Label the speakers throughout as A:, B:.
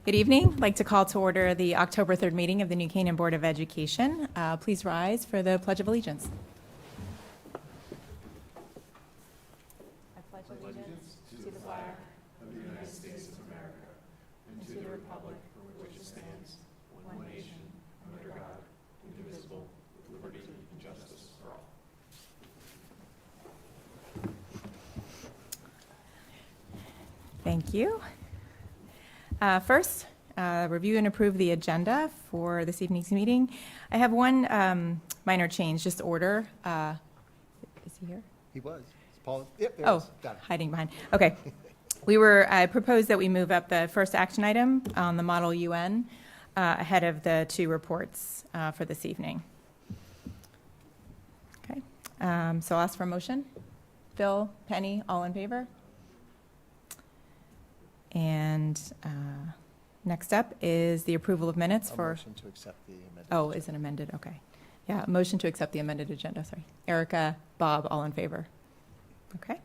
A: Good evening. I'd like to call to order the October 3rd meeting of the New Canaan Board of Education. Please rise for the Pledge of Allegiance. I pledge allegiance to the flag of the United States of America and to the republic for which it stands, one nation, under God, indivisible, with liberty and justice for all. Thank you. First, review and approve the agenda for this evening's meeting. I have one minor change, just order. Is he here?
B: He was. It's Paul. Yep, there
A: Oh,
B: it is. Got it.
A: hiding behind. Okay. I proposed that we move up the first action item on the Model UN ahead of the two reports for this evening. Okay. So I'll ask for a motion. Phil, Penny, all in favor? And next up is the approval of minutes for.
B: Motion to accept the amendment.
A: Oh, is it amended? Okay. Yeah, motion to accept the amended agenda, sorry. Erica, Bob, all in favor? Okay.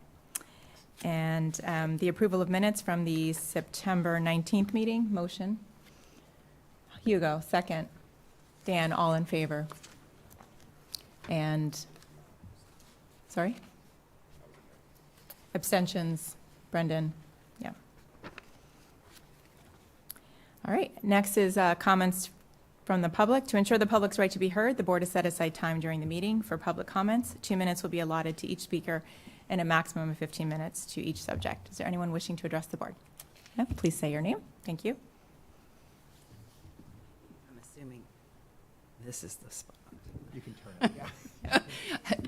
A: And the approval of minutes from the September 19th meeting, motion. Hugo, second. Dan, all in favor? And, sorry? Abstentions, Brendan? Yeah. All right, next is comments from the public. To ensure the public's right to be heard, the board has set aside time during the meeting for public comments. 2 minutes will be allotted to each speaker and a maximum of 15 minutes to each subject. Is there anyone wishing to address the board? No? Please say your name. Thank you.
C: I'm assuming this is the spot.
B: You can turn it. Yeah.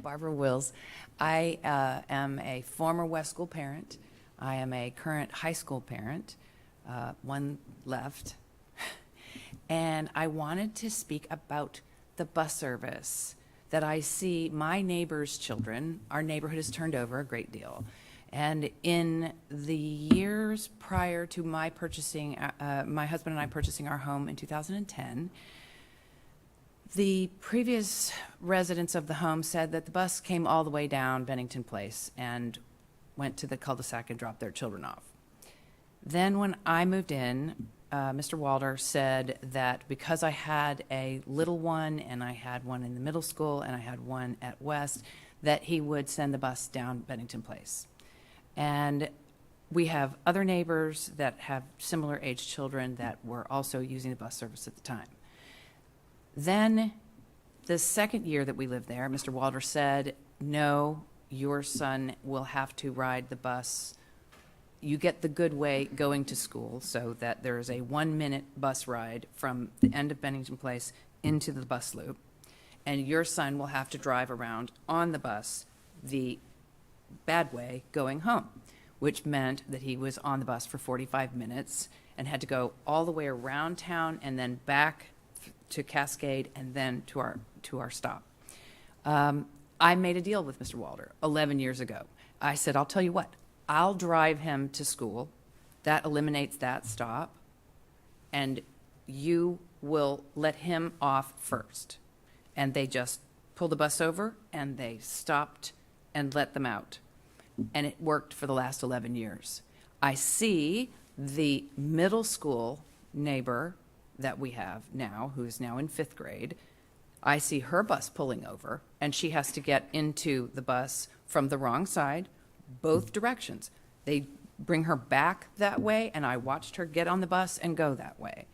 C: Barbara Wills. I am a former West School parent. I am a current high school parent, one left. And I wanted to speak about the bus service that I see my neighbors' children. Our neighborhood has turned over a great deal. And in the years prior to my purchasing, my husband and I purchasing our home in 2010, the previous residents of the home said that the bus came all the way down Bennington Place and went to the cul-de-sac and dropped their children off. Then when I moved in, Mr. Walter said that because I had a little one and I had one in the middle school and I had one at West, that he would send the bus down Bennington Place. And we have other neighbors that have similar age children that were also using the bus service at the time. Then the second year that we lived there, Mr. Walter said, no, your son will have to ride the bus. You get the good way going to school so that there is a 1-minute bus ride from the end of Bennington Place into the bus loop. And your son will have to drive around on the bus the bad way going home, which meant that he was on the bus for 45 minutes and had to go all the way around town and then back to Cascade and then to our stop. I made a deal with Mr. Walter 11 years ago. I said, I'll tell you what, I'll drive him to school. That eliminates that stop. And you will let him off first. And they just pulled the bus over and they stopped and let them out. And it worked for the last 11 years. I see the middle school neighbor that we have now, who is now in 5th grade. I see her bus pulling over and she has to get into the bus from the wrong side, both directions. They bring her back that way, and I watched her get on the bus and go that way.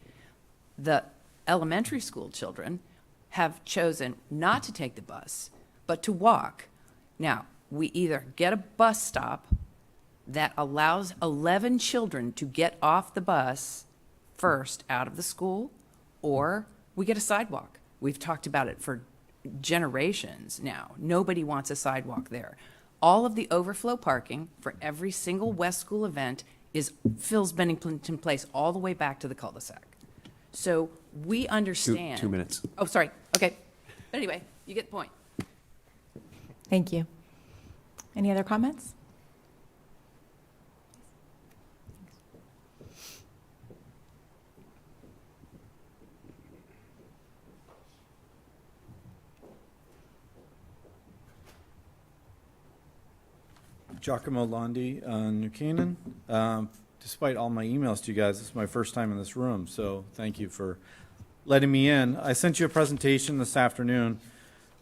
C: The elementary school children have chosen not to take the bus, but to walk. Now, we either get a bus stop that allows 11 children to get off the bus first out of the school, or we get a sidewalk. We've talked about it for generations now. Nobody wants a sidewalk there. All of the overflow parking for every single West School event fills Bennington Place all the way back to the cul-de-sac. So we understand.
D: 2 minutes.
C: Oh, sorry. Okay. But anyway, you get the point.
A: Thank you. Any other comments?
E: Giacomo Londi, New Canaan.
D: despite all my emails to you guys, this is my first time in this room, so thank you for letting me in. I sent you a presentation this afternoon.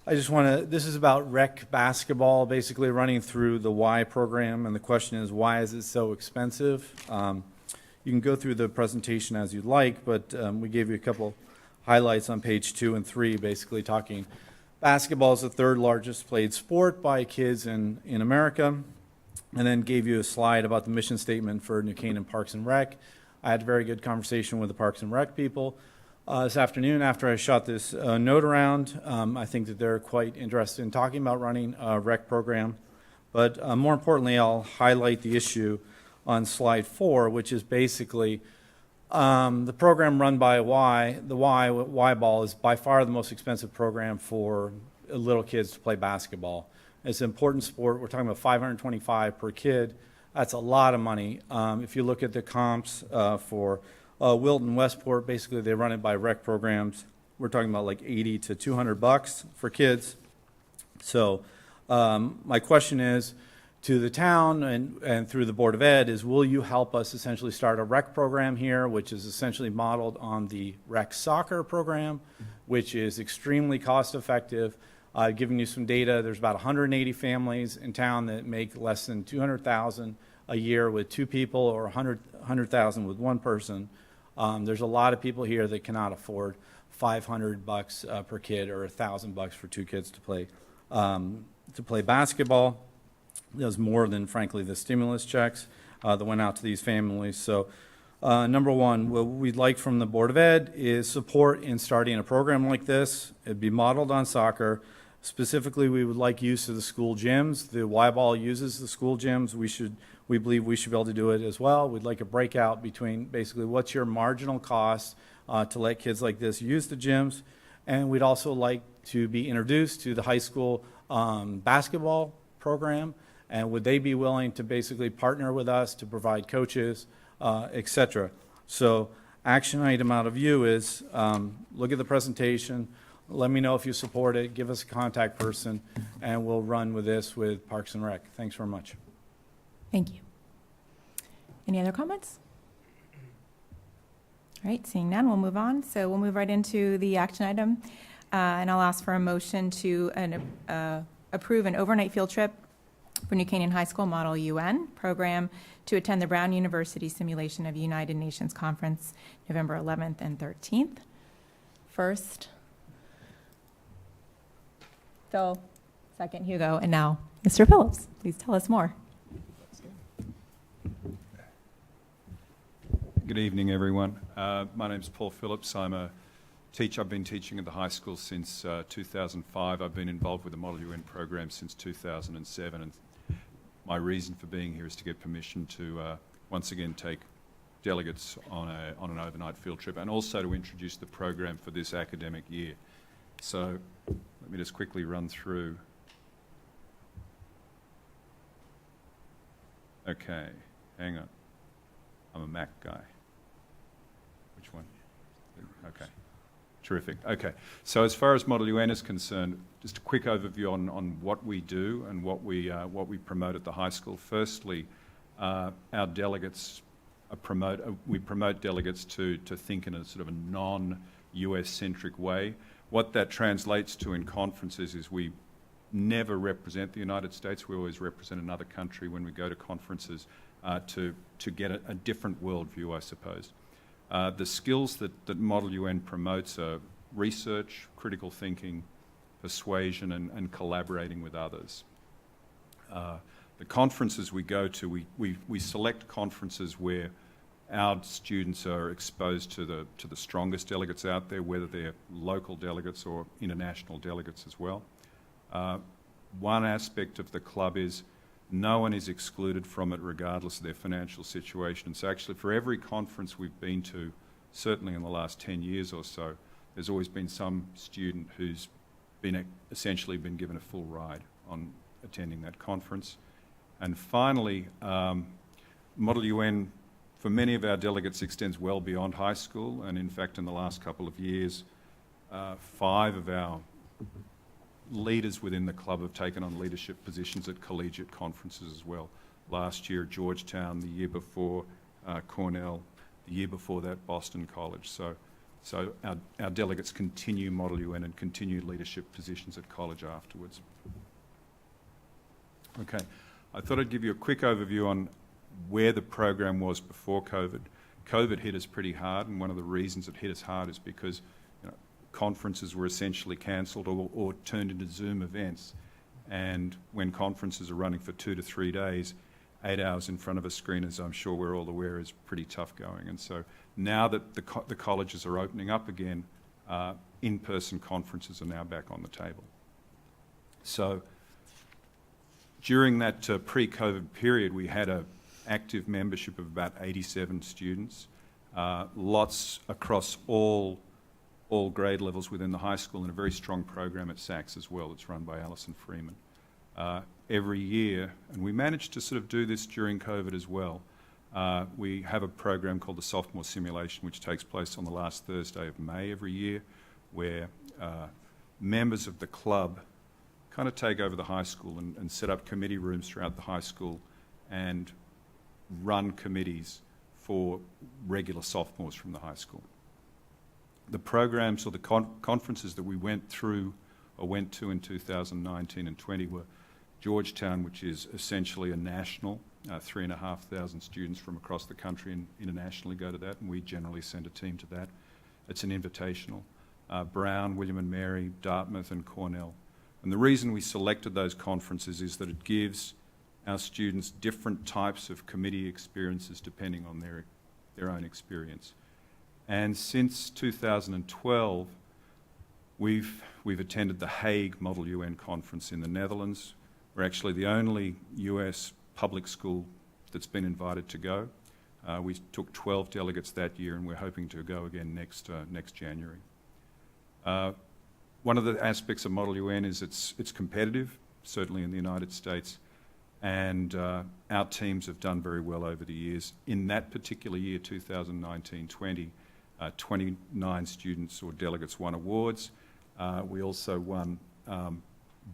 D: I just want to, this is about rec basketball, basically running through the Y program, and the question is, why is it so expensive? You can go through the presentation as you'd like, but we gave you a couple highlights on page 2 and 3, basically talking basketball is the third largest played sport by kids in America, and then gave you a slide about the mission statement for New Canaan Parks and Rec. I had a very good conversation with the Parks and Rec people this afternoon after I shot this note around. I think that they're quite interested in talking about running a rec program, but more importantly, I'll highlight the issue on slide 4, which is basically the program run by Y. The Y ball is by far the most expensive program for little kids to play basketball. It's an important sport. We're talking about $525 per kid. That's a lot of money. If you look at the comps for Wilton, Westport, basically they run it by rec programs. We're talking about like $80 to $200 for kids. So my question is to the town and through the Board of Ed is, will you help us essentially start a rec program here, which is essentially modeled on the rec soccer program, which is extremely cost effective. I've given you some data. There's about 180 families in town that make less than $200,000 a year with 2 people, or 100,000 with 1 person. There's a lot of people here that cannot afford $500 per kid or $1,000 for 2 kids to play basketball. There's more than, frankly, the stimulus checks that went out to these families. So, number one, what we'd like from the Board of Ed is support in starting a program like this. It'd be modeled on soccer. Specifically, we would like use of the school gyms. The Y-ball uses the school gyms. We believe we should be able to do it as well. We'd like a breakout between basically what's your marginal cost to let kids like this use the gyms. And we'd also like to be introduced to the high school basketball program. And would they be willing to basically partner with us to provide coaches, et cetera? So action item out of you is look at the presentation. Let me know if you support it. Give us a contact person, and we'll run with this with Parks and Rec. Thanks very much.
A: Thank you. Any other comments? All right, seeing none, we'll move on. So we'll move right into the action item, and I'll ask for a motion to approve an overnight field trip for New Canaan High School Model UN program to attend the Brown University Simulation of United Nations Conference, November 11th and 13th. First, Phil, second, Hugo, and now Mr. Phillips. Please tell us more.
E: Good evening, everyone. My name's Paul Phillips. I'm a teacher. I've been teaching at the high school since 2005. I've been involved with the Model UN program since 2007, and my reason for being here is to get permission to once again take delegates on an overnight field trip, and also to introduce the program for this academic year. So let me just quickly run through. Okay, hang on. I'm a Mac guy. Which one? Okay. Terrific. Okay. So as far as Model UN is concerned, just a quick overview on what we do and what we promote at the high school. Firstly, our delegates we promote delegates to think in a sort of a non-US centric way. What that translates to in conferences is we never represent the United States. We always represent another country when we go to conferences to get a different worldview, I suppose. The skills that Model UN promotes are research, critical thinking, persuasion, and collaborating with others. The conferences we go to, we select conferences where our students are exposed to the strongest delegates out there, whether they're local delegates or international delegates as well. One aspect of the club is no one is excluded from it regardless of their financial situation. So actually for every conference we've been to, certainly in the last 10 years or so, there's always been some student who's essentially been given a full ride on attending that conference. And finally, Model UN, for many of our delegates, extends well beyond high school, and in fact in the last couple of years, 5 of our leaders within the club have taken on leadership positions at collegiate conferences as well. Last year at Georgetown, the year before Cornell, the year before that, Boston College. So our delegates continue Model UN and continue leadership positions at college afterwards. Okay, I thought I'd give you a quick overview on where the program was before COVID. COVID hit us pretty hard, and one of the reasons it hit us hard is because conferences were essentially cancelled or turned into Zoom events. And when conferences are running for 2 to 3 days, 8 hours in front of a screen, as I'm sure we're all aware, is pretty tough going. And so now that the colleges are opening up again, in-person conferences are now back on the table. So during that pre-COVID period, we had an active membership of about 87 students, lots across all grade levels within the high school, and a very strong program at Sachs as well. It's run by Alison Freeman. Every year, and we managed to sort of do this during COVID as well. We have a program called the Sophomore Simulation, which takes place on the last Thursday of May every year, where members of the club kind of take over the high school and set up committee rooms throughout the high school and run committees for regular sophomores from the high school. The programs or the conferences that we went to in 2019 and 20 were Georgetown, which is essentially a national, 3,500 students from across the country and internationally go to that, and we generally send a team to that. It's an invitational. Brown, William and Mary, Dartmouth and Cornell. And the reason we selected those conferences is that it gives our students different types of committee experiences depending on their own experience. And since 2012, we've attended the Hague Model UN Conference in the Netherlands. We're actually the only US public school that's been invited to go. We took 12 delegates that year, and we're hoping to go again next January. One of the aspects of Model UN is it's competitive, certainly in the United States, and our teams have done very well over the years. In that particular year, 2019-20, 29 students or delegates won awards. We also won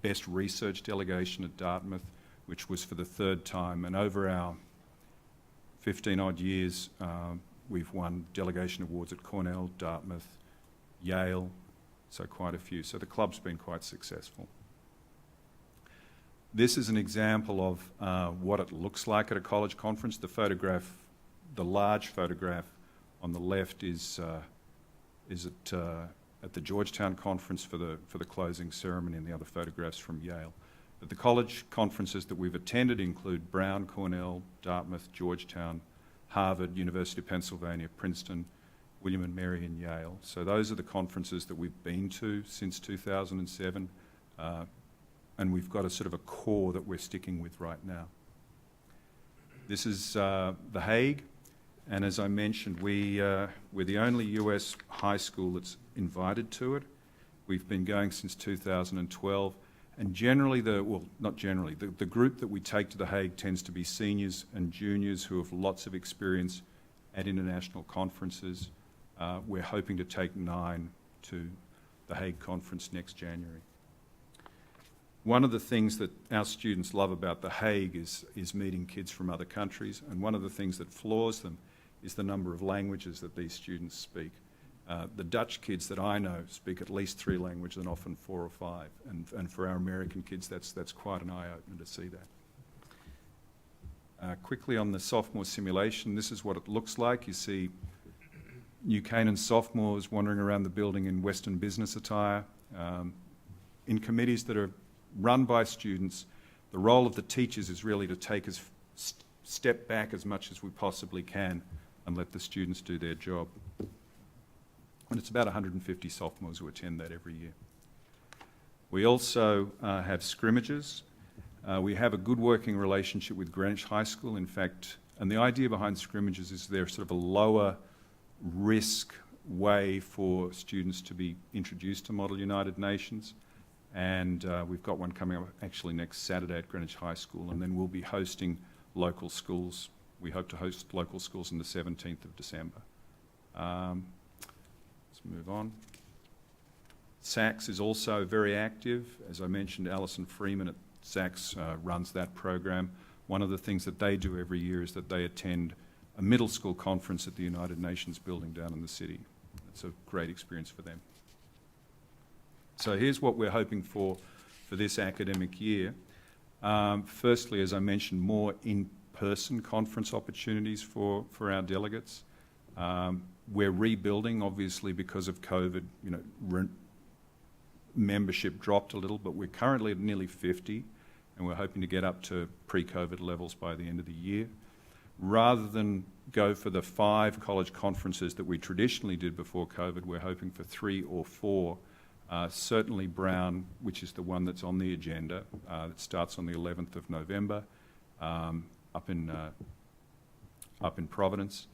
E: Best Research Delegation at Dartmouth, which was for the third time. And over our 15-odd years, we've won delegation awards at Cornell, Dartmouth, Yale, so quite a few. So the club's been quite successful. This is an example of what it looks like at a college conference. The photograph, the large photograph on the left is at the Georgetown conference for the closing ceremony, and the other photographs from Yale. But the college conferences that we've attended include Brown, Cornell, Dartmouth, Georgetown, Harvard, University of Pennsylvania, Princeton, William and Mary and Yale. So those are the conferences that we've been to since 2007, and we've got a sort of a core that we're sticking with right now. This is The Hague, and as I mentioned, we're the only US high school that's invited to it. We've been going since 2012, and generally, the group that we take to The Hague tends to be seniors and juniors who have lots of experience at international conferences. We're hoping to take 9 to The Hague conference next January. One of the things that our students love about The Hague is meeting kids from other countries, and one of the things that floors them is the number of languages that these students speak. The Dutch kids that I know speak at least 3 languages and often 4 or 5, and for our American kids that's quite an eye-opener to see that. Quickly on the sophomore simulation, this is what it looks like. You see New Canaan sophomores wandering around the building in Western business attire, in committees that are run by students. The role of the teachers is really to take us step back as much as we possibly can and let the students do their job. And it's about 150 sophomores who attend that every year. We also have scrimmages. We have a good working relationship with Greenwich High School, in fact, and the idea behind scrimmages is they're sort of a lower risk way for students to be introduced to Model United Nations. And we've got one coming up actually next Saturday at Greenwich High School, and then we'll be hosting local schools. We hope to host local schools on the 17th of December. Let's move on. Sachs is also very active. As I mentioned, Alison Freeman at Sachs runs that program. One of the things that they do every year is that they attend a middle school conference at the United Nations building down in the city. It's a great experience for them. So here's what we're hoping for this academic year. Firstly, as I mentioned, more in-person conference opportunities for our delegates. We're rebuilding, obviously, because of COVID. Membership dropped a little, but we're currently at nearly 50, and we're hoping to get up to pre-COVID levels by the end of the year. Rather than go for the 5 college conferences that we traditionally did before COVID, we're hoping for 3 or 4. Certainly Brown, which is the one that's on the agenda, that starts on the 11th of November up in Providence.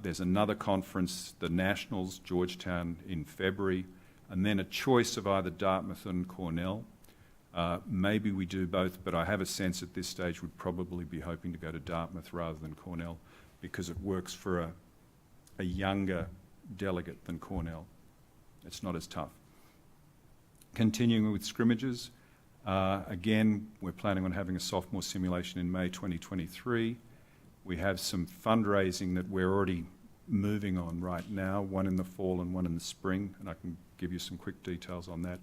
E: There's another conference, the Nationals, Georgetown, in February, and then a choice of either Dartmouth and Cornell. Maybe we do both, but I have a sense at this stage we'd probably be hoping to go to Dartmouth rather than Cornell because it works for a younger delegate than Cornell. It's not as tough. Continuing with scrimmages, again, we're planning on having a sophomore simulation in May 2023. We have some fundraising that we're already moving on right now, one in the fall and one in the spring, and I can give you some quick details on that.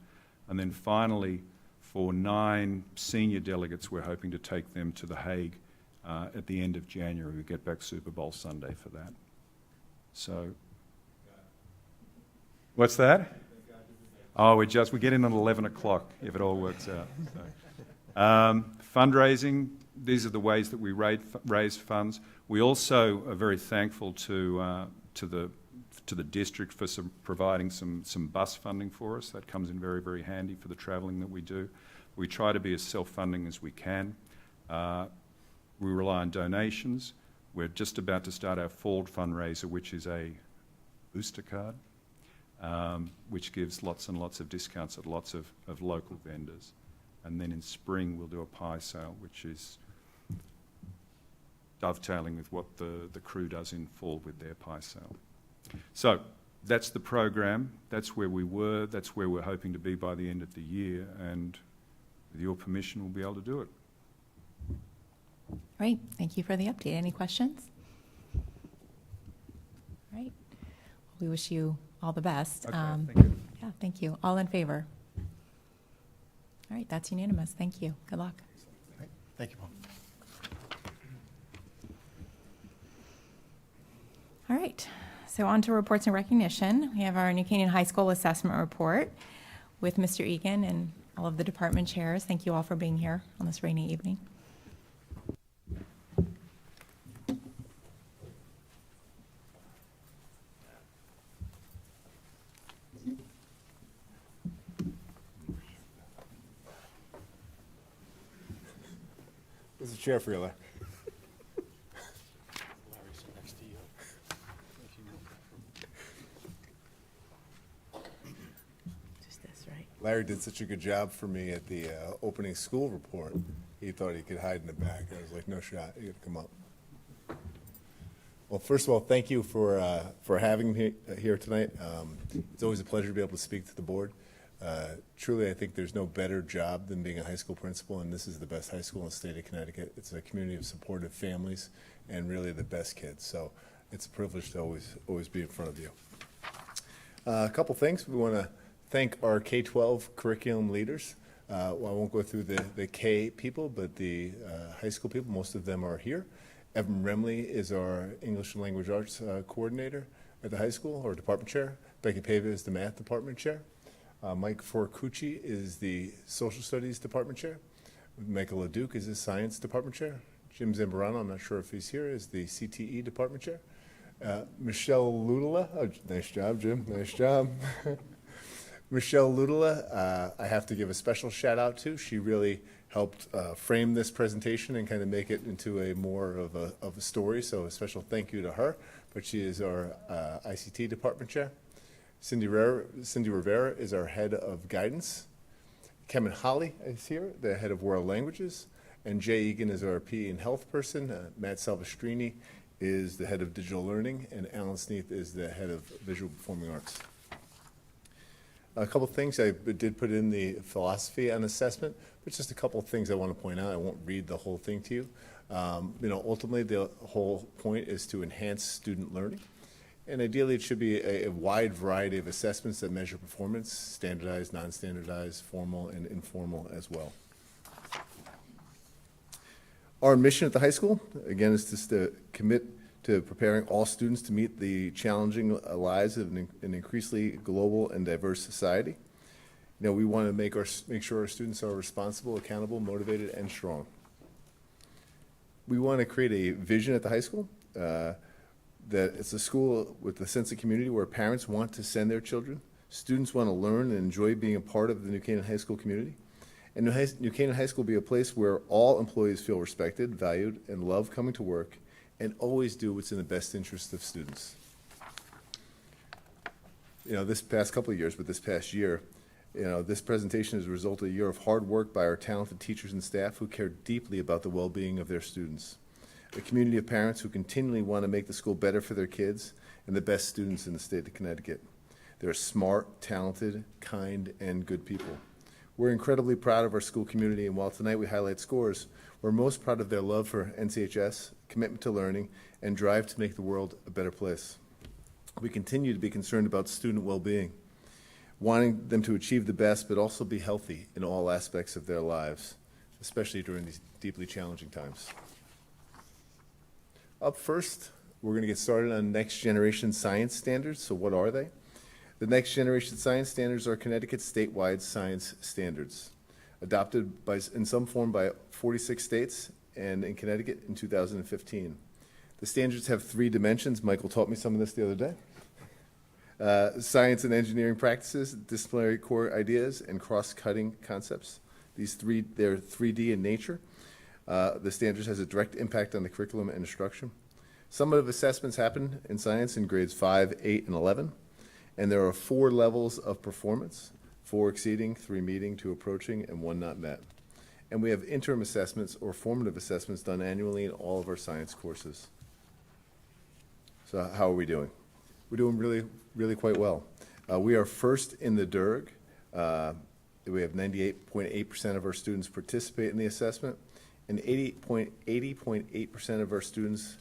E: And then finally, for 9 senior delegates, we're hoping to take them to The Hague at the end of January. We get back Super Bowl Sunday for that. So, what's that? Oh, we get in at 11 o'clock if it all works out. So. Fundraising, these are the ways that we raise funds. We also are very thankful to the district for providing some bus funding for us. That comes in very, very handy for the travelling that we do. We try to be as self-funding as we can. We rely on donations. We're just about to start our fall fundraiser, which is a booster card, which gives lots and lots of discounts at lots of local vendors. And then in spring, we'll do a pie sale, which is dovetailing with what the crew does in fall with their pie sale. So that's the program. That's where we were. That's where we're hoping to be by the end of the year. And with your permission, we'll be able to do it.
A: Great. Thank you for the update. Any questions? All right. We wish you all the best.
E: Okay, thank you.
A: Yeah, thank you. All in favor? All right, that's unanimous. Thank you. Good luck.
B: Right. Thank you, Paul.
A: All right, so on to reports and recognition. We have our New Canaan High School assessment report with Mr. Egan and all of the department chairs. Thank you all for being here on this rainy evening.
F: There's a chair for you, Larry.
A: Just this, right?
F: Larry did such a good job for me at the opening school report. He thought he could hide in the back. I was like, no shot. You got to come up. Well, first of all, thank you for having me here tonight. It's always a pleasure to be able to speak to the board. Truly, I think there's no better job than being a high school principal, and this is the best high school in the state of Connecticut. It's a community of supportive families and really the best kids. So it's a privilege to always be in front of you. A couple things. We want to thank our K-12 curriculum leaders. Well, I won't go through the K people, but the high school people, most of them are here. Evan Remley is our English and Language Arts coordinator at the high school, or department chair. Becky Pava is the math department chair. Mike Forcucci is the Social Studies Department Chair. Michael LeDuc is the Science Department Chair. Jim Zambrano, I'm not sure if he's here, is the CTE Department Chair. Michelle Ludala, oh, nice job, Jim, nice job. Michelle Ludala, I have to give a special shout out to. She really helped frame this presentation and kind of make it into a more of a story, so a special thank you to her. But she is our ICT Department Chair. Cindy Rivera is our head of guidance. Kevin Holly is here, the head of world languages. And Jay Egan is our PE and health person. Matt Salvestrini is the head of digital learning. And Alan Sneath is the head of visual performing arts. A couple things I did put in the philosophy on assessment, but just a couple of things I want to point out. I won't read the whole thing to you. Ultimately, the whole point is to enhance student learning. And ideally, it should be a wide variety of assessments that measure performance, standardized, non-standardized, formal, and informal as well. Our mission at the high school, again, is just to commit to preparing all students to meet the challenging lives of an increasingly global and diverse society. We want to make sure our students are responsible, accountable, motivated, and strong. We want to create a vision at the high school that it's a school with a sense of community where parents want to send their children, students want to learn and enjoy being a part of the New Canaan High School community, and New Canaan High School will be a place where all employees feel respected, valued, and love coming to work, and always do what's in the best interest of students. This past couple of years, but this past year, this presentation is a result of a year of hard work by our talented teachers and staff who care deeply about the well-being of their students. A community of parents who continually want to make the school better for their kids and the best students in the state of Connecticut. They're smart, talented, kind, and good people. We're incredibly proud of our school community, and while tonight we highlight scores, we're most proud of their love for NCHS, commitment to learning, and drive to make the world a better place. We continue to be concerned about student well-being, wanting them to achieve the best, but also be healthy in all aspects of their lives, especially during these deeply challenging times. Up first, we're going to get started on next generation science standards. So what are they? The next generation science standards are Connecticut's statewide science standards, adopted in some form by 46 states and in Connecticut in 2015. The standards have 3 dimensions. Michael taught me some of this the other day. Science and engineering practices, disciplinary core ideas, and cross-cutting concepts. They're 3D in nature. The standards has a direct impact on the curriculum and instruction. Summative assessments happen in science in grades 5, 8, and 11, and there are 4 levels of performance, 4 exceeding, 3 meeting, 2 approaching, and 1 not met. And we have interim assessments or formative assessments done annually in all of our science courses. So how are we doing? We're doing really, really quite well. We are first in the DERG. We have 98.8% of our students participate in the assessment, and 80.8% of our students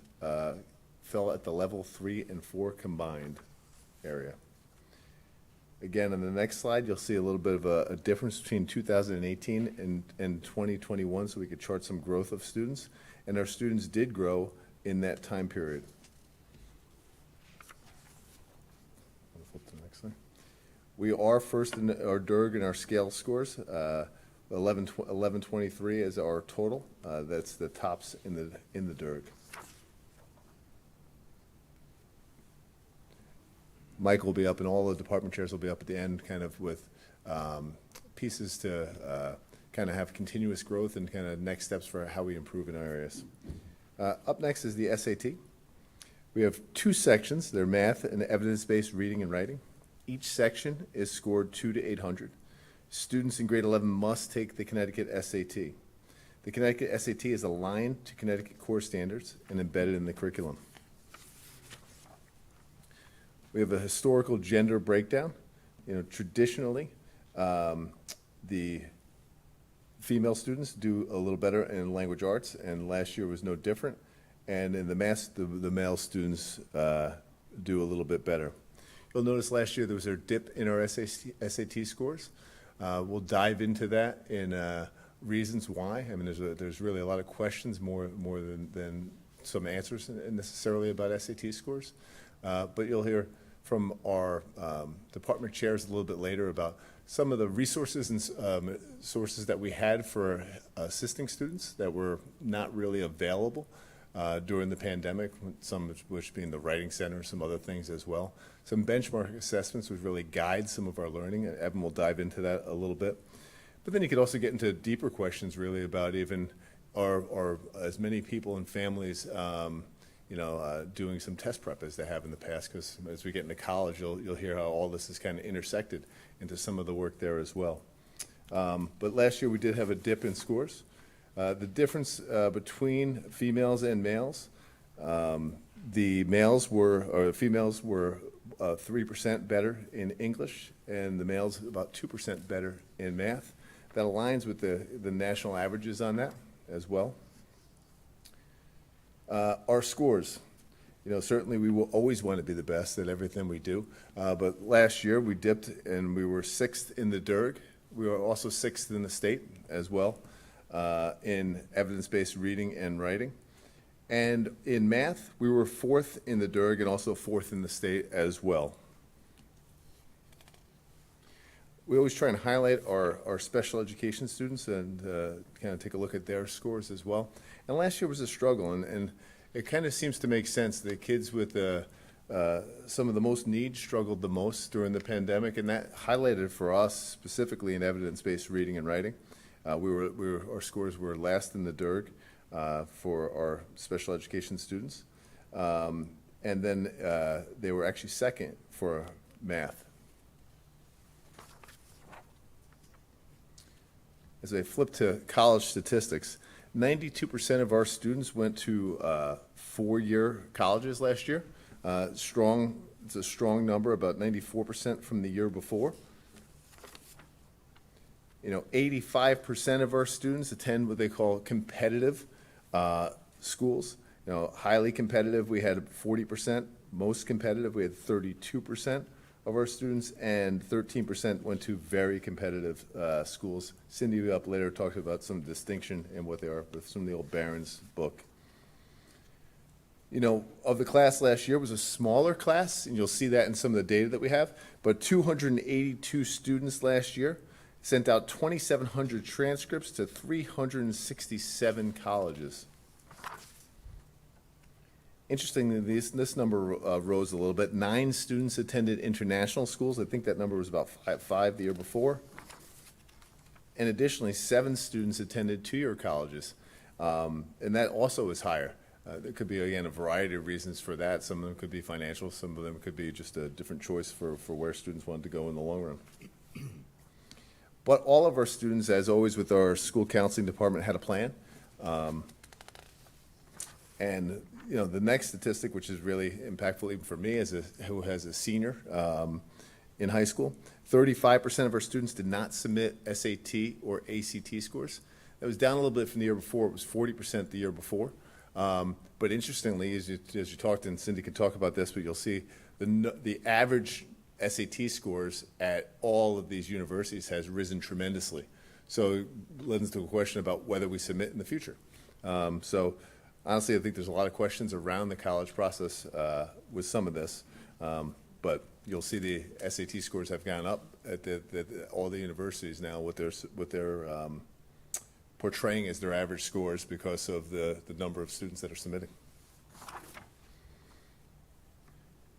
F: fell at the level 3 and 4 combined area. Again, on the next slide, you'll see a little bit of a difference between 2018 and 2021, so we could chart some growth of students, and our students did grow in that time period. I'll flip to the next slide. We are first in our DERG and our scale scores. 1123 is our total. That's the tops in the DERG. Mike will be up, and all the department chairs will be up at the end, kind of with pieces to kind of have continuous growth and kind of next steps for how we improve in our areas. Up next is the SAT. We have 2 sections. They're math and evidence-based reading and writing. Each section is scored 2 to 800. Students in grade 11 must take the Connecticut SAT. The Connecticut SAT is aligned to Connecticut core standards and embedded in the curriculum. We have a historical gender breakdown. Traditionally, the female students do a little better in language arts, and last year was no different. And in the math, the male students do a little bit better. You'll notice last year there was a dip in our SAT scores. We'll dive into that in reasons why. I mean, there's really a lot of questions more than some answers necessarily about SAT scores. But you'll hear from our department chairs a little bit later about some of the resources and sources that we had for assisting students that were not really available during the pandemic, some of which being the Writing Center, some other things as well. Some benchmark assessments would really guide some of our learning, and Evan will dive into that a little bit. But then you could also get into deeper questions really about even are as many people and families doing some test prep as they have in the past, because as we get into college, you'll hear how all this is kind of intersected into some of the work there as well. But last year we did have a dip in scores. The difference between females and males, the females were 3% better in English, and the males about 2% better in math. That aligns with the national averages on that as well. Our scores. Certainly we will always want to be the best at everything we do. But last year we dipped and we were 6th in the DIRG. We were also 6th in the state as well in evidence-based reading and writing. And in math, we were 4th in the DIRG and also 4th in the state as well. We always try and highlight our special education students and kind of take a look at their scores as well. And last year was a struggle, and it kind of seems to make sense. The kids with some of the most needs struggled the most during the pandemic, and that highlighted for us specifically in evidence-based reading and writing. Our scores were last in the DIRG for our special education students, and then they were actually 2nd for math. As I flip to college statistics, 92% of our students went to 4-year colleges last year. It's a strong number, about 94% from the year before. 85% of our students attend what they call competitive schools. Highly competitive, we had 40%. Most competitive, we had 32% of our students, and 13% went to very competitive schools. Cindy up later talked about some distinction in what they are with some of the old Barron's book. Of the class last year was a smaller class, and you'll see that in some of the data that we have, but 282 students last year sent out 2,700 transcripts to 367 colleges. Interestingly, this number rose a little bit. 9 students attended international schools. I think that number was about 5 the year before. And additionally, 7 students attended 2-year colleges. And that also is higher. There could be, again, a variety of reasons for that. Some of them could be financial. Some of them could be just a different choice for where students wanted to go in the long run. But all of our students, as always with our school counseling department, had a plan. And the next statistic, which is really impactful even for me who has a senior in high school, 35% of our students did not submit SAT or ACT scores. That was down a little bit from the year before. It was 40% the year before. But interestingly, as you talked, and Cindy could talk about this, but you'll see the average SAT scores at all of these universities has risen tremendously. So it lends to a question about whether we submit in the future. So honestly, I think there's a lot of questions around the college process with some of this, but you'll see the SAT scores have gone up at all the universities now. What they're portraying as their average scores because of the number of students that are submitting.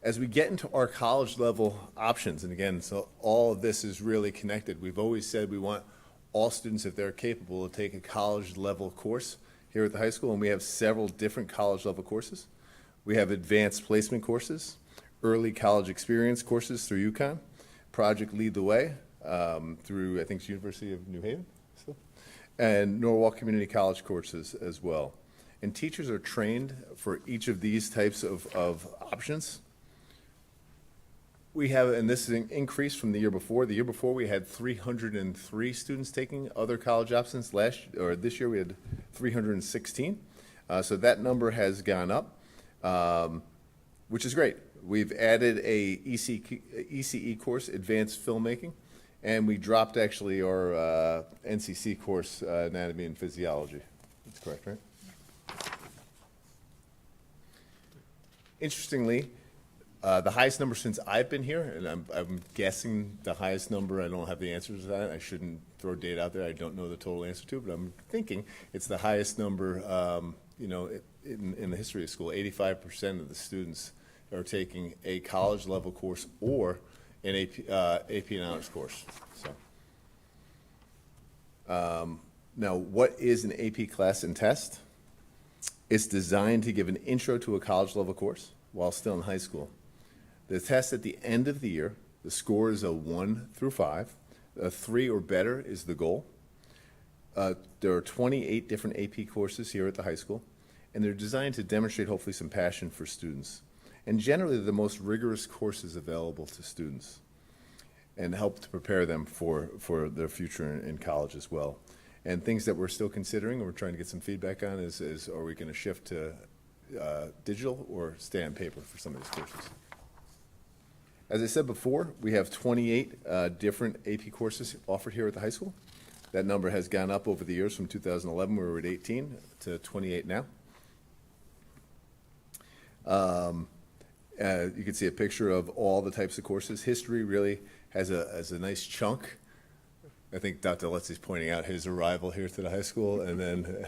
F: As we get into our college level options, and again, so all of this is really connected. We've always said we want all students, if they're capable, to take a college level course here at the high school, and we have several different college level courses. We have advanced placement courses, early college experience courses through UConn, Project Lead the Way through, I think, it's University of New Haven, and Norwalk Community College courses as well. And teachers are trained for each of these types of options. We have, and this is an increase from the year before. The year before we had 303 students taking other college options. This year we had 316. So that number has gone up, which is great. We've added a ECE course, Advanced Filmmaking, and we dropped actually our NCC course, Anatomy and Physiology. That's correct, right? Interestingly, the highest number since I've been here, and I'm guessing the highest number, I don't have the answers to that. I shouldn't throw data out there I don't know the total answer to, but I'm thinking it's the highest number, in the history of school. 85% of the students are taking a college level course or an AP and honors course. So, now, what is an AP class and test? It's designed to give an intro to a college level course while still in high school. The test at the end of the year, the score is a 1 through 5. A 3 or better is the goal. There are 28 different AP courses here at the high school, and they're designed to demonstrate hopefully some passion for students. And generally the most rigorous courses available to students and help to prepare them for their future in college as well. And things that we're still considering and we're trying to get some feedback on is are we going to shift to digital or stay on paper for some of these courses. As I said before, we have 28 different AP courses offered here at the high school. That number has gone up over the years from 2011, where we were at 18, to 28 now. You can see a picture of all the types of courses. History really has a nice chunk. I think Dr. Letsy's pointing out his arrival here to the high school, and then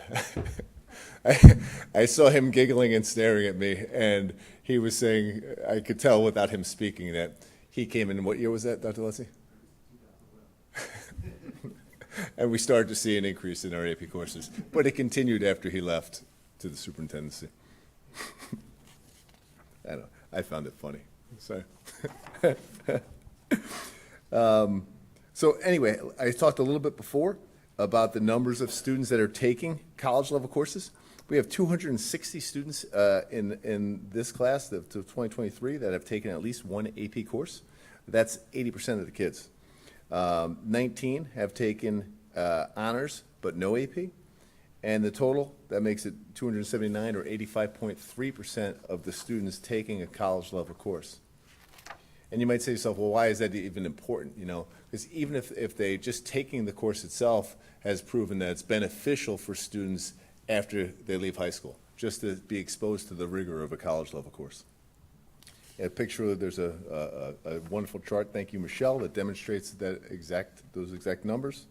F: I saw him giggling and staring at me, and he was saying, I could tell without him speaking, that he came in, what year was that, Dr. Letsy? And we started to see an increase in our AP courses, but it continued after he left to the superintendency. I found it funny. So anyway, I talked a little bit before about the numbers of students that are taking college-level courses. We have 260 students in this class of 2023 that have taken at least one AP course. That's 80% of the kids. 19 have taken honors but no AP. And the total, that makes it 279, or 85.3% of the students taking a college-level course. And you might say to yourself, well, why is that even important? You know, because even if they just taking the course itself has proven that it's beneficial for students after they leave high school, just to be exposed to the rigor of a college-level course. A picture, there's a wonderful chart, thank you, Michelle, that demonstrates those exact numbers.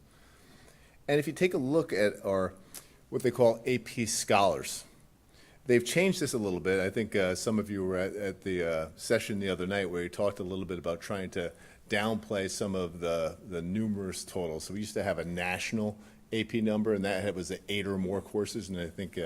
F: And if you take a look at our what they call AP scholars. They've changed this a little bit. I think some of you were at the session the other night where you talked a little bit about trying to downplay some of the numerous totals. So we used to have a national AP number, and that was 8 or more courses, and I think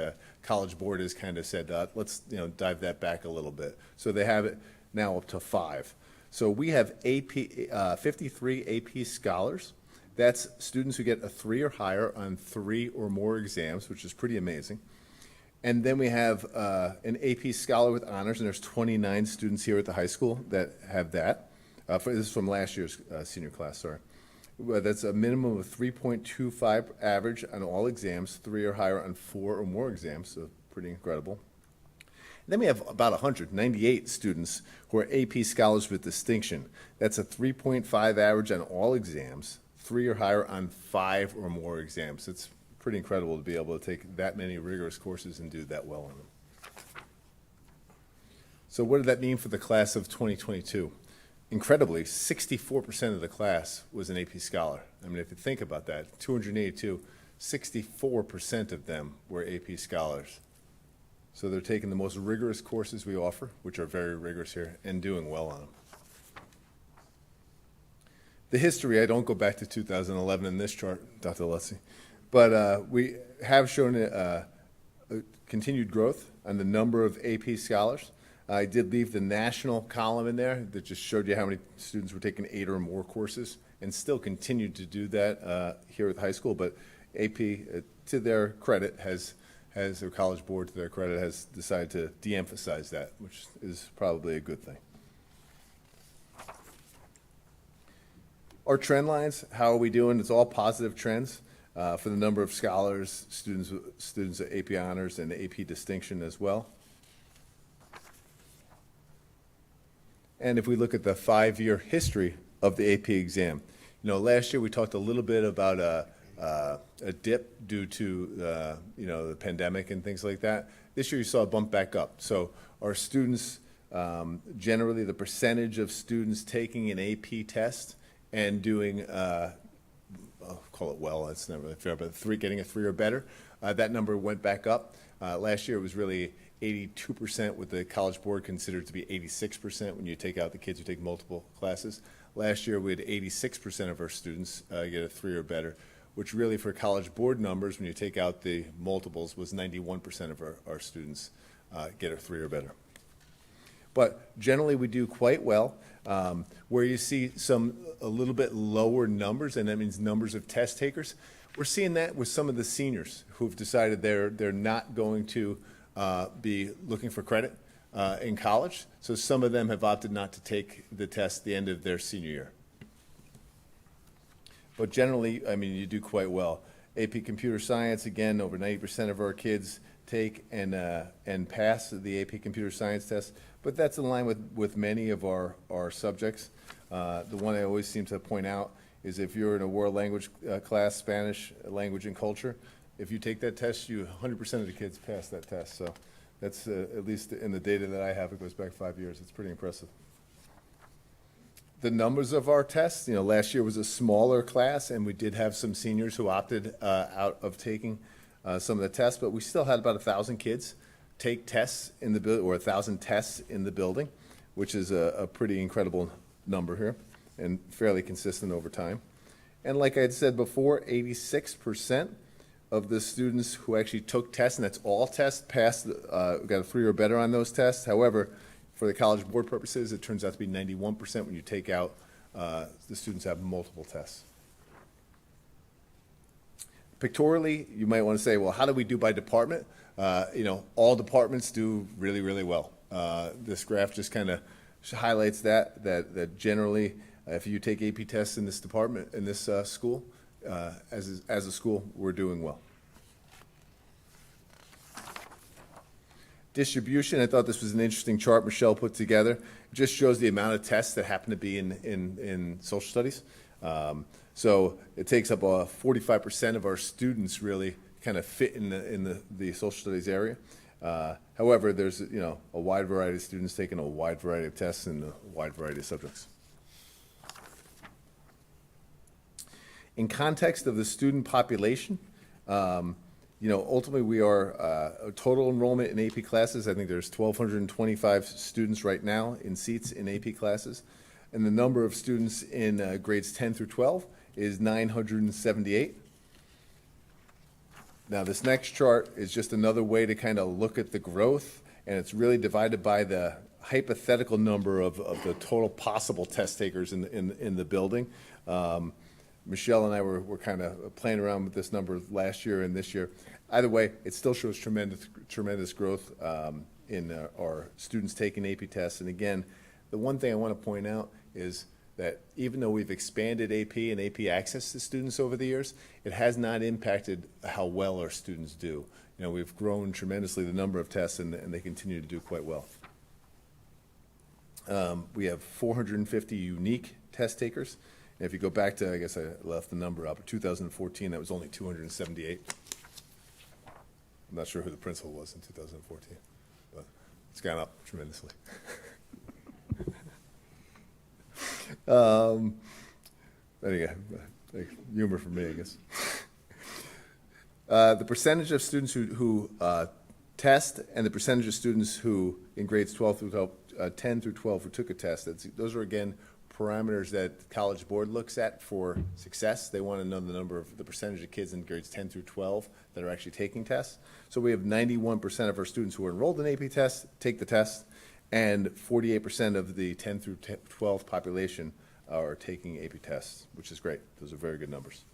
F: College Board has kind of said, let's dive that back a little bit. So they have it now up to 5. So we have 53 AP scholars. That's students who get a 3 or higher on 3 or more exams, which is pretty amazing. And then we have an AP Scholar with honors, and there's 29 students here at the high school that have that. This is from last year's senior class, sorry. That's a minimum of 3.25 average on all exams, 3 or higher on 4 or more exams, so pretty incredible. And then we have about 198 students who are AP Scholars with distinction. That's a 3.5 average on all exams, 3 or higher on 5 or more exams. It's pretty incredible to be able to take that many rigorous courses and do that well on them. So what did that mean for the class of 2022? Incredibly, 64% of the class was an AP Scholar. I mean, if you think about that, 282, 64% of them were AP Scholars. So they're taking the most rigorous courses we offer, which are very rigorous here, and doing well on them. The history, I don't go back to 2011 in this chart, Dr. Letsy, but we have shown a continued growth on the number of AP Scholars. I did leave the national column in there that just showed you how many students were taking 8 or more courses, and still continued to do that here at the high school. But AP, to their credit, their College Board, to their credit, has decided to de-emphasize that, which is probably a good thing. Our trend lines, how are we doing? It's all positive trends for the number of scholars, students at AP Honors and AP Distinction as well. And if we look at the 5-year history of the AP exam, last year we talked a little bit about a dip due to the pandemic and things like that. This year you saw a bump back up. So our students, generally the percentage of students taking an AP test and doing, I'll call it well, that's not really fair, but getting a 3 or better, that number went back up. Last year it was really 82%, with the College Board considered to be 86% when you take out the kids who take multiple classes. Last year we had 86% of our students get a 3 or better, which really for College Board numbers, when you take out the multiples, was 91% of our students get a 3 or better. But generally we do quite well. Where you see a little bit lower numbers, and that means numbers of test takers, we're seeing that with some of the seniors who've decided they're not going to be looking for credit in college. So some of them have opted not to take the test at the end of their senior year. But generally, I mean, you do quite well. AP Computer Science, again, over 90% of our kids take and pass the AP Computer Science test, but that's in line with many of our subjects. The one I always seem to point out is if you're in a world language class, Spanish language and culture, if you take that test, 100% of the kids pass that test. So that's, at least in the data that I have, it goes back 5 years. It's pretty impressive. The numbers of our tests, last year was a smaller class, and we did have some seniors who opted out of taking some of the tests, but we still had about 1,000 kids take tests in the building, or 1,000 tests in the building, which is a pretty incredible number here and fairly consistent over time. And like I had said before, 86% of the students who actually took tests, and that's all tests, passed, got a 3 or better on those tests. However, for the College Board purposes, it turns out to be 91% when you take out the students have multiple tests. Pictorially, you might want to say, well, how do we do by department? All departments do really, really well. This graph just kind of highlights that generally, if you take AP tests in this department, in this school, as a school, we're doing well. Distribution, I thought this was an interesting chart Michelle put together. It just shows the amount of tests that happen to be in social studies. So it takes up 45% of our students really kind of fit in the social studies area. However, there's a wide variety of students taking a wide variety of tests in a wide variety of subjects. In context of the student population, ultimately we are total enrollment in AP classes. I think there's 1,225 students right now in seats in AP classes. And the number of students in grades 10 through 12 is 978. Now this next chart is just another way to kind of look at the growth, and it's really divided by the hypothetical number of the total possible test takers in the building. Michelle and I were kind of playing around with this number last year and this year. Either way, it still shows tremendous growth in our students taking AP tests. And again, the one thing I want to point out is that even though we've expanded AP and AP access to students over the years, it has not impacted how well our students do. We've grown tremendously the number of tests, and they continue to do quite well. We have 450 unique test takers. And if you go back to, I guess I left the number up, 2014, that was only 278. I'm not sure who the principal was in 2014, but it's gone up tremendously. Anyway, humor for me, I guess. The percentage of students who test and the percentage of students who in grades 10 through 12 who took a test, those are, again, parameters that College Board looks at for success. They want to know the percentage of kids in grades 10 through 12 that are actually taking tests. So we have 91% of our students who are enrolled in AP tests take the test, and 48% of the 10 through 12 population are taking AP tests, which is great. Those are very good numbers.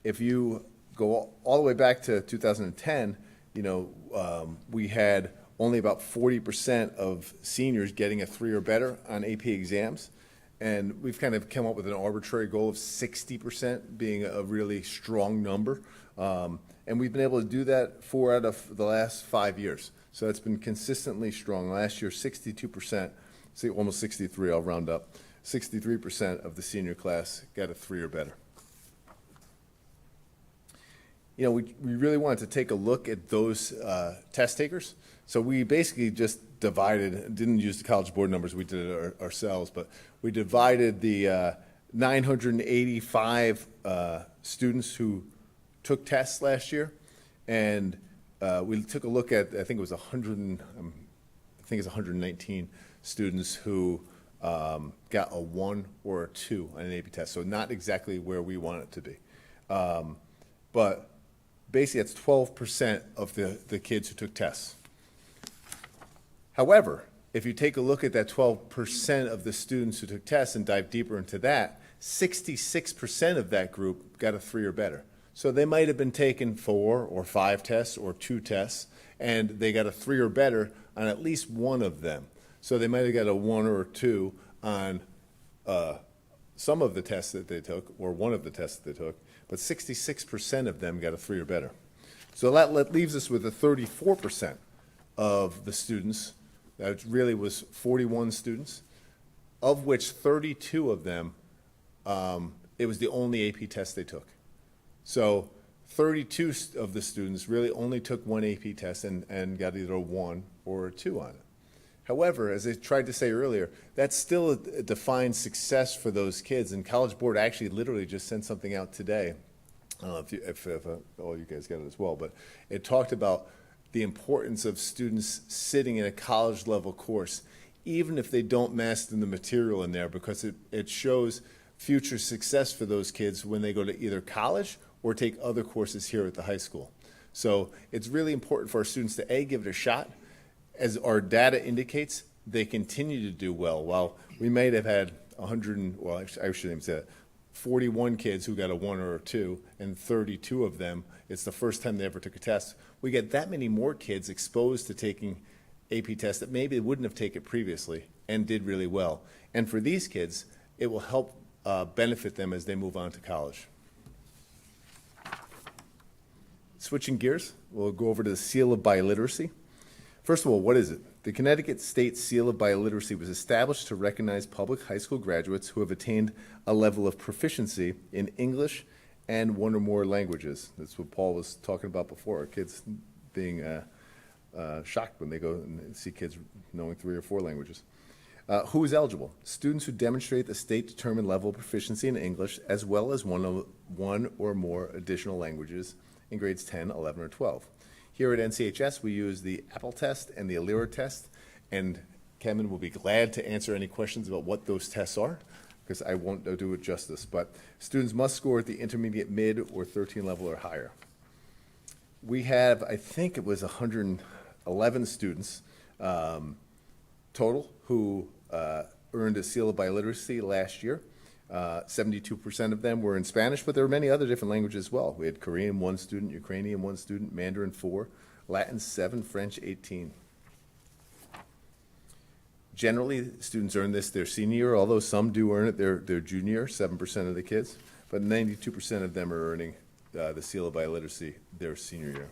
F: If you go all the way back to 2010, we had only about 40% of seniors getting a 3 or better on AP exams. And we've kind of come up with an arbitrary goal of 60% being a really strong number. And we've been able to do that 4 out of the last 5 years. So it's been consistently strong. Last year, 62%, almost 63, I'll round up, 63% of the senior class got a 3 or better. We really wanted to take a look at those test takers. So we basically just didn't use the College Board numbers, we did it ourselves, but we divided the 985 students who took tests last year, and we took a look at, I think it was 119 students who got a 1 or a 2 on an AP test, so not exactly where we want it to be. But basically, that's 12% of the kids who took tests. However, if you take a look at that 12% of the students who took tests and dive deeper into that, 66% of that group got a 3 or better. So they might have been taking 4 or 5 tests or 2 tests, and they got a 3 or better on at least one of them. So they might have got a 1 or a 2 on some of the tests that they took, or one of the tests that they took, but 66% of them got a 3 or better. So that leaves us with a 34% of the students, that really was 41 students, of which 32 of them, it was the only AP test they took. So 32 of the students really only took one AP test and got either a 1 or a 2 on it. However, as I tried to say earlier, that's still a defined success for those kids, and College Board actually literally just sent something out today. I don't know if all you guys got it as well, but it talked about the importance of students sitting in a college-level course, even if they don't master the material in there, because it shows future success for those kids when they go to either college or take other courses here at the high school. So it's really important for our students to, A, give it a shot. As our data indicates, they continue to do well. While we might have had 100, well, actually, I shouldn't even say that, 41 kids who got a 1 or a 2, and 32 of them, it's the first time they ever took a test. We get that many more kids exposed to taking AP tests that maybe wouldn't have taken previously and did really well. And for these kids, it will help benefit them as they move on to college. Switching gears, we'll go over to the Seal of Biliteracy. First of all, what is it? The Connecticut State Seal of Biliteracy was established to recognize public high school graduates who have attained a level of proficiency in English and 1 or more languages. That's what Paul was talking about before, our kids being shocked when they go and see kids knowing 3 or 4 languages. Who is eligible? Students who demonstrate the state-determined level of proficiency in English, as well as one or more additional languages in grades 10, 11, or 12. Here at NCHS, we use the Apple test and the Alira test, and Kevin will be glad to answer any questions about what those tests are, because I won't do it justice. But students must score at the intermediate mid or 13 level or higher. We have, I think it was 111 students total who earned a Seal of Biliteracy last year. 72% of them were in Spanish, but there were many other different languages as well. We had Korean 1 student, Ukrainian 1 student, Mandarin 4, Latin 7, French 18. Generally, students earn this their senior year, although some do earn it their junior, 7% of the kids, but 92% of them are earning the Seal of Biliteracy their senior year.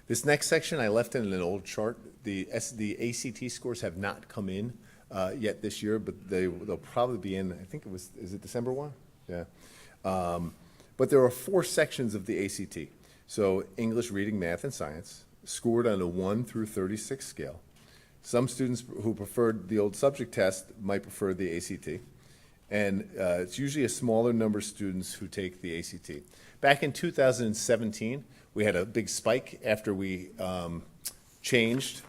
F: This next section I left in an old chart. The ACT scores have not come in yet this year, but they'll probably be in, I think is it December 1? Yeah. But there are 4 sections of the ACT. So English, reading, math, and science, scored on a 1 through 36 scale. Some students who preferred the old subject test might prefer the ACT. And it's usually a smaller number of students who take the ACT. Back in 2017, we had a big spike after we changed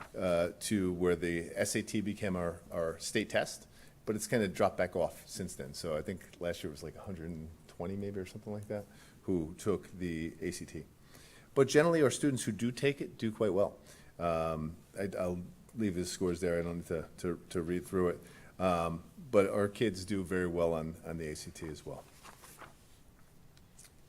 F: to where the SAT became our state test, but it's kind of dropped back off since then. So I think last year was like 120 maybe or something like that who took the ACT. But generally our students who do take it do quite well. I'll leave the scores there. I don't need to read through it. But our kids do very well on the ACT as well.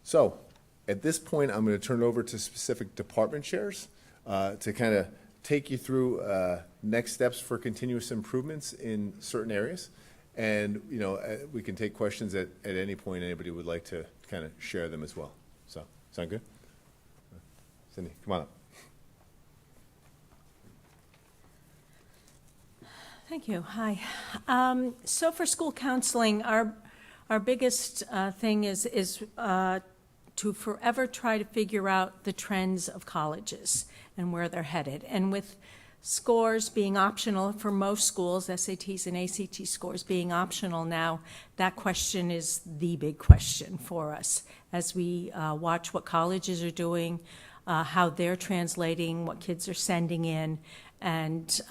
F: So at this point, I'm going to turn it over to specific department chairs to kind of take you through next steps for continuous improvements in certain areas. And, you know, we can take questions at any point anybody would like to kind of share them as well. So, sound good? Cindy, come on up.
G: Thank you. Hi. So for school counseling, our biggest thing is to forever try to figure out the trends of colleges and where they're headed. And with scores being optional for most schools, SATs and ACT scores being optional now, that question is the big question for us as we watch what colleges are doing, how they're translating, what kids are sending in, and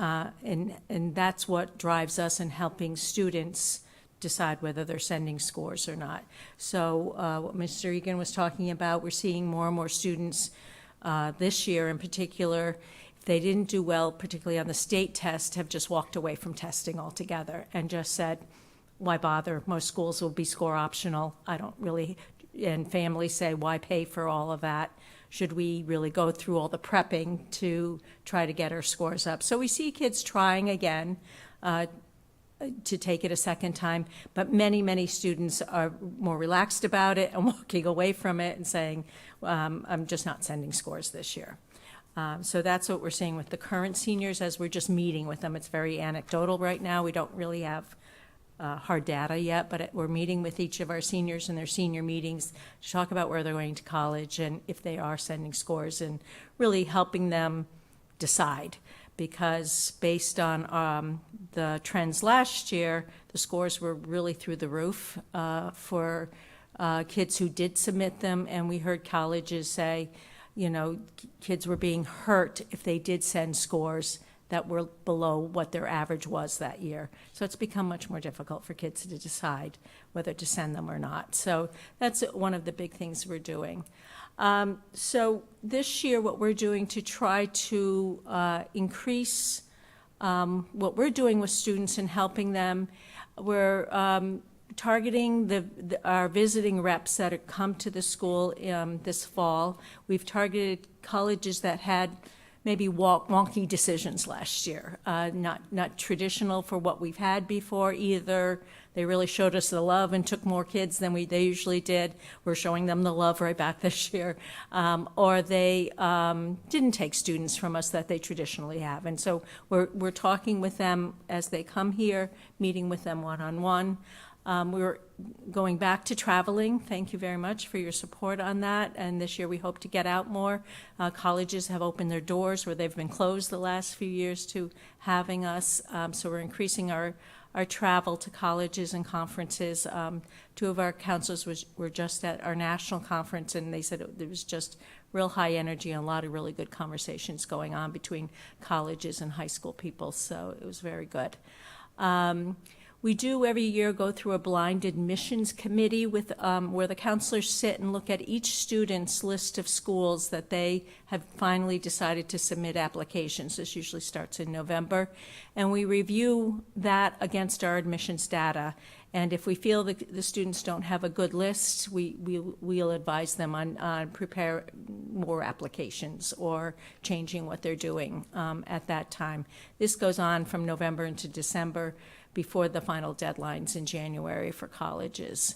G: that's what drives us in helping students decide whether they're sending scores or not. So what Mr. Egan was talking about, we're seeing more and more students this year in particular, if they didn't do well, particularly on the state test, have just walked away from testing altogether and just said, why bother? Most schools will be score optional. I don't really, and families say, why pay for all of that? Should we really go through all the prepping to try to get our scores up? So we see kids trying again. to take it a second time, but many, many students are more relaxed about it and walking away from it and saying, I'm just not sending scores this year. So that's what we're seeing with the current seniors as we're just meeting with them. It's very anecdotal right now. We don't really have hard data yet, but we're meeting with each of our seniors in their senior meetings to talk about where they're going to college and if they are sending scores, and really helping them decide. Because based on the trends last year, the scores were really through the roof for kids who did submit them, and we heard colleges say, you know, kids were being hurt if they did send scores that were below what their average was that year. So it's become much more difficult for kids to decide whether to send them or not. So that's one of the big things we're doing. So this year, what we're doing to try to increase what we're doing with students and helping them, we're targeting our visiting reps that have come to the school this fall. We've targeted colleges that had maybe wonky decisions last year, not traditional for what we've had before. Either they really showed us the love and took more kids than they usually did. We're showing them the love right back this year. Or they didn't take students from us that they traditionally have. And so we're talking with them as they come here, meeting with them one-on-one. We're going back to traveling. Thank you very much for your support on that. And this year we hope to get out more. Colleges have opened their doors where they've been closed the last few years to having us. So we're increasing our travel to colleges and conferences. Two of our counselors were just at our national conference, and they said there was just real high energy and a lot of really good conversations going on between colleges and high school people. So it was very good. We do every year go through a blind admissions committee with where the counselors sit and look at each student's list of schools that they have finally decided to submit applications. This usually starts in November. And we review that against our admissions data. And if we feel that the students don't have a good list, we'll advise them on prepare more applications or changing what they're doing at that time. This goes on from November into December, before the final deadlines in January for colleges.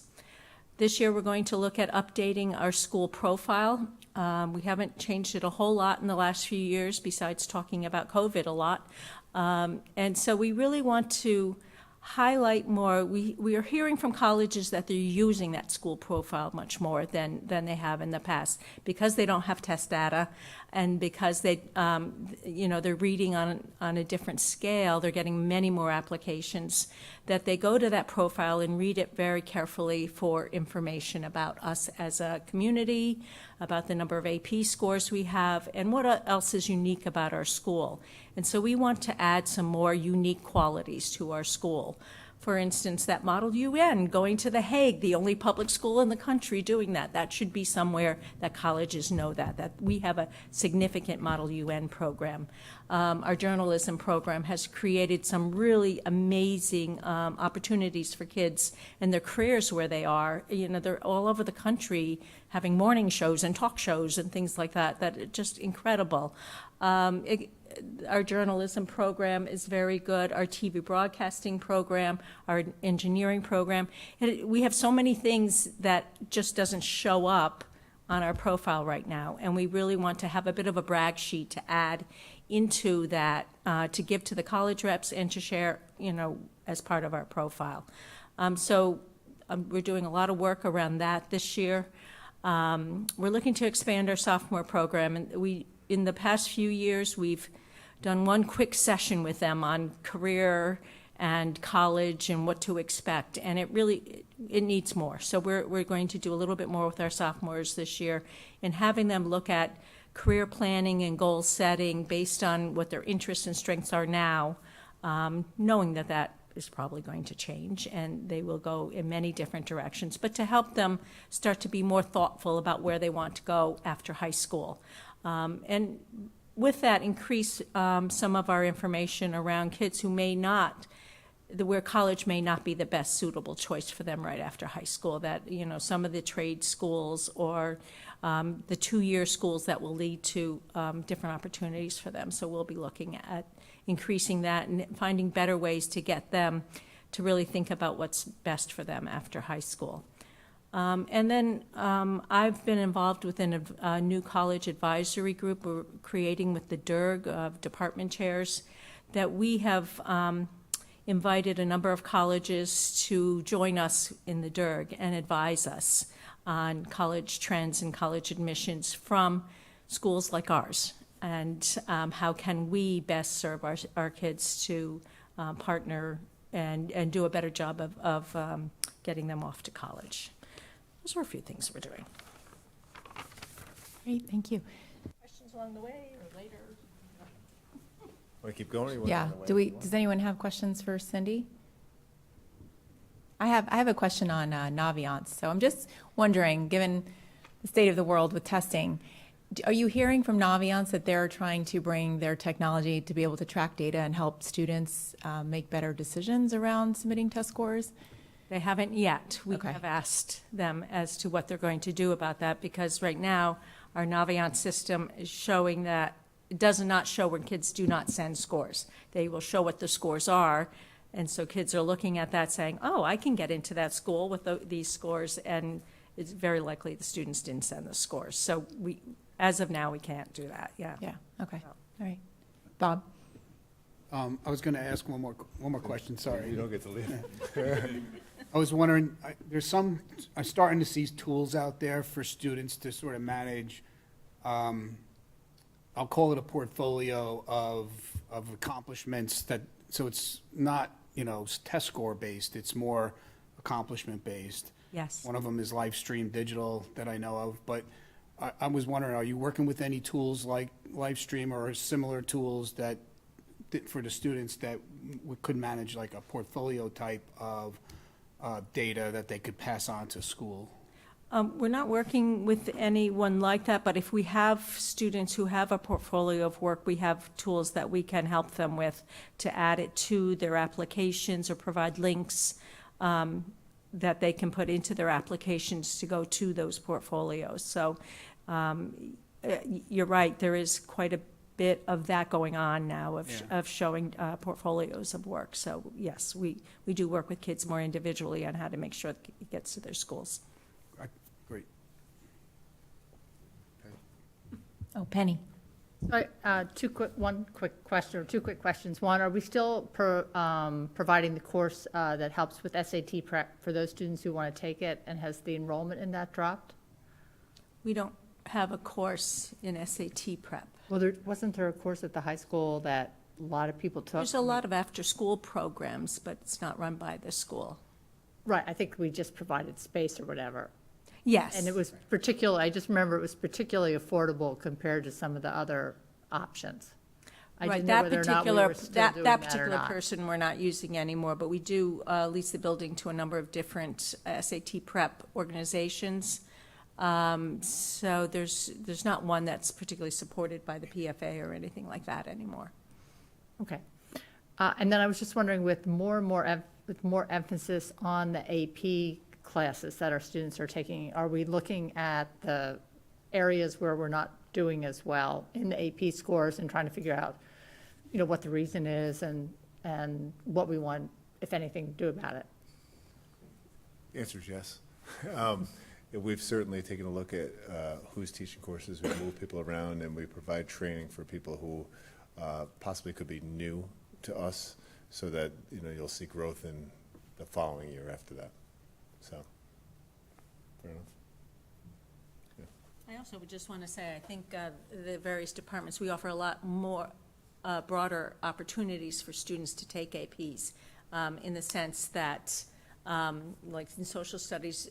G: This year we're going to look at updating our school profile. We haven't changed it a whole lot in the last few years besides talking about COVID a lot. And so we really want to highlight more. We are hearing from colleges that they're using that school profile much more than they have in the past because they don't have test data and because they, they're reading on a different scale. They're getting many more applications that they go to that profile and read it very carefully for information about us as a community, about the number of AP scores we have, and what else is unique about our school. And so we want to add some more unique qualities to our school. For instance, that Model UN, going to The Hague, the only public school in the country doing that. That should be somewhere that colleges know that we have a significant Model UN program. Our journalism program has created some really amazing opportunities for kids and their careers where they are. They're all over the country having morning shows and talk shows and things like that are just incredible. Our journalism program is very good, our TV broadcasting program, our engineering program. We have so many things that just doesn't show up on our profile right now, and we really want to have a bit of a brag sheet to add into that, to give to the college reps and to share, as part of our profile. So we're doing a lot of work around that this year. We're looking to expand our sophomore program, and in the past few years, we've done one quick session with them on career and college and what to expect, and it needs more. So we're going to do a little bit more with our sophomores this year in having them look at career planning and goal setting based on what their interests and strengths are now, knowing that is probably going to change and they will go in many different directions, but to help them start to be more thoughtful about where they want to go after high school. And with that, increase some of our information around kids who where college may not be the best suitable choice for them right after high school, that, some of the trade schools or the 2-year schools that will lead to different opportunities for them. So we'll be looking at increasing that and finding better ways to get them to really think about what's best for them after high school. And then I've been involved within a new college advisory group we're creating with the DIRG of department chairs, that we have invited a number of colleges to join us in the DIRG and advise us on college trends and college admissions from schools like ours, and how can we best serve our kids to partner and do a better job of getting them off to college. Those are a few things we're doing.
A: Great, thank you.
G: Questions along the way or later?
F: Want to keep going? Or you want
A: Yeah, does anyone have questions for Cindy? I have a question on Naviance. So I'm just wondering, given the state of the world with testing, are you hearing from Naviance that they're trying to bring their technology to be able to track data and help students make better decisions around submitting test scores?
G: They haven't yet. We
A: Okay.
G: have asked them as to what they're going to do about that, because right now, our Naviance system is showing that it does not show when kids do not send scores. They will show what the scores are, and so kids are looking at that saying, oh, I can get into that school with these scores, and it's very likely the students didn't send the scores. So as of now, we can't do that, yeah.
A: Yeah, okay, all right. Bob?
H: I was going to ask one more question, sorry.
F: You don't get to leave.
H: I was wondering, I'm starting to see tools out there for students to sort of manage, I'll call it a portfolio of accomplishments so it's not, test score based, it's more accomplishment based.
G: Yes.
H: One of them is Livestream Digital that I know of, but I was wondering, are you working with any tools like Livestream or similar tools for the students that we could manage like a portfolio type of data that they could pass on to school?
G: We're not working with anyone like that, but if we have students who have a portfolio of work, we have tools that we can help them with to add it to their applications or provide links that they can put into their applications to go to those portfolios. So you're right, there is quite a bit of that going on now of showing portfolios of work. So yes, we do work with kids more individually on how to make sure it gets to their schools.
H: Great.
A: Oh, Penny.
I: One quick question, or two quick questions. One, are we still providing the course that helps with SAT prep for those students who want to take it, and has the enrollment in that dropped?
G: We don't have a course in SAT prep.
I: Well, wasn't there a course at the high school that a lot of people took?
G: There's a lot of after-school programs, but it's not run by the school.
I: Right, I think we just provided space or whatever.
G: Yes.
I: And it was I just remember it was particularly affordable compared to some of the other options. I
G: Right,
I: didn't know whether or not we were still doing
G: that
I: that or
G: particular
I: not.
G: person we're not using anymore, but we do lease the building to a number of different SAT prep organizations. So there's not one that's particularly supported by the PFA or anything like that anymore.
I: Okay. And then I was just wondering, with more emphasis on the AP classes that our students are taking, are we looking at the areas where we're not doing as well in the AP scores and trying to figure out, what the reason is and what we want, if anything, to do about it?
F: The answer is yes. We've certainly taken a look at who's teaching courses, we move people around, and we provide training for people who possibly could be new to us, so that you'll see growth in the following year after that. So, fair enough.
G: I also would just want to say, I think the various departments, we offer a lot more broader opportunities for students to take APs, in the sense that, like in social studies,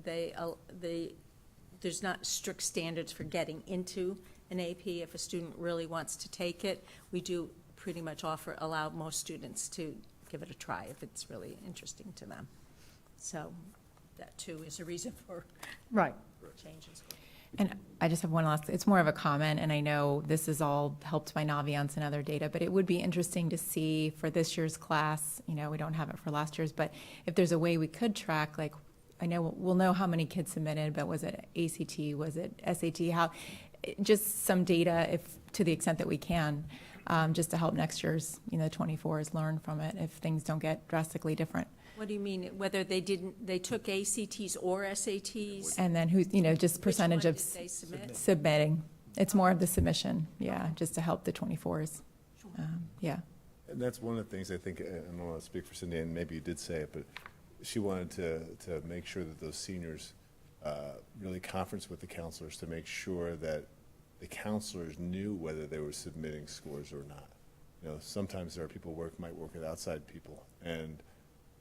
G: there's not strict standards for getting into an AP. If a student really wants to take it, we do pretty much allow most students to give it a try if it's really interesting to them. So that too is a reason for
I: Right.
G: changes.
A: And I just have one last, it's more of a comment, and I know this is all helped by Naviance and other data, but it would be interesting to see for this year's class, we don't have it for last year's, but if there's a way we could track, like, I know we'll know how many kids submitted, but was it ACT, was it SAT, just some data, if to the extent that we can, just to help next year's, 24s learn from it if things don't get drastically different.
G: What do you mean, whether they took ACTs or SATs?
A: And then just percentage
G: one
A: of
G: did they submit?
A: submitting. It's more of the submission, yeah, just to help the 24s. Yeah.
F: And that's one of the things I think, and I don't want to speak for Cindy, and maybe you did say it, but she wanted to make sure that those seniors really conference with the counselors to make sure that the counselors knew whether they were submitting scores or not. Sometimes there are people might work with outside people, and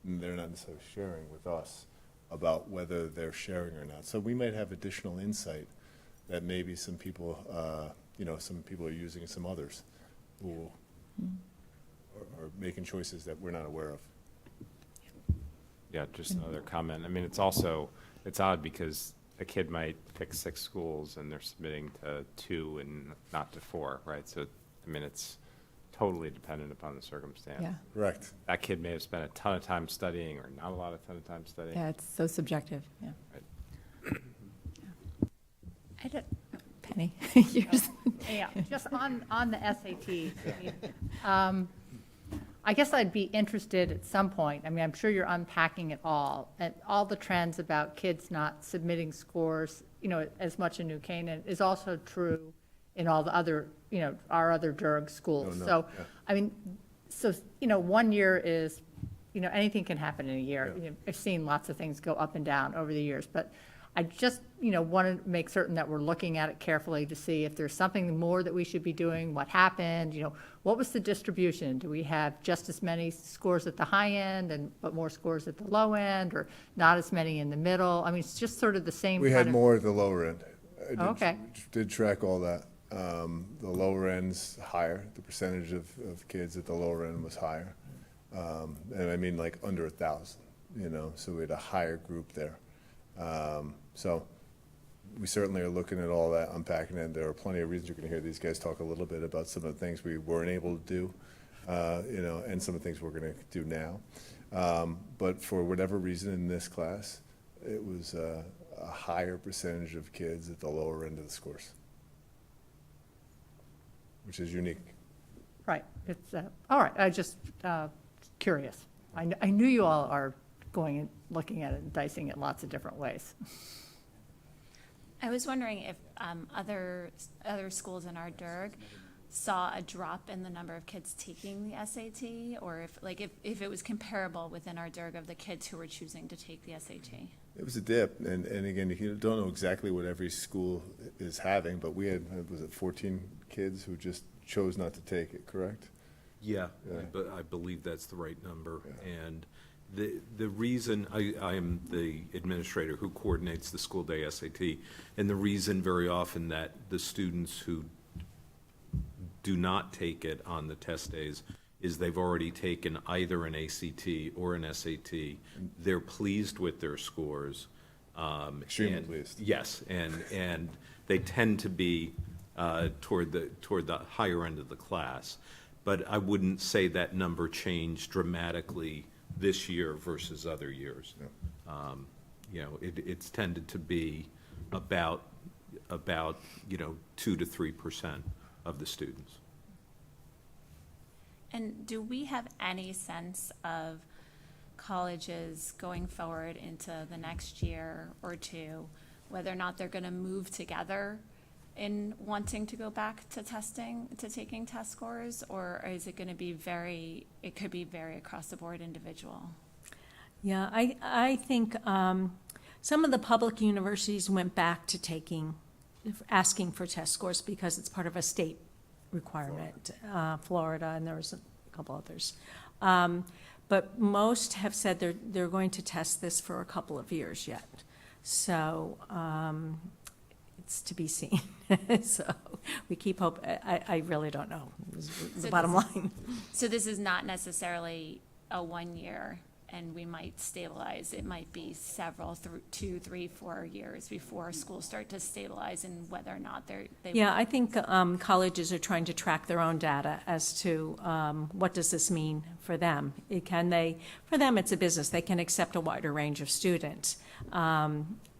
F: they're not necessarily sharing with us about whether they're sharing or not. So we might have additional insight that maybe some people are using, some others who are making choices that we're not aware of.
J: Yeah, just another comment. I mean, it's odd because a kid might pick 6 schools and they're submitting to 2 and not to 4, right? So, I mean, it's totally dependent upon the circumstance.
A: Yeah.
F: Correct.
J: That kid may have spent a ton of time studying or not a ton of time studying.
A: Yeah, it's so subjective, yeah.
J: Right.
I: I don't,
A: Penny, yours.
I: yeah, just on the SATs. I guess I'd be interested at some point, I mean, I'm sure you're unpacking it all, and all the trends about kids not submitting scores, as much in New Canaan is also true in all the other, our other Durg schools.
F: No,
I: So,
F: yeah.
I: I mean, 1 year is, anything can happen in a year.
F: Yeah.
I: I've seen lots of things go up and down over the years, but I just, want to make certain that we're looking at it carefully to see if there's something more that we should be doing, what happened, what was the distribution? Do we have just as many scores at the high end but more scores at the low end, or not as many in the middle? I mean, it's just sort of the same
F: We
I: kind
F: had
I: of.
F: more at the lower end. I
I: Okay.
F: did track all that. The lower end's higher. The percentage of kids at the lower end was higher. And I mean like under 1,000, so we had a higher group there. So we certainly are looking at all that, unpacking it. There are plenty of reasons you're going to hear these guys talk a little bit about some of the things we weren't able to do, and some of the things we're going to do now. But for whatever reason in this class, it was a higher percentage of kids at the lower end of the scores, which is unique.
I: Right, it's, all right, I just, curious. I knew you all are going and looking at it and dicing it lots of different ways.
K: I was wondering if other schools in our Durg saw a drop in the number of kids taking the SAT, or if it was comparable within our Durg of the kids who were choosing to take the SAT.
F: It was a dip, and again, you don't know exactly what every school is having, but we had, was it 14 kids who just chose not to take it, correct?
L: Yeah,
F: Yeah.
L: but I believe that's the right number.
F: Yeah.
L: And the reason, I am the administrator who coordinates the school day SAT, and the reason very often that the students who do not take it on the test days is they've already taken either an ACT or an SAT. They're pleased with their scores.
F: Extremely pleased.
L: Yes, and they tend to be toward the higher end of the class. But I wouldn't say that number changed dramatically this year versus other years. It's tended to be about 2 to 3% of the students.
K: And do we have any sense of colleges going forward into the next year or two, whether or not they're going to move together in wanting to go back to taking test scores, or is it going to be it could be very across the board individual?
G: Yeah, I think some of the public universities went back to asking for test scores because it's part of a state requirement, Florida, and there was a couple others. But most have said they're going to test this for a couple of years yet. So it's to be seen. So we keep hope. I really don't know, is the bottom line.
K: So this is not necessarily a 1 year, and we might stabilize. It might be several, 2, 3, 4 years before schools start to stabilize and whether or not they.
G: Yeah, I think colleges are trying to track their own data as to what does this mean for them. For them, it's a business. They can accept a wider range of students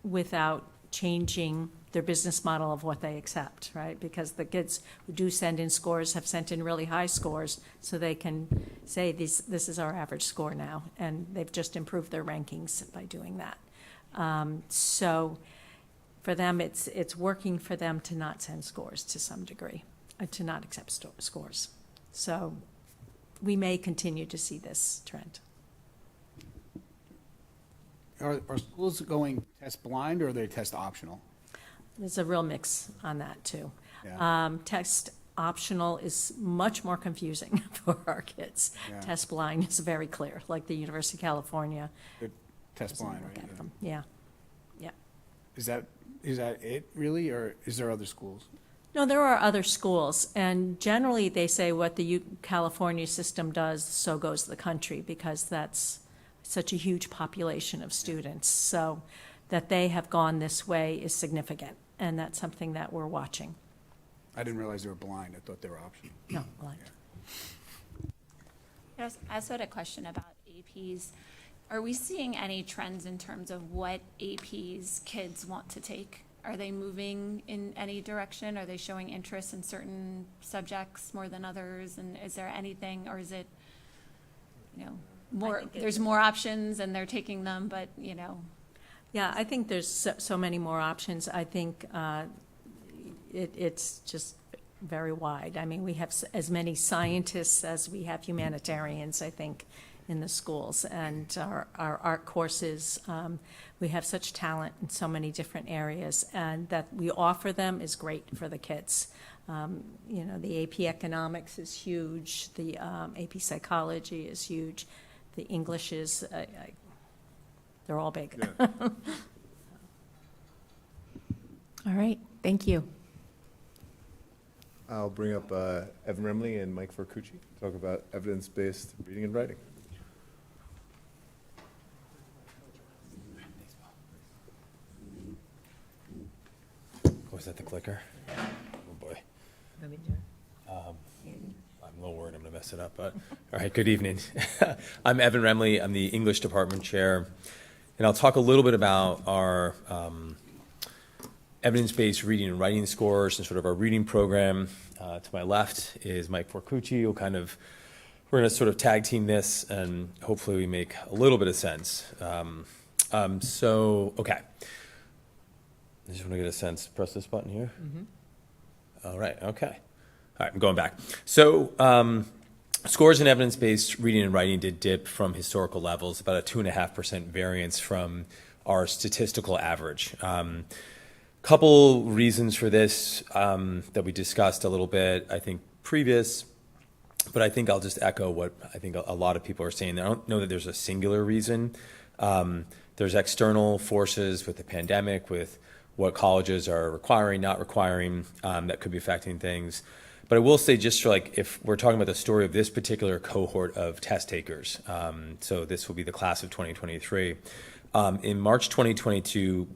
G: without changing their business model of what they accept, right? Because the kids who do send in scores have sent in really high scores, so they can say, this is our average score now, and they've just improved their rankings by doing that. So for them, it's working for them to not send scores to some degree, to not accept scores. So we may continue to see this trend.
H: Are schools going test blind or are they test optional?
G: There's a real mix on that, too.
H: Yeah.
G: Text optional is much more confusing for our kids.
H: Yeah.
G: Test blind is very clear, like the University of California.
H: They're test
G: doesn't
H: blind,
G: look
H: right?
G: at
H: Yeah.
G: them. Yeah, yeah.
H: Is that it really, or is there other schools?
G: No, there are other schools, and generally they say what the California system does, so goes the country, because that's such a huge population of students. So that they have gone this way is significant, and that's something that we're watching.
H: I didn't realize they were blind. I thought they were optional.
G: No, blind.
K: I also had a question about APs. Are we seeing any trends in terms of what APs kids want to take? Are they moving in any direction? Are they showing interest in certain subjects more than others? And is there anything, or is it, more, there's more options and they're taking them, but,
G: Yeah, I think there's so many more options. I think it's just very wide. I mean, we have as many scientists as we have humanitarians, I think, in the schools. And our art courses, we have such talent in so many different areas, and that we offer them is great for the kids. The AP Economics is huge. The AP Psychology is huge. The English is, they're all big.
E: Yeah.
A: All right, thank you.
F: I'll bring up Evan Remley and Mike Forcucci, talk about evidence-based reading and writing.
M: Was that the clicker? Oh, boy. I'm a little worried I'm going to mess it up, but all right, good evening. I'm Evan Remley. I'm the English department chair, and I'll talk a little bit about our evidence-based reading and writing scores and sort of our reading program. To my left is Mike Forcucci. We're going to sort of tag team this, and hopefully we make a little bit of sense. Okay. I just want to get a sense. Press this button here. All right, okay. All right, I'm going back. So scores in evidence-based reading and writing did dip from historical levels, about a 2.5% variance from our statistical average. Couple reasons for this that we discussed a little bit, I think, previous, but I think I'll just echo what I think a lot of people are saying. I don't know that there's a singular reason. There's external forces with the pandemic, with what colleges are requiring, not requiring, that could be affecting things. But I will say, just for if we're talking about the story of this particular cohort of test takers, so this will be the class of 2023. In March 2022,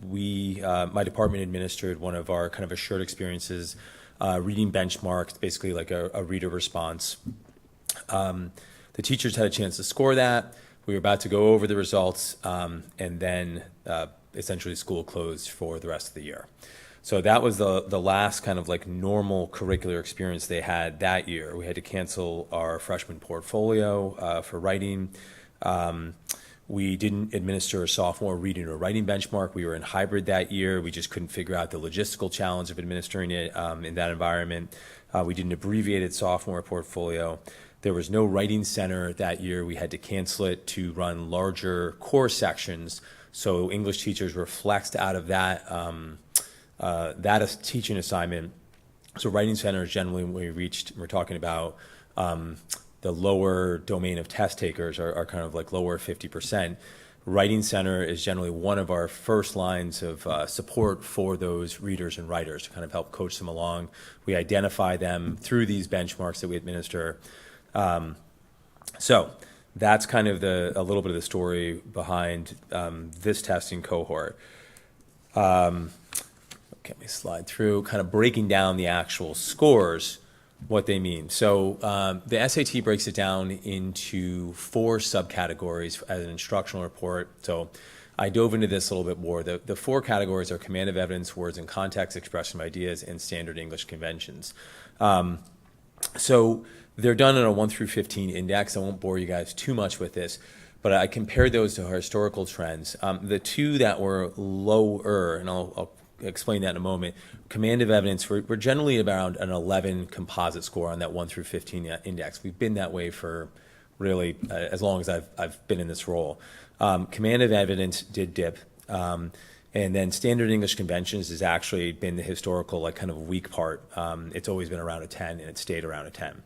M: my department administered one of our kind of assured experiences, reading benchmarks, basically like a reader response. The teachers had a chance to score that. We were about to go over the results, and then essentially school closed for the rest of the year. So that was the last kind of normal curricular experience they had that year. We had to cancel our freshman portfolio for writing. We didn't administer a sophomore reading or writing benchmark. We were in hybrid that year. We just couldn't figure out the logistical challenge of administering it in that environment. We did an abbreviated sophomore portfolio. There was no writing center that year. We had to cancel it to run larger core sections. So English teachers were flexed out of that teaching assignment. So writing center is generally when we're talking about the lower domain of test takers are kind of lower 50%. Writing center is generally one of our first lines of support for those readers and writers to kind of help coach them along. We identify them through these benchmarks that we administer. So that's kind of a little bit of the story behind this testing cohort. Let me slide through, kind of breaking down the actual scores, what they mean. So the SAT breaks it down into 4 subcategories as an instructional report. So I dove into this a little bit more. The four categories are command of evidence, words and context, expression of ideas, and standard English conventions. So they're done on a 1 through 15 index. I won't bore you guys too much with this, but I compared those to historical trends. The two that were lower, and I'll explain that in a moment, command of evidence, we're generally around an 11 composite score on that 1 through 15 index. We've been that way for really as long as I've been in this role. Command of evidence did dip. And then standard English conventions has actually been the historical, like, kind of weak part. It's always been around a 10, and it stayed around a 10.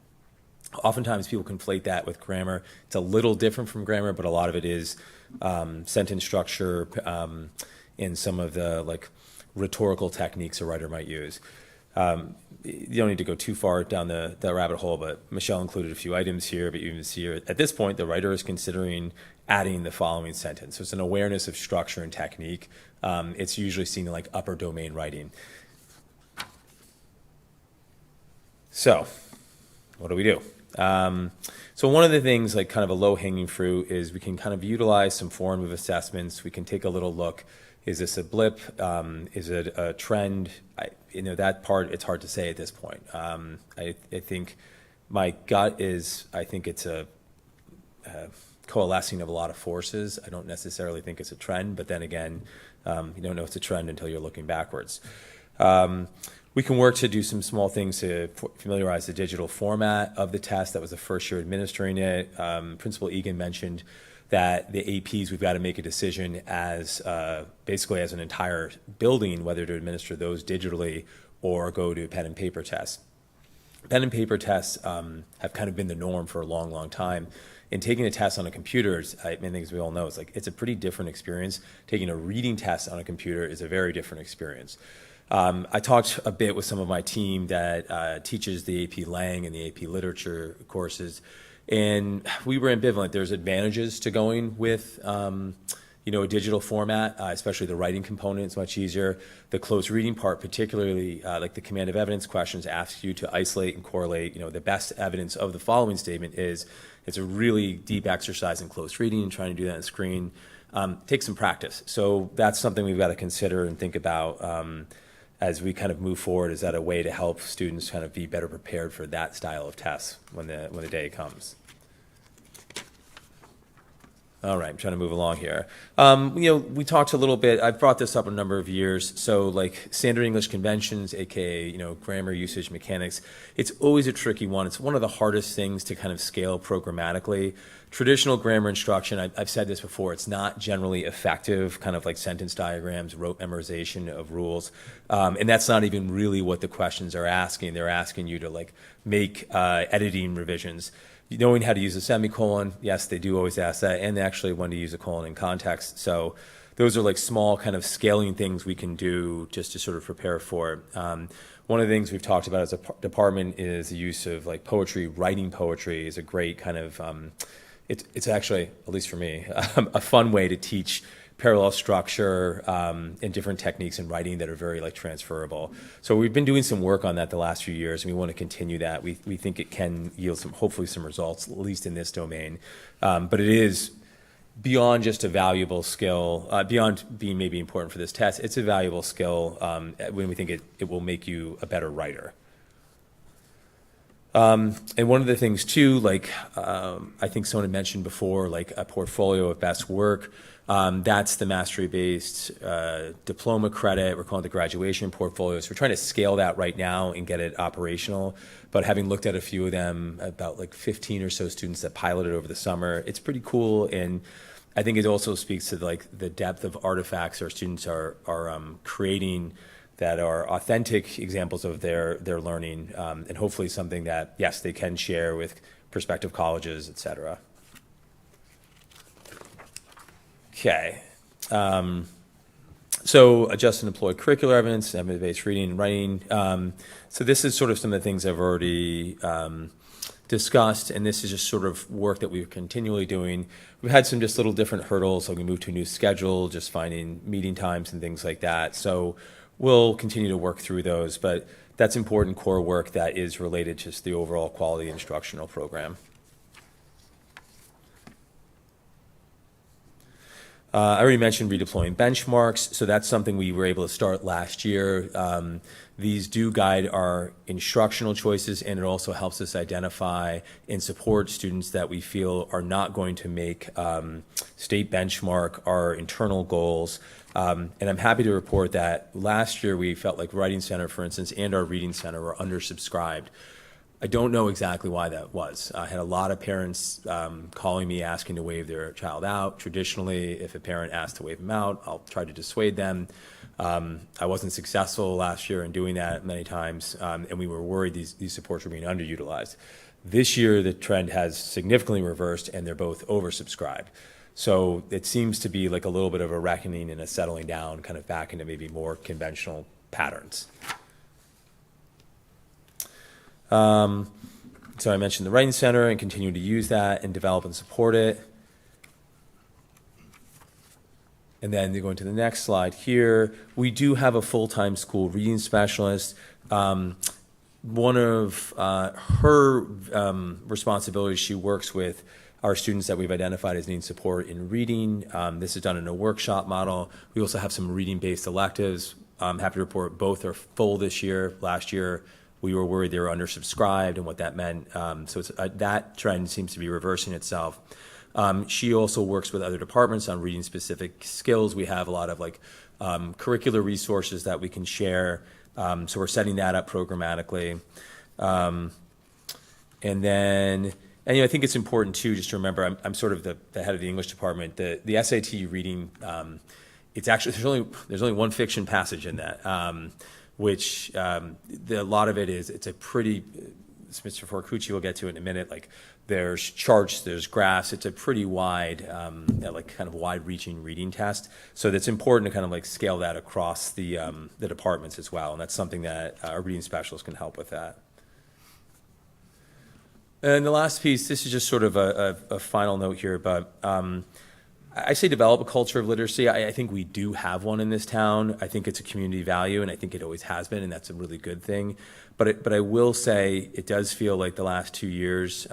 M: Oftentimes people conflate that with grammar. It's a little different from grammar, but a lot of it is sentence structure and some of the, like, rhetorical techniques a writer might use. You don't need to go too far down the rabbit hole, but Michelle included a few items here, but you can see here, at this point, the writer is considering adding the following sentence. So it's an awareness of structure and technique. It's usually seen in, like, upper domain writing. So what do? So one of the things, like, kind of a low-hanging fruit is we can kind of utilize some formative assessments. We can take a little look. Is this a blip? Is it a trend? That part, it's hard to say at this point. I think my gut is, I think it's a coalescing of a lot of forces. I don't necessarily think it's a trend, but then again, you don't know it's a trend until you're looking backwards. We can work to do some small things to familiarize the digital format of the test. That was the first year administering it. Principal Egan mentioned that the APs, we've got to make a decision as basically as an entire building, whether to administer those digitally or go to pen and paper tests. Pen and paper tests have kind of been the norm for a long, long time. And taking a test on a computer, I think as we all know, it's a pretty different experience. Taking a reading test on a computer is a very different experience. I talked a bit with some of my team that teaches the AP Lang and the AP Literature courses, and we were ambivalent. There's advantages to going with a digital format, especially the writing component is much easier. The close reading part, particularly like the command of evidence questions, asks you to isolate and correlate. The best evidence of the following statement is it's a really deep exercise in close reading, and trying to do that on screen takes some practice. So that's something we've got to consider and think about as we kind of move forward. Is that a way to help students kind of be better prepared for that style of tests when the day comes? All right, I'm trying to move along here. We talked a little bit, I've brought this up a number of years, so like standard English conventions, aka, grammar usage mechanics, it's always a tricky one. It's one of the hardest things to kind of scale programmatically. Traditional grammar instruction, I've said this before, it's not generally effective, kind of like sentence diagrams, rote memorization of rules. And that's not even really what the questions are asking. They're asking you to like make editing revisions. Knowing how to use a semicolon, yes, they do always ask that, and actually when to use a colon in context. So those are like small kind of scaling things we can do just to sort of prepare for it. One of the things we've talked about as a department is the use of like poetry. Writing poetry is a great kind of, it's actually, at least for me, a fun way to teach parallel structure and different techniques in writing that are very like transferable. So we've been doing some work on that the last few years, and we want to continue that. We think it can yield hopefully some results, at least in this domain. But it is beyond just a valuable skill, beyond being maybe important for this test, it's a valuable skill when we think it will make you a better writer. And one of the things too, like I think someone had mentioned before, like a portfolio of best work. That's the mastery-based diploma credit. We're calling it the graduation portfolio. So we're trying to scale that right now and get it operational. But having looked at a few of them, about like 15 or so students that piloted over the summer, it's pretty cool. And I think it also speaks to like the depth of artifacts our students are creating that are authentic examples of their learning, and hopefully something that, yes, they can share with prospective colleges, et cetera. Okay. So adjust and deploy curricular evidence, evidence-based reading and writing. So this is sort of some of the things I've already discussed, and this is just sort of work that we're continually doing. We've had some just little different hurdles, like we moved to a new schedule, just finding meeting times and things like that. So we'll continue to work through those, but that's important core work that is related to just the overall quality instructional program. I already mentioned redeploying benchmarks, so that's something we were able to start last year. These do guide our instructional choices, and it also helps us identify and support students that we feel are not going to make state benchmark our internal goals. And I'm happy to report that last year we felt like Writing Center, for instance, and our Reading Center were undersubscribed. I don't know exactly why that was. I had a lot of parents calling me asking to waive their child out. Traditionally, if a parent asks to waive them out, I'll try to dissuade them. I wasn't successful last year in doing that many times, and we were worried these supports were being underutilized. This year, the trend has significantly reversed, and they're both oversubscribed. So it seems to be like a little bit of a reckoning and a settling down, kind of back into maybe more conventional patterns. So I mentioned the Writing Center and continue to use that and develop and support it. And then going to the next slide here, we do have a full-time school reading specialist. One of her responsibilities, she works with our students that we've identified as needing support in reading. This is done in a workshop model. We also have some reading-based electives. I'm happy to report both are full this year. Last year, we were worried they were undersubscribed and what that meant. So that trend seems to be reversing itself. She also works with other departments on reading specific skills. We have a lot of curricular resources that we can share. So we're setting that up programmatically. And I think it's important too, just to remember, I'm sort of the head of the English department. The SAT reading, it's actually, there's only one fiction passage in that. Which a lot of it is, it's a pretty, Mr. Forcucci will get to it in a minute, there's charts, there's graphs, it's a pretty wide, kind of wide-reaching reading test. So it's important to kind of scale that across the departments as well, and that's something that our reading specialists can help with that. And the last piece, this is just sort of a final note here, but I say develop a culture of literacy. I think we do have one in this town. I think it's a community value, and I think it always has been, and that's a really good thing. But I will say it does feel like the last 2 years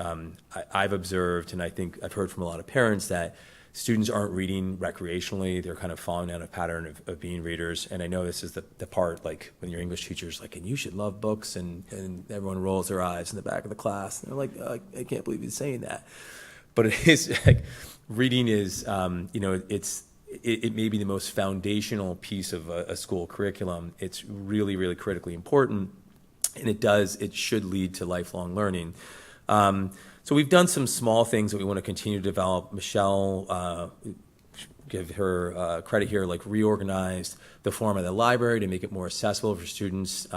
M: I've observed, and I think I've heard from a lot of parents that students aren't reading recreationally. They're kind of falling out of pattern of being readers. And I know this is the part when your English teacher's and you should love books, and everyone rolls their eyes in the back of the class. And they're like, I can't believe he's saying that. But it is reading is, it may be the most foundational piece of a school curriculum. It's really, really critically important, and it should lead to lifelong learning. So we've done some small things that we want to continue to develop. Michelle, give her credit here, reorganized the form of the library to make it more accessible for students.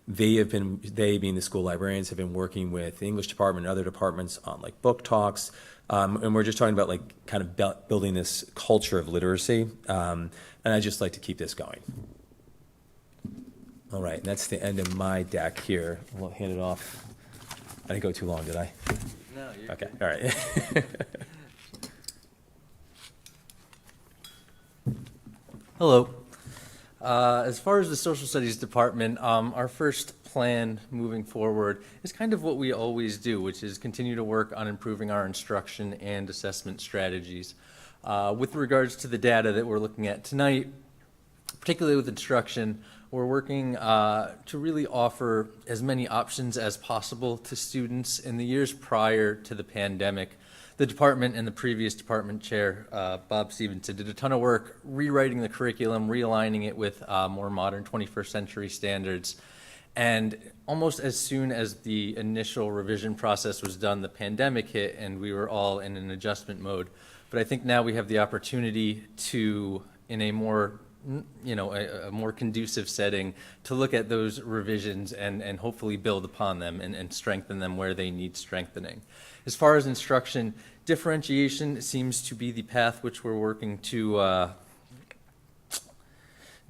M: They being the school librarians, have been working with the English department and other departments on book talks. And we're just talking about kind of building this culture of literacy. And I'd just like to keep this going. All right, and that's the end of my deck here. I'll hand it off. I didn't go too long, did I?
B: No, you're
M: Okay, all right.
N: Hello. As far as the social studies department, our first plan moving forward is kind of what we always do, which is continue to work on improving our instruction and assessment strategies. With regards to the data that we're looking at tonight, particularly with instruction, we're working to really offer as many options as possible to students. In the years prior to the pandemic, the department and the previous department chair, Bob Stevenson, did a ton of work rewriting the curriculum, realigning it with more modern 21st century standards. And almost as soon as the initial revision process was done, the pandemic hit and we were all in an adjustment mode. But I think now we have the opportunity to, in a more a more conducive setting, to look at those revisions and hopefully build upon them and strengthen them where they need strengthening. As far as instruction, differentiation seems to be the path which we're working to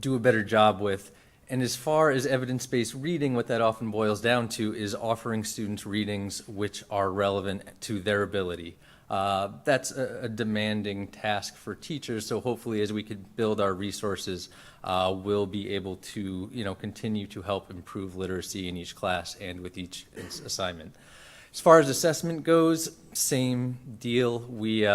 N: do a better job with. And as far as evidence-based reading, what that often boils down to is offering students readings which are relevant to their ability. That's a demanding task for teachers, so hopefully as we could build our resources, we'll be able to continue to help improve literacy in each class and with each assignment. As far as assessment goes, same deal. We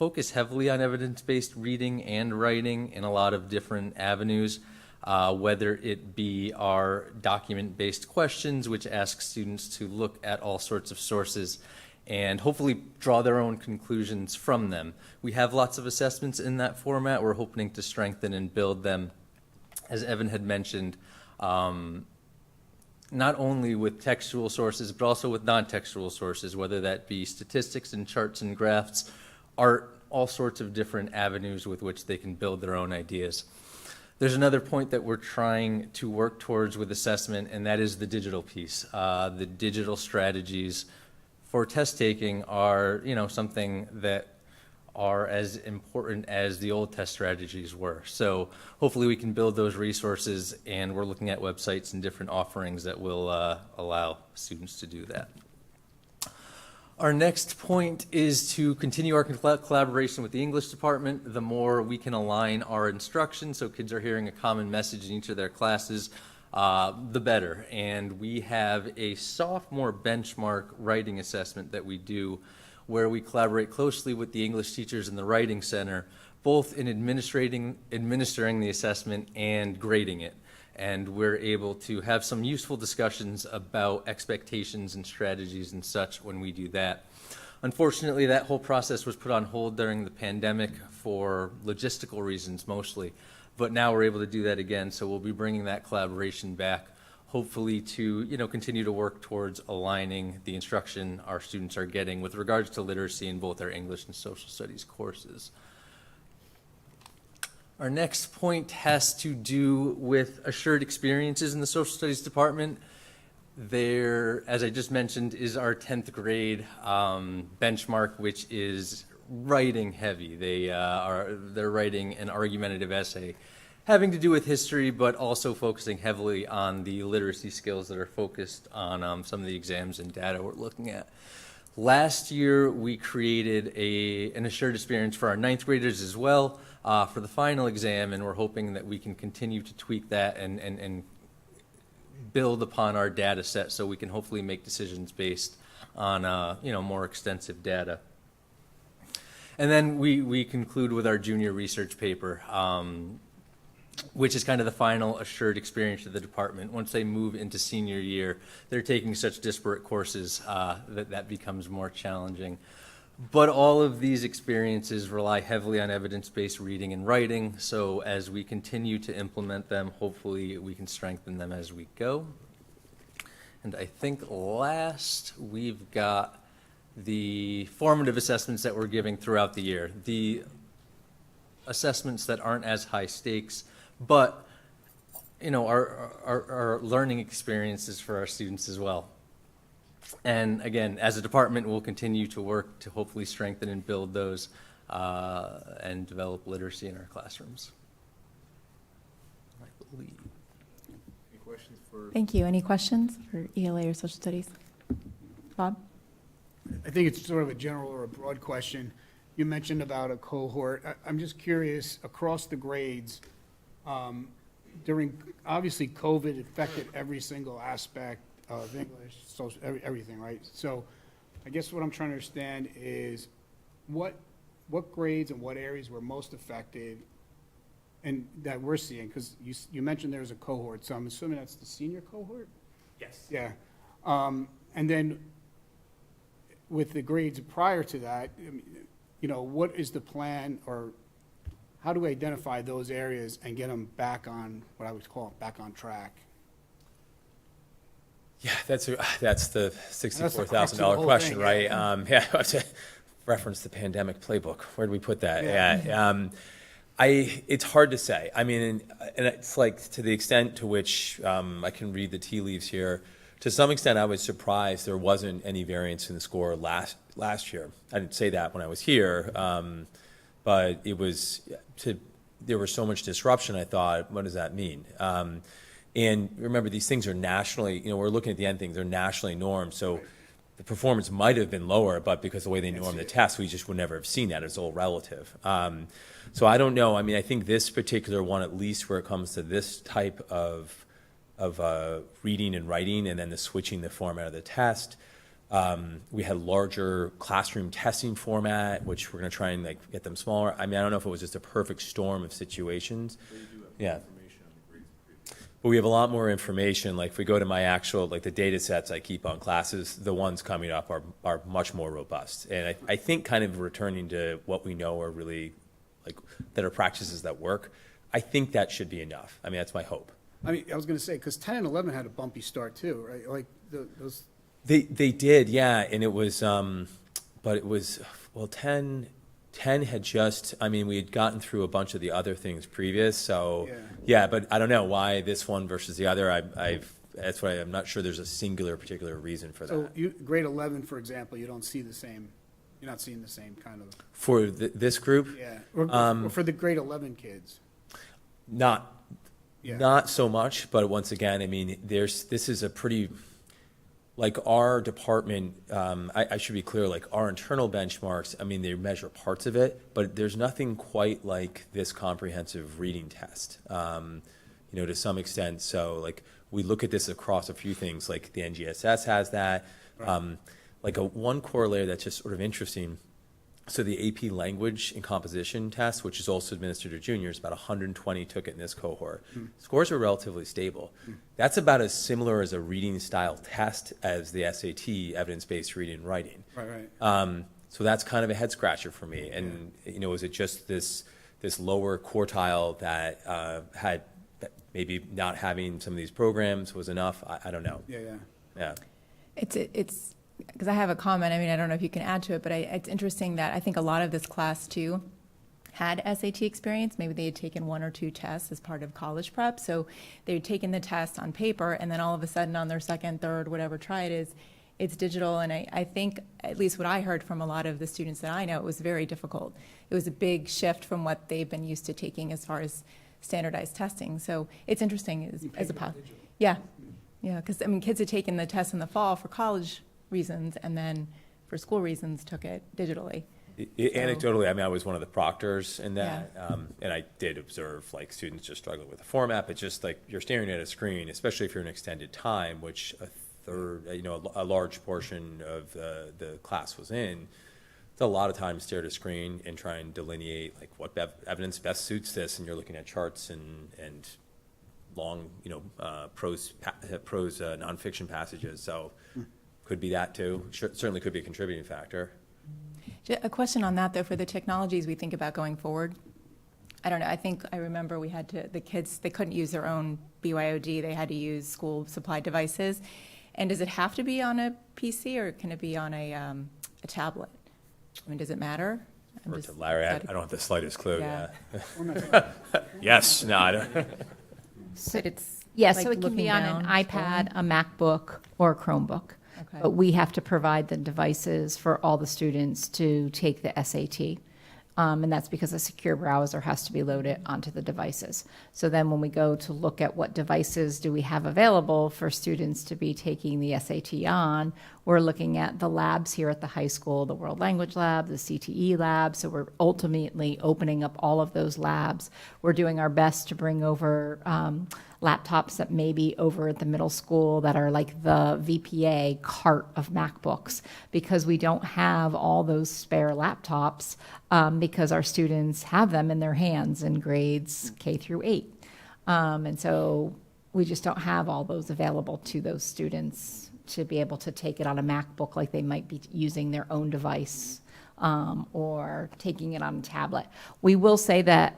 N: focus heavily on evidence-based reading and writing in a lot of different avenues, whether it be our document-based questions, which ask students to look at all sorts of sources and hopefully draw their own conclusions from them. We have lots of assessments in that format. We're hoping to strengthen and build them, as Evan had mentioned, not only with textual sources, but also with non-textual sources, whether that be statistics and charts and graphs, art, all sorts of different avenues with which they can build their own ideas. There's another point that we're trying to work towards with assessment, and that is the digital piece. The digital strategies for test taking are, something that are as important as the old test strategies were. So hopefully we can build those resources, and we're looking at websites and different offerings that will allow students to do that. Our next point is to continue our collaboration with the English department. The more we can align our instruction so kids are hearing a common message in each of their classes, the better. And we have a sophomore benchmark writing assessment that we do, where we collaborate closely with the English teachers in the Writing Center, both in administering the assessment and grading it. And we're able to have some useful discussions about expectations and strategies and such when we do that. Unfortunately, that whole process was put on hold during the pandemic for logistical reasons mostly, but now we're able to do that again, so we'll be bringing that collaboration back, hopefully to continue to work towards aligning the instruction our students are getting with regards to literacy in both our English and social studies courses. Our next point has to do with assured experiences in the social studies department. There, as I just mentioned, is our 10th grade benchmark, which is writing heavy. They're writing an argumentative essay having to do with history, but also focusing heavily on the literacy skills that are focused on some of the exams and data we're looking at. Last year, we created an assured experience for our 9th graders as well for the final exam, and we're hoping that we can continue to tweak that and build upon our data set so we can hopefully make decisions based on more extensive data. And then we conclude with our junior research paper, which is kind of the final assured experience of the department. Once they move into senior year, they're taking such disparate courses that becomes more challenging. But all of these experiences rely heavily on evidence-based reading and writing, so as we continue to implement them, hopefully we can strengthen them as we go. And I think last, we've got the formative assessments that we're giving throughout the year. The assessments that aren't as high stakes, but our learning experiences for our students as well. And again, as a department, we'll continue to work to hopefully strengthen and build those and develop literacy in our classrooms. I believe.
F: Any questions for?
A: Thank you. Any questions for ELA or social studies? Bob?
H: I think it's sort of a general or a broad question. You mentioned about a cohort. I'm just curious, across the grades, obviously COVID affected every single aspect of English, social, everything, right? So I guess what I'm trying to understand is what grades and what areas were most affected and that we're seeing, because you mentioned there's a cohort, so I'm assuming that's the senior cohort?
N: Yes.
H: Yeah. And then with the grades prior to that, what is the plan, or how do we identify those areas and get them back on what I would call back on track?
M: Yeah, that's the $64,000 question,
H: thing,
M: right?
H: yeah.
M: Yeah, I have to reference the pandemic playbook. Where do we put that?
H: Yeah.
M: It's hard to say. I mean, and it's like to the extent to which I can read the tea leaves here. To some extent, I was surprised there wasn't any variance in the score last year. I didn't say that when I was here, but it was there was so much disruption. I thought, what does that mean? And remember, these things are nationally, we're looking at the end things, they're nationally normed. So the performance might have been lower, but because of the way they norm the test, we just would never have seen that. It's all relative. So I don't know. I mean, I think this particular one, at least where it comes to this type of reading and writing, and then the switching the format of the test, We had larger classroom testing format, which we're going to try and like get them smaller. I mean, I don't know if it was just a perfect storm of situations. Yeah. But we have a lot more information. Like if we go to my actual, like the data sets I keep on classes, the ones coming up are much more robust. And I think kind of returning to what we know are really like that are practices that work. I think that should be enough. I mean, that's my hope.
H: I mean, I was going to say, because 10 and 11 had a bumpy start too, right? Like those.
M: They did, yeah. And it was, but it was, well, 10 had just, I mean, we had gotten through a bunch of the other things previous. So, yeah, but I don't know why this one versus the other. That's why I'm not sure there's a singular particular reason for that.
H: So grade 11, for example, you don't see the same, you're not seeing the same kind of.
M: For this group?
H: Yeah, or for the grade 11 kids.
M: Not so much, but once again, I mean, this is a pretty, like our department, I should be clear, like our internal benchmarks, I mean, they measure parts of it, but there's nothing quite like this comprehensive reading test, to some extent. So like we look at this across a few things, like the NGSS has that, like one corollary that's just sort of interesting. So the AP language and composition test, which is also administered to juniors, about 120 took it in this cohort. Scores are relatively stable. That's about as similar as a reading style test as the SAT, evidence-based reading and writing.
H: Right.
M: So that's kind of a head scratcher for me. And is it just this lower quartile that had that maybe not having some of these programs was enough? I don't know. Yeah.
A: It's because I have a comment. I mean, I don't know if you can add to it, but it's interesting that I think a lot of this class too had SAT experience. Maybe they had taken one or two tests as part of college prep. So they had taken the test on paper, and then all of a sudden on their second, third, whatever try it is, it's digital. And I think, at least what I heard from a lot of the students that I know, it was very difficult. It was a big shift from what they've been used to taking as far as standardized testing. So it's interesting as a positive. Yeah, because I mean, kids had taken the test in the fall for college reasons, and then for school reasons took it digitally.
M: Anecdotally, I mean, I was one of the proctors in that, and I did observe like students just struggling with the format, but just like you're staring at a screen, especially if you're in extended time, which a third, a large portion of the class was in. It's a lot of time to stare at a screen and try and delineate like what evidence best suits this, and you're looking at charts and long, prose nonfiction passages. So. Could be that too. Certainly could be a contributing factor.
A: A question on that though, for the technologies we think about going forward. I don't know. I remember the kids, they couldn't use their own BYOD. They had to use school supplied devices. And does it have to be on a PC or can it be on a tablet? I mean, does it matter?
M: Larry, I don't have the slightest clue. Yeah. Yes. No, I don't.
A: So it's
O: so it can be on an iPad, a MacBook, or a Chromebook.
A: Okay.
O: But we have to provide the devices for all the students to take the SAT. And that's because a secure browser has to be loaded onto the devices. So then when we go to look at what devices do we have available for students to be taking the SAT on, we're looking at the labs here at the high school, the World Language Lab, the CTE Lab. So we're ultimately opening up all of those labs. We're doing our best to bring over laptops that may be over at the middle school that are like the VPA cart of MacBooks, because we don't have all those spare laptops because our students have them in their hands in grades K through 8. And so we just don't have all those available to those students to be able to take it on a MacBook like they might be using their own device or taking it on a tablet. We will say that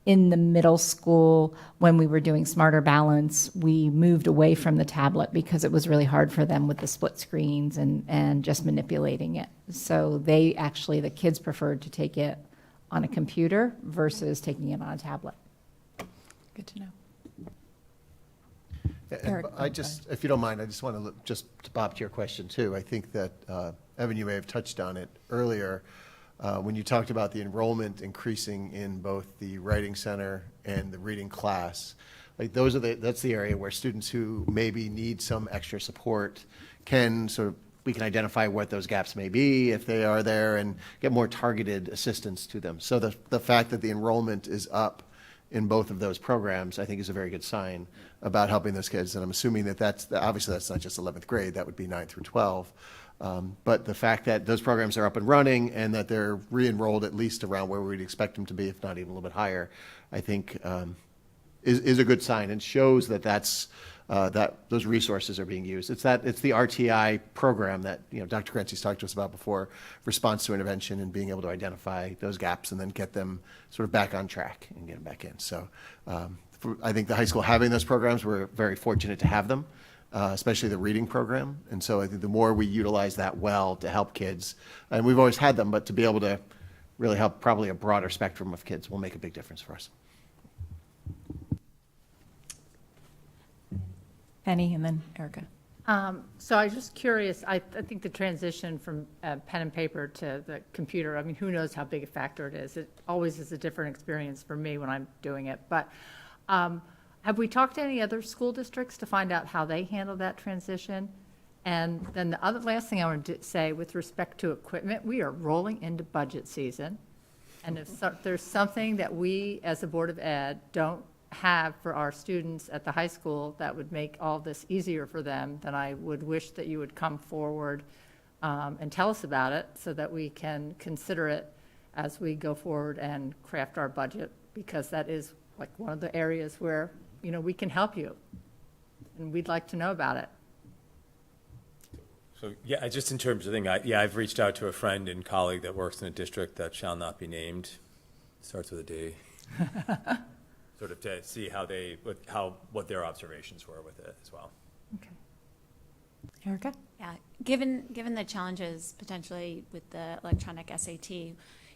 O: in the middle school, when we were doing Smarter Balance, we moved away from the tablet because it was really hard for them with the split screens and just manipulating it. So the kids preferred to take it on a computer versus taking it on a tablet.
A: Good to know.
B: And if you don't mind, I just want to just to Bob, to your question too. I think that, Evan, you may have touched on it earlier when you talked about the enrollment increasing in both the writing center and the reading class. Like that's the area where students who maybe need some extra support we can identify what those gaps may be if they are there and get more targeted assistance to them. So the fact that the enrollment is up in both of those programs, I think is a very good sign about helping those kids. And I'm assuming that obviously that's not just 11th grade, that would be 9 through 12. But the fact that those programs are up and running and that they're re-enrolled at least around where we'd expect them to be, if not even a little bit higher, I think is a good sign and shows that that those resources are being used. It's the RTI program that Dr. Crency's talked to us about before, response to intervention and being able to identify those gaps and then get them sort of back on track and get them back in. So I think the high school having those programs, we're very fortunate to have them, especially the reading program. And so I think the more we utilize that well to help kids, and we've always had them, but to be able to really help probably a broader spectrum of kids will make a big difference for us.
A: Penny and then Erica.
I: So I was just curious, I think the transition from pen and paper to the computer, I mean, who knows how big a factor it is. It always is a different experience for me when I'm doing it. But have we talked to any other school districts to find out how they handle that transition? And then the last thing I wanted to say with respect to equipment, we are rolling into budget season. And if there's something that we as a Board of Ed don't have for our students at the high school that would make all this easier for them, then I would wish that you would come forward and tell us about it so that we can consider it as we go forward and craft our budget, because that is like one of the areas where, we can help you, and we'd like to know about it.
M: So, yeah, just in terms of I've reached out to a friend and colleague that works in a district that shall not be named, starts with a D. Sort of to see what their observations were with it as well.
A: Okay. Erica?
K: Yeah, given the challenges potentially with the electronic SAT,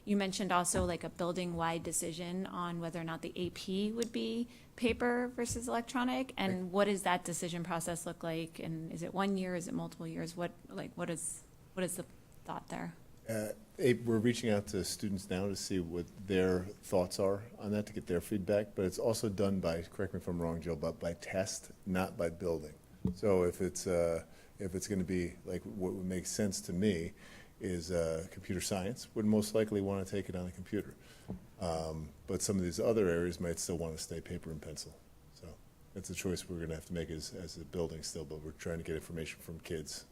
K: you mentioned also like a building-wide decision on whether or not the AP would be paper versus electronic, and what does that decision process look like? And is it 1 year? Is it multiple years? What is the thought there?
F: We're reaching out to students now to see what their thoughts are on that, to get their feedback, but it's also done by, correct me if I'm wrong, Jill, but by test, not by building. So if it's going to be, like, what would make sense to me is computer science would most likely want to take it on a computer. But some of these other areas might still want to stay paper and pencil. So it's a choice we're going to have to make as a building still, but we're trying to get information from kids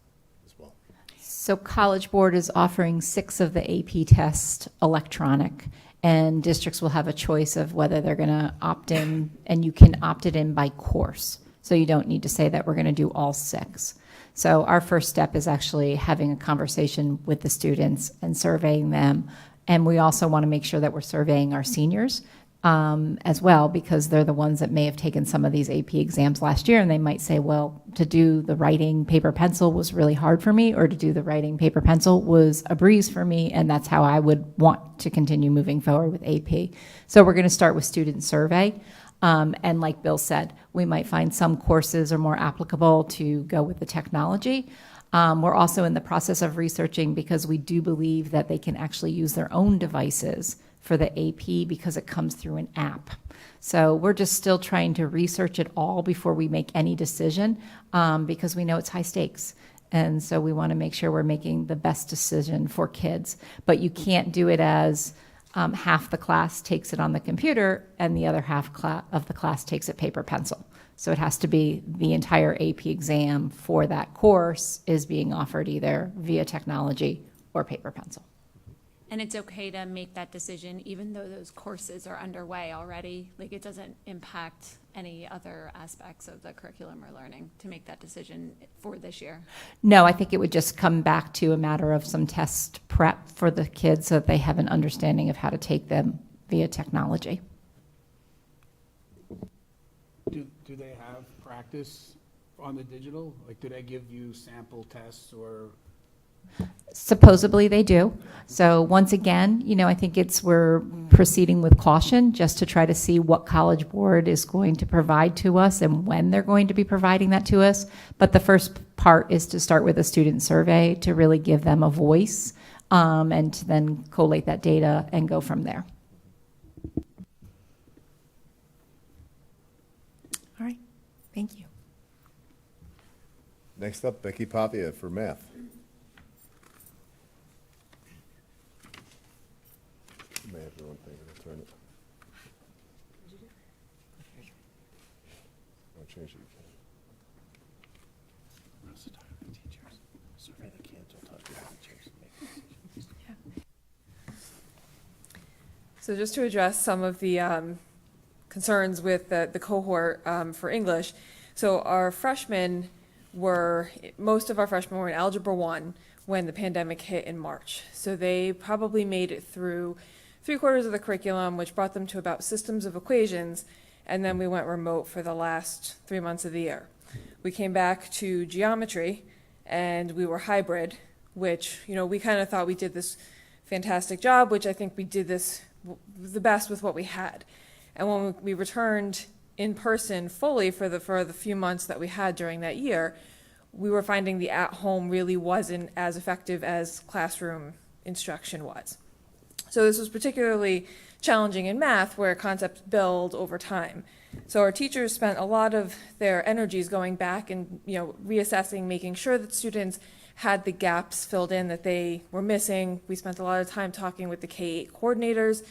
F: as well.
O: So College Board is offering 6 of the AP tests electronic, and districts will have a choice of whether they're going to opt in, and you can opt it in by course. So you don't need to say that we're going to do all 6. So our first step is actually having a conversation with the students and surveying them. And we also want to make sure that we're surveying our seniors as well, because they're the ones that may have taken some of these AP exams last year, and they might say, well, to do the writing paper pencil was really hard for me, or to do the writing paper pencil was a breeze for me, and that's how I would want to continue moving forward with AP. So we're going to start with student survey. And like Bill said, we might find some courses are more applicable to go with the technology. We're also in the process of researching, because we do believe that they can actually use their own devices for the AP because it comes through an app. So we're just still trying to research it all before we make any decision, because we know it's high stakes. And so we want to make sure we're making the best decision for kids. But you can't do it as half the class takes it on the computer and the other half of the class takes it paper pencil. So it has to be the entire AP exam for that course is being offered either via technology or paper pencil.
K: And it's okay to make that decision even though those courses are underway already? Like, it doesn't impact any other aspects of the curriculum or learning to make that decision for this year?
O: No, I think it would just come back to a matter of some test prep for the kids so that they have an understanding of how to take them via technology.
H: Do they have practice on the digital? Like, do they give you sample tests or?
O: Supposedly they do. So once again, I think we're proceeding with caution just to try to see what College Board is going to provide to us and when they're going to be providing that to us. But the first part is to start with a student survey to really give them a voice, and to then collate that data and go from there.
A: All right. Thank you.
F: Next up, Becky Papia for math. May have the one thing, I'll turn it. change it.
P: So just to address some of the concerns with the cohort for English, so most of our freshmen were in Algebra 1 when the pandemic hit in March. So they probably made it through 3/4 of the curriculum, which brought them to about systems of equations, and then we went remote for the last 3 months of the year. We came back to geometry, and we were hybrid, which, we kind of thought we did this fantastic job, which I think we did this the best with what we had. And when we returned in person fully for the few months that we had during that year, we were finding the at-home really wasn't as effective as classroom instruction was. So this was particularly challenging in math, where concepts build over time. So our teachers spent a lot of their energies going back and reassessing, making sure that students had the gaps filled in that they were missing. We spent a lot of time talking with the K-8 coordinators,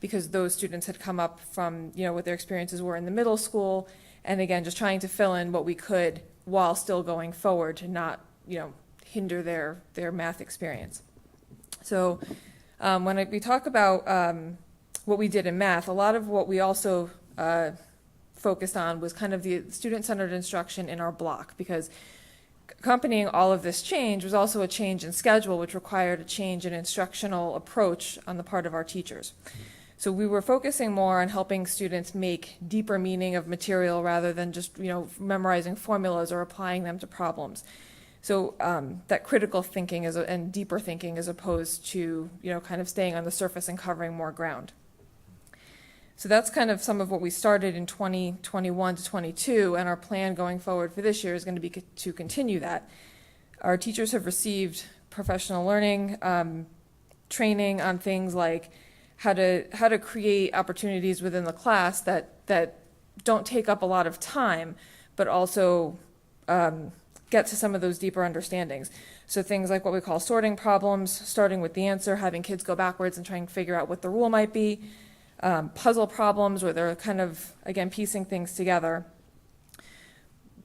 P: because those students had come up from what their experiences were in the middle school, and again just trying to fill in what we could while still going forward to not hinder their math experience. So when we talk about what we did in math, a lot of what we also focused on was kind of the student-centered instruction in our block, because accompanying all of this change was also a change in schedule, which required a change in instructional approach on the part of our teachers. So we were focusing more on helping students make deeper meaning of material rather than just memorizing formulas or applying them to problems. So that critical thinking and deeper thinking, as opposed to kind of staying on the surface and covering more ground. So that's kind of some of what we started in 2021 to 22, and our plan going forward for this year is going to be to continue that. Our teachers have received professional learning training on things like how to create opportunities within the class that don't take up a lot of time, but also get to some of those deeper understandings. So things like what we call sorting problems, starting with the answer, having kids go backwards and trying to figure out what the rule might be. Puzzle problems, where they're kind of, again, piecing things together.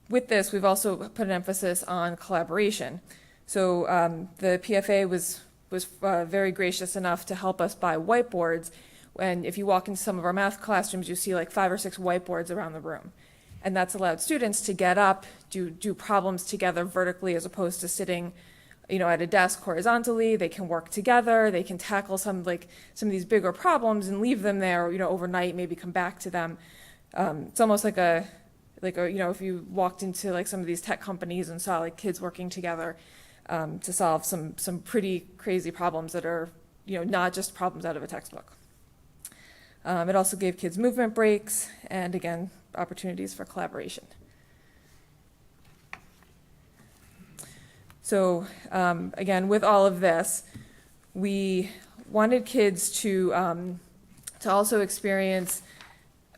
P: With this, we've also put an emphasis on collaboration. So the PFA was very gracious enough to help us buy whiteboards. And if you walk into some of our math classrooms, you see like 5 or 6 whiteboards around the room. And that's allowed students to get up, do problems together vertically, as opposed to sitting at a desk horizontally. They can work together. They can tackle some of these bigger problems and leave them there, overnight, maybe come back to them. It's almost like if you walked into like some of these tech companies and saw like kids working together to solve some pretty crazy problems that are, not just problems out of a textbook. It also gave kids movement breaks and, again, opportunities for collaboration. So again, with all of this, we wanted kids to also experience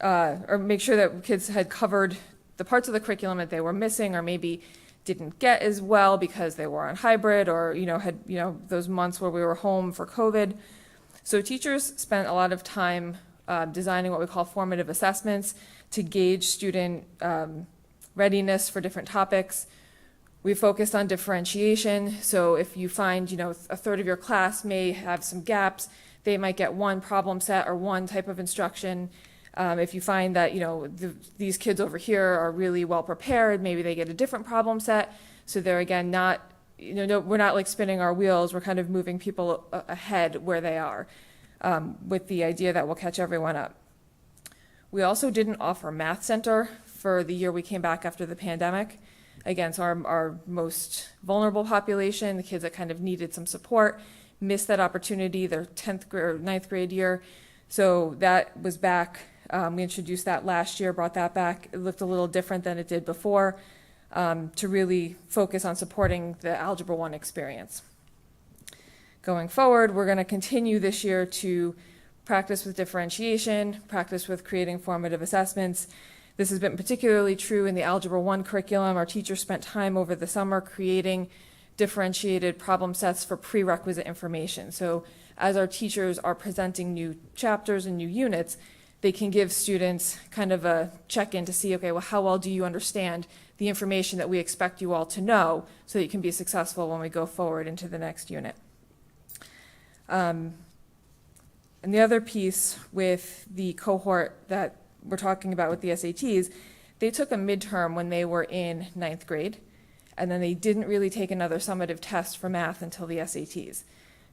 P: or make sure that kids had covered the parts of the curriculum that they were missing or maybe didn't get as well because they were on hybrid or had those months where we were home for COVID. So teachers spent a lot of time designing what we call formative assessments to gauge student readiness for different topics. We focused on differentiation. So if you find, a third of your class may have some gaps, they might get one problem set or one type of instruction. If you find that, these kids over here are really well prepared, maybe they get a different problem set. So they're, again, not, we're not like spinning our wheels. We're kind of moving people ahead where they are with the idea that we'll catch everyone up. We also didn't offer Math Center for the year we came back after the pandemic. Again, so our most vulnerable population, the kids that kind of needed some support, missed that opportunity their 10th grade or 9th grade year. So that was back. We introduced that last year, brought that back. It looked a little different than it did before to really focus on supporting the Algebra 1 experience. Going forward, we're going to continue this year to practice with differentiation, practice with creating formative assessments. This has been particularly true in the Algebra 1 curriculum. Our teachers spent time over the summer creating differentiated problem sets for prerequisite information. So as our teachers are presenting new chapters and new units, they can give students kind of a check-in to see, okay, well, how well do you understand the information that we expect you all to know so that you can be successful when we go forward into the next unit. And the other piece with the cohort that we're talking about with the SATs, they took a midterm when they were in 9th grade, and then they didn't really take another summative test for math until the SATs.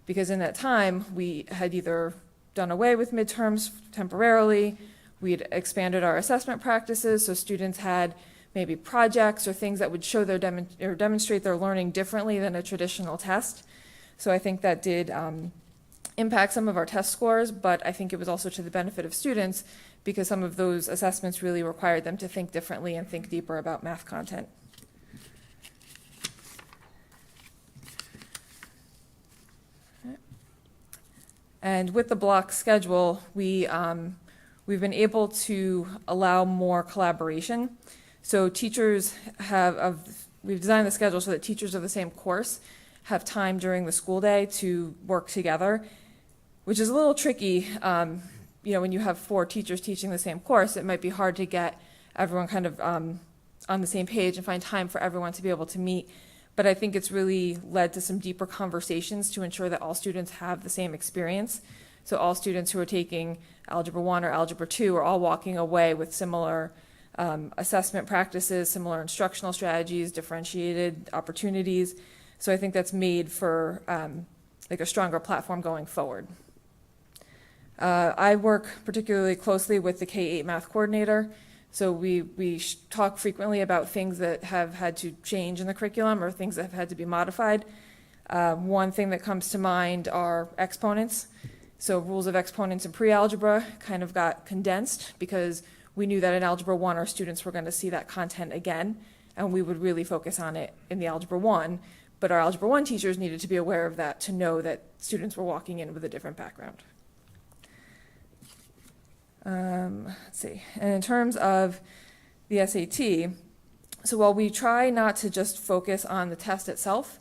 P: Because in that time, we had either done away with midterms temporarily, we'd expanded our assessment practices, so students had maybe projects or things that would show their or demonstrate their learning differently than a traditional test. So I think that did impact some of our test scores, but I think it was also to the benefit of students because some of those assessments really required them to think differently and think deeper about math content. And with the block schedule, we've been able to allow more collaboration. So teachers we've designed the schedule so that teachers of the same course have time during the school day to work together, which is a little tricky. When you have 4 teachers teaching the same course, it might be hard to get everyone kind of on the same page and find time for everyone to be able to meet. But I think it's really led to some deeper conversations to ensure that all students have the same experience. So all students who are taking Algebra 1 or Algebra 2 are all walking away with similar assessment practices, similar instructional strategies, differentiated opportunities. So I think that's made for like a stronger platform going forward. I work particularly closely with the K-8 math coordinator. So we talk frequently about things that have had to change in the curriculum or things that have had to be modified. One thing that comes to mind are exponents. So rules of exponents in pre-algebra kind of got condensed because we knew that in Algebra 1 our students were going to see that content again, and we would really focus on it in the Algebra 1. But our Algebra 1 teachers needed to be aware of that to know that students were walking in with a different background. Let's see. And in terms of the SAT, so while we try not to just focus on the test itself,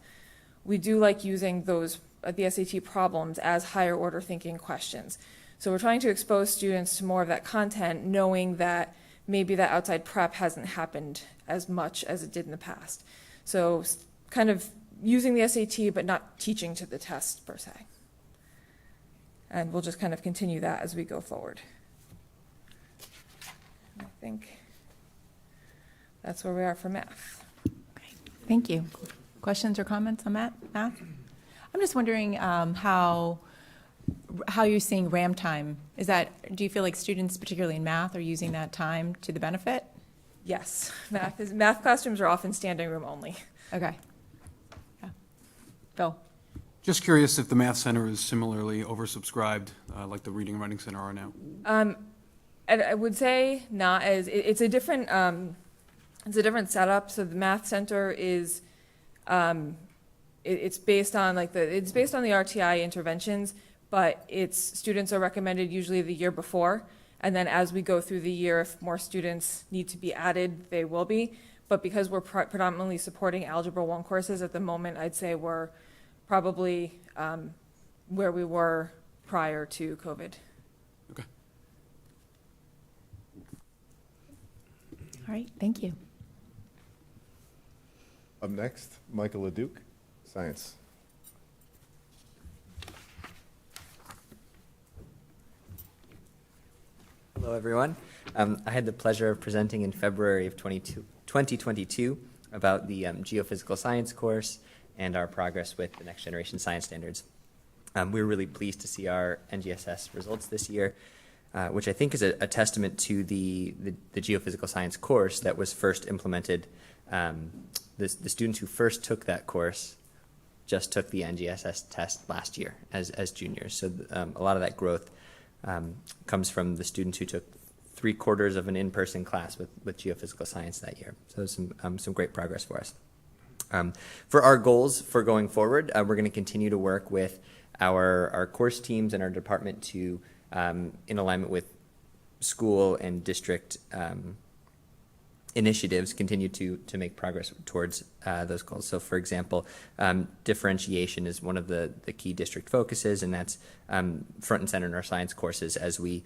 P: we do like using those the SAT problems as higher order thinking questions. So we're trying to expose students to more of that content, knowing that maybe that outside prep hasn't happened as much as it did in the past. So kind of using the SAT, but not teaching to the test per se. And we'll just kind of continue that as we go forward. I think that's where we are for math.
A: Okay, thank you. Questions or comments on math? I'm just wondering how you're seeing RAM time. Do you feel like students, particularly in math, are using that time to the benefit?
P: Yes, math classrooms are often standing room only.
A: Okay. Yeah. Phil?
H: Just curious if the Math Center is similarly oversubscribed, like the Reading and Writing Center are now.
P: I would say not as it's a different setup. So the Math Center is it's based on the RTI interventions, but its students are recommended usually the year before, and then as we go through the year, if more students need to be added, they will be. But because we're predominantly supporting Algebra 1 courses at the moment, I'd say we're probably where we were prior to COVID.
H: Okay.
A: All right, thank you.
F: Up next, Michael LeDuc, Science.
Q: Hello, everyone. I had the pleasure of presenting in February of 2022 about the geophysical science course and our progress with the next generation science standards. We were really pleased to see our NGSS results this year, which I think is a testament to the geophysical science course that was first implemented. The students who first took that course just took the NGSS test last year as juniors. So a lot of that growth comes from the students who took 3/4 of an in-person class with geophysical science that year. So some great progress for us. For our goals for going forward, we're going to continue to work with our course teams and our department to, in alignment with school and district initiatives continue to make progress towards those goals. So, for example, differentiation is one of the key district focuses, and that's front and center in our science courses as we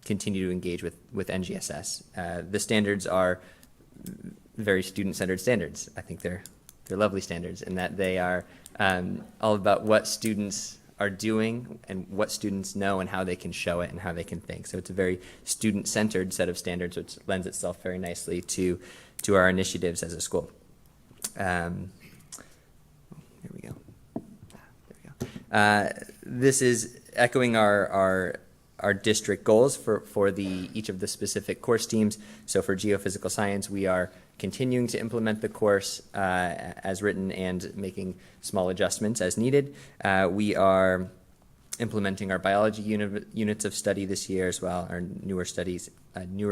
Q: continue to engage with NGSS. The standards are very student-centered standards. I think they're lovely standards in that they are all about what students are doing and what students know and how they can show it and how they can think. So it's a very student-centered set of standards, which lends itself very nicely to our initiatives as a school. Here we go. There we go. This is echoing our district goals for each of the specific course teams. So for geophysical science, we are continuing to implement the course as written and making small adjustments as needed. We are implementing our biology units of study this year as well, our newer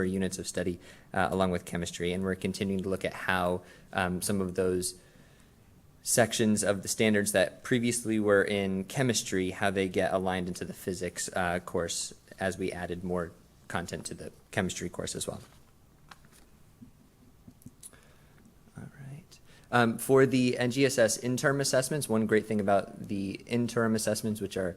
Q: units of study along with chemistry, and we're continuing to look at how some of those sections of the standards that previously were in chemistry, how they get aligned into the physics course as we added more content to the chemistry course as well. For the NGSS interim assessments, one great thing about the interim assessments, which are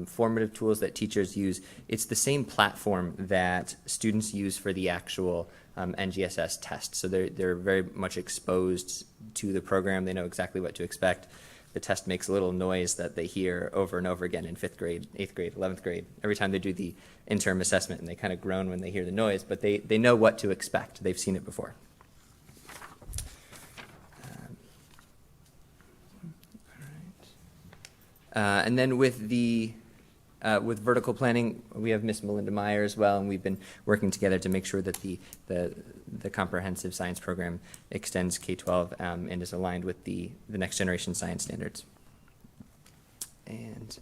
Q: formative tools that teachers use, it's the same platform that students use for the actual NGSS test. So they're very much exposed to the program. They know exactly what to expect. The test makes a little noise that they hear over and over again in 5th grade, 8th grade, 11th grade, every time they do the interim assessment, and they kind of groan when they hear the noise, but they know what to expect. They've seen it before. And then with vertical planning, we have Miss Melinda Meyer as well, and we've been working together to make sure that the comprehensive science program extends K-12 and is aligned with the next generation science standards. And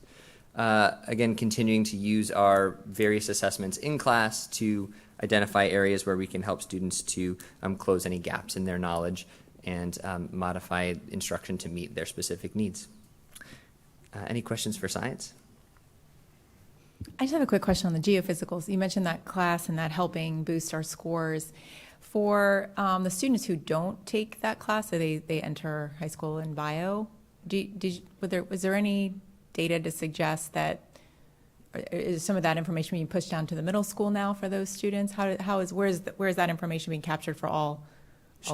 Q: again, continuing to use our various assessments in class to identify areas where we can help students to close any gaps in their knowledge and modify instruction to meet their specific needs. Any questions for science?
A: I just have a quick question on the geophysicals. You mentioned that class and that helping boost our scores. For the students who don't take that class, so they enter high school in bio, was there any data to suggest that, is some of that information being pushed down to the middle school now for those students? Where is that information being captured for all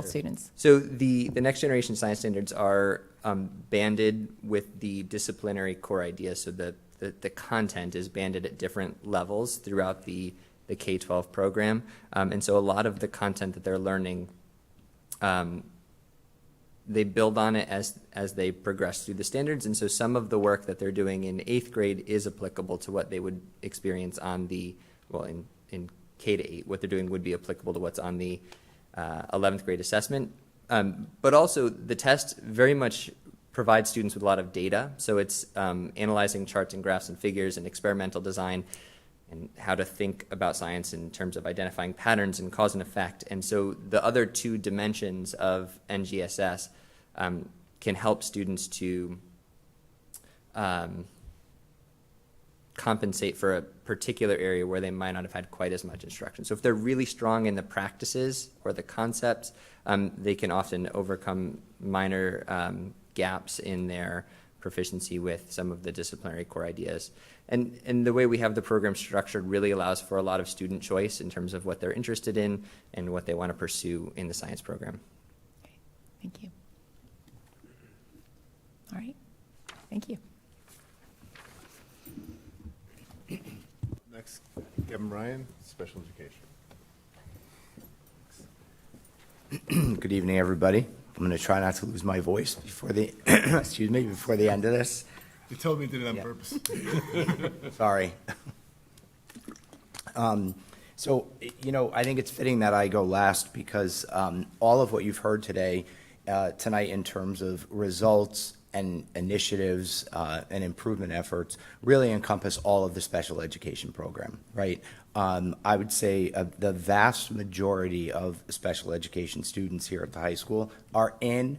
A: students?
Q: So the next generation science standards are banded with the disciplinary core ideas. So the content is banded at different levels throughout the K-12 program. And so a lot of the content that they're learning, they build on it as they progress through the standards. And so some of the work that they're doing in 8th grade is applicable to what they would experience on in K to 8. What they're doing would be applicable to what's on the 11th grade assessment. But also the test very much provides students with a lot of data. So it's analyzing charts and graphs and figures and experimental design and how to think about science in terms of identifying patterns and cause and effect. And so the other two dimensions of NGSS can help students to compensate for a particular area where they might not have had quite as much instruction. So if they're really strong in the practices or the concepts, they can often overcome minor gaps in their proficiency with some of the disciplinary core ideas. And the way we have the program structured really allows for a lot of student choice in terms of what they're interested in and what they want to pursue in the science program.
A: Okay. Thank you. All right. Thank you.
F: Next, Kevin Ryan, Special Education.
R: Good evening, everybody. I'm going to try not to lose my voice before the before the end of this.
F: You told me you did it on purpose.
R: Sorry. So, I think it's fitting that I go last because all of what you've heard tonight in terms of results and initiatives and improvement efforts really encompass all of the special education program, right? I would say the vast majority of special education students here at the high school are in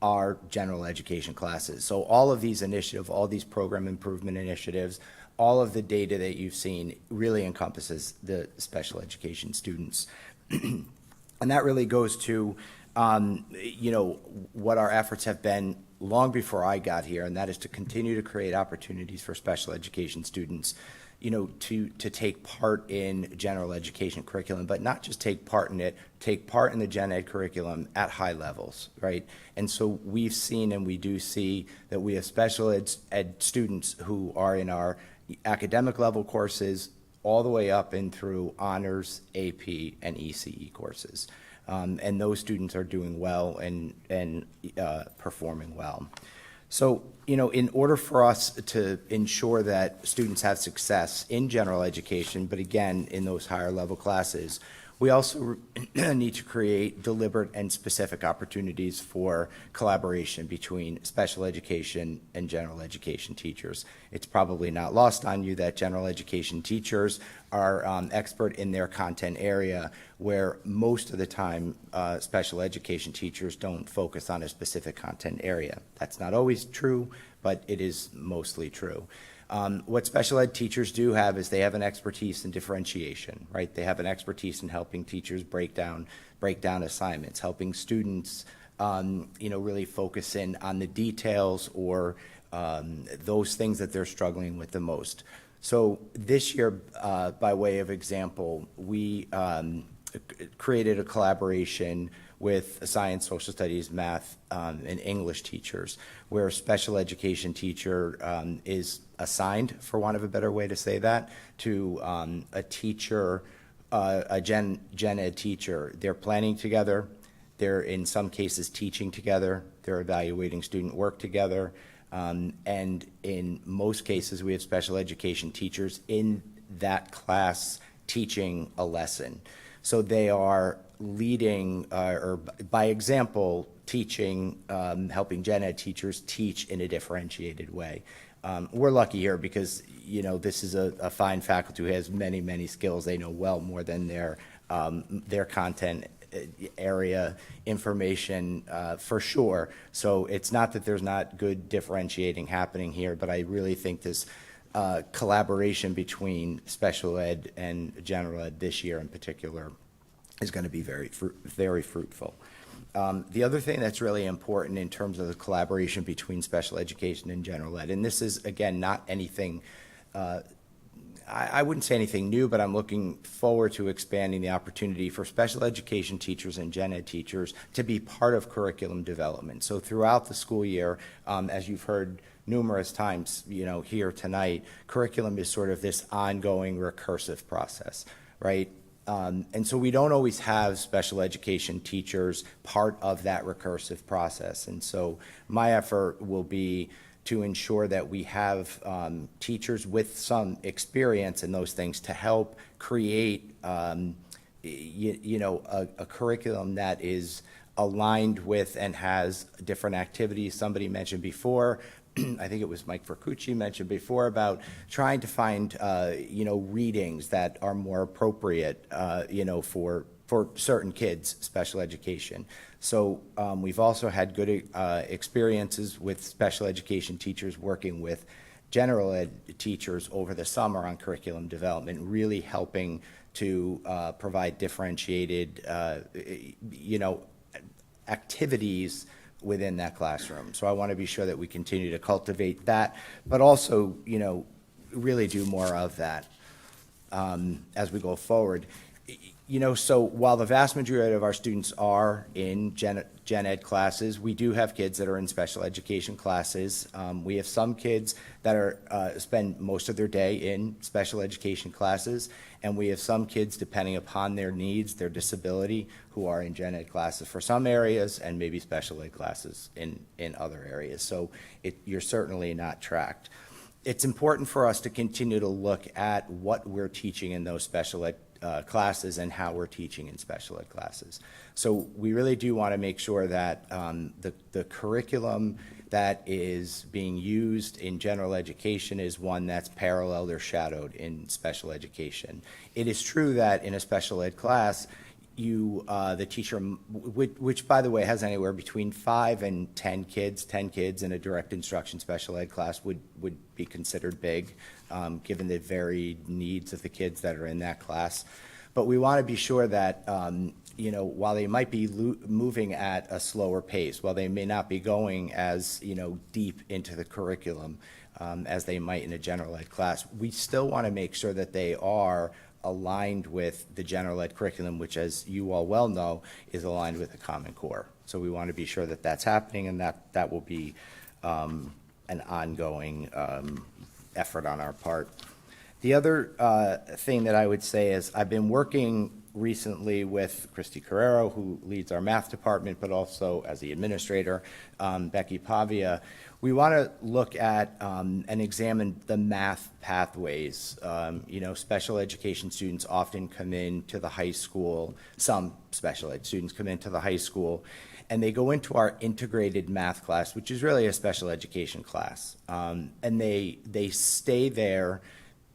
R: our general education classes. So all of these initiatives, all these program improvement initiatives, all of the data that you've seen really encompasses the special education students. And that really goes to, what our efforts have been long before I got here, and that is to continue to create opportunities for special education students, to take part in general education curriculum, but not just take part in it, take part in the gen ed curriculum at high levels, right? And so we've seen, and we do see, that we have special ed students who are in our academic level courses all the way up and through honors, AP, and ECE courses. And those students are doing well and performing well. So, in order for us to ensure that students have success in general education, but again, in those higher level classes, we also need to create deliberate and specific opportunities for collaboration between special education and general education teachers. It's probably not lost on you that general education teachers are expert in their content area, where most of the time special education teachers don't focus on a specific content area. That's not always true, but it is mostly true. What special ed teachers do have is they have an expertise in differentiation, right? They have an expertise in helping teachers break down assignments, helping students, really focus in on the details or those things that they're struggling with the most. So this year, by way of example, we created a collaboration with science, social studies, math, and English teachers, where a special education teacher is assigned, for want of a better way to say that, to a teacher, a gen ed teacher. They're planning together. They're, in some cases, teaching together. They're evaluating student work together. And in most cases, we have special education teachers in that class teaching a lesson. So they are leading, or by example, teaching, helping gen ed teachers teach in a differentiated way. We're lucky here because, this is a fine faculty who has many, many skills. They know well more than their content area information for sure. So it's not that there's not good differentiating happening here, but I really think this collaboration between special ed and general ed this year in particular is going to be very fruitful. The other thing that's really important in terms of the collaboration between special education and general ed, and this is, again, not anything, I wouldn't say anything new, but I'm looking forward to expanding the opportunity for special education teachers and gen ed teachers to be part of curriculum development. So throughout the school year, as you've heard numerous times, here tonight, curriculum is sort of this ongoing recursive process, right? And so we don't always have special education teachers part of that recursive process. And so my effort will be to ensure that we have teachers with some experience in those things to help create, a curriculum that is aligned with and has different activities. Somebody mentioned before, I think it was Mike Vercucci mentioned before, about trying to find, readings that are more appropriate, for certain kids, special education. So we've also had good experiences with special education teachers working with general ed teachers over the summer on curriculum development, really helping to provide differentiated, activities within that classroom. So I want to be sure that we continue to cultivate that, but also, really do more of that as we go forward. So while the vast majority of our students are in gen ed classes, we do have kids that are in special education classes. We have some kids that are spend most of their day in special education classes, and we have some kids, depending upon their needs, their disability, who are in gen ed classes for some areas and maybe special ed classes in other areas. So you're certainly not tracked. It's important for us to continue to look at what we're teaching in those special ed classes and how we're teaching in special ed classes. So we really do want to make sure that the curriculum that is being used in general education is one that's paralleled or shadowed in special education. It is true that in a special ed class, the teacher, which by the way has anywhere between 5 and 10 kids in a direct instruction special ed class would be considered big, given the varied needs of the kids that are in that class. But we want to be sure that you know, while they might be moving at a slower pace, while they may not be going as, you know, deep into the curriculum as they might in a general ed class, we still want to make sure that they are aligned with the general ed curriculum, which, as you all well know, is aligned with the Common Core. So we want to be sure that that's happening, and that will be an ongoing effort on our part. The other thing that I would say is I've been working recently with Christy Carrero, who leads our math department, but also as the administrator, Becky Pavia. We want to look at and examine the math pathways. You know, special education students often come into the high school, some special ed students come into the high school, and they go into our integrated math class, which is really a special education class. And they stay there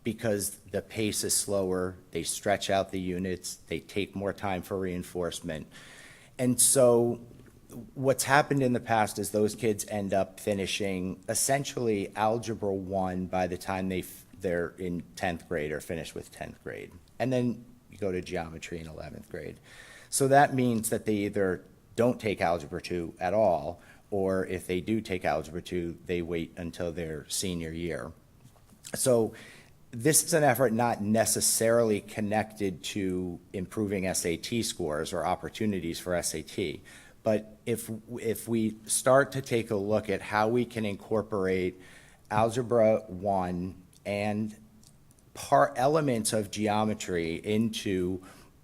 R: because the pace is slower, they stretch out the units, they take more time for reinforcement. And so what's happened in the past is those kids end up finishing essentially Algebra 1 by the time they're in 10th grade or finish with 10th grade. And then you go to geometry in 11th grade. So that means that they either don't take Algebra 2 at all, or if they do take Algebra 2, they wait until their senior year. So this is an effort not necessarily connected to improving SAT scores or opportunities for SAT. But if we start to take a look at how we can incorporate Algebra 1 and elements of geometry into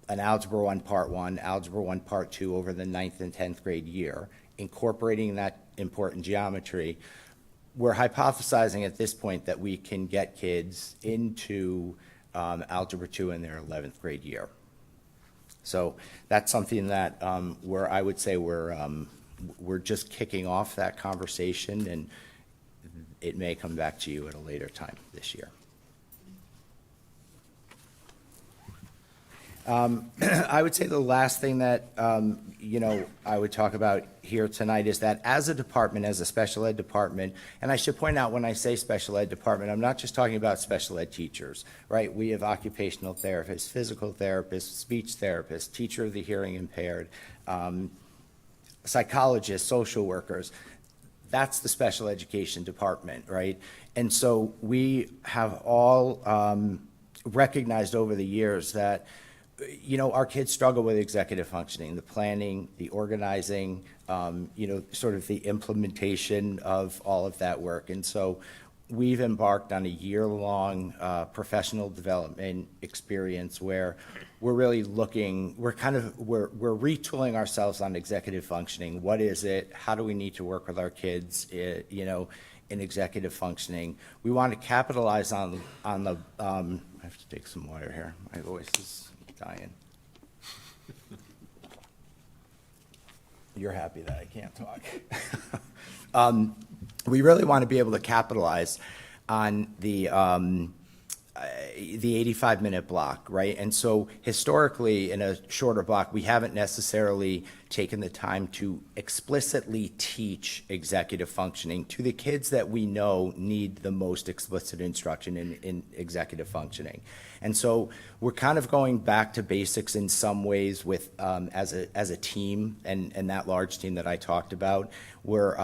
R: an Algebra 1 Part 1, Algebra 1 Part 2 over the 9th and 10th grade year, incorporating that important geometry, we're hypothesizing at this point that we can get kids into Algebra 2 in their 11th grade year. So that's something that I would say we're just kicking off that conversation, and it may come back to you at a later time this year. I would say the last thing that, you know, I would talk about here tonight is that as a department, as a special ed department, and I should point out when I say special ed department, I'm not just talking about special ed teachers, right? We have occupational therapists, physical therapists, speech therapists, teacher of the hearing impaired, psychologists, social workers. That's the special education department, right? And so we have all recognized over the years that, you know, our kids struggle with executive functioning, the planning, the organizing, you know, sort of the implementation of all of that work. And so we've embarked on a year-long professional development experience where we're really looking, we're retooling ourselves on executive functioning. What is it? How do we need to work with our kids, you know, in executive functioning? We want to capitalize on the, I have to take some water here. My voice is dying. You're happy that I can't talk. We really want to be able to capitalize on the 85-minute block, right? And so historically, in a shorter block, we haven't necessarily taken the time to explicitly teach executive functioning to the kids that we know need the most explicit instruction in executive functioning. And so we're kind of going back to basics in some ways with as a team, and that large team that I talked about. We're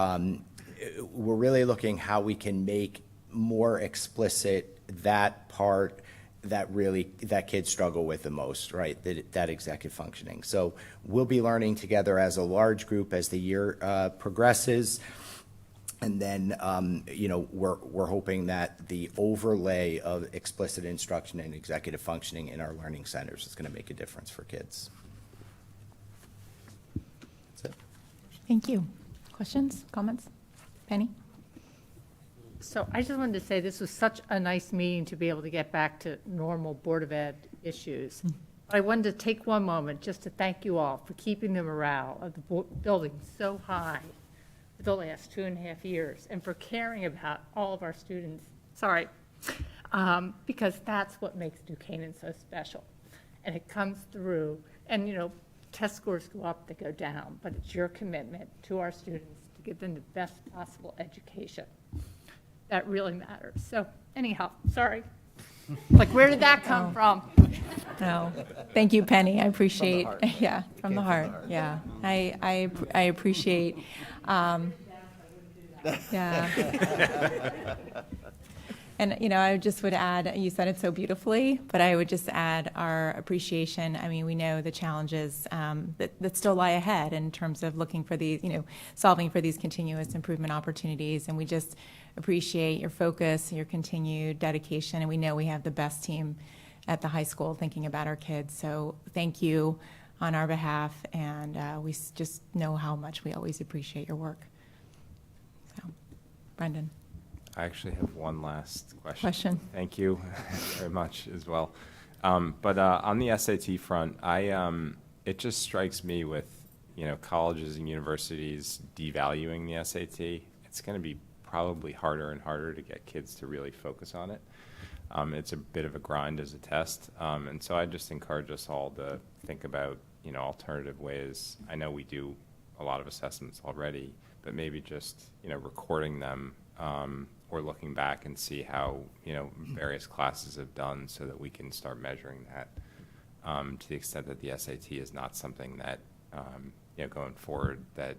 R: really looking how we can make more explicit that part that kids struggle with the most, right? That executive functioning. So we'll be learning together as a large group as the year progresses. And then, you know, we're hoping that the overlay of explicit instruction and executive functioning in our learning centers is going to make a difference for kids. That's it.
A: Thank you. Questions, comments? Penny?
I: So I just wanted to say this was such a nice meeting to be able to get back to normal Board of Ed issues. But I wanted to take one moment just to thank you all for keeping the morale of the building so high for the last 2.5 years, and for caring about all of our students. Sorry, because that's what makes New Canaan so special. And it comes through, and you know, test scores go up, they go down, but it's your commitment to our students to give them the best possible education that really matters. So anyhow, sorry. Like, where did that come from?
A: No, thank you, Penny. I appreciate, yeah, from the heart, yeah. I appreciate, yeah. And, you know, I just would add, you said it so beautifully, but I would just add our appreciation. I mean, we know the challenges that still lie ahead in terms of looking for these, you know, solving for these continuous improvement opportunities. And we just appreciate your focus, your continued dedication. And we know we have the best team at the high school thinking about our kids. So thank you on our behalf. And we just know how much we always appreciate your work. So, Brendan.
J: I actually have one last
A: Question.
J: Thank you very much as well. But on the SAT front, it just strikes me with, you know, colleges and universities devaluing the SAT. It's going to be probably harder and harder to get kids to really focus on it. It's a bit of a grind as a test. And so I just encourage us all to think about, you know, alternative ways. I know we do a lot of assessments already, but maybe just, you know, recording them or looking back and see how, you know, various classes have done so that we can start measuring that to the extent that the SAT is not something that, you know, going forward that,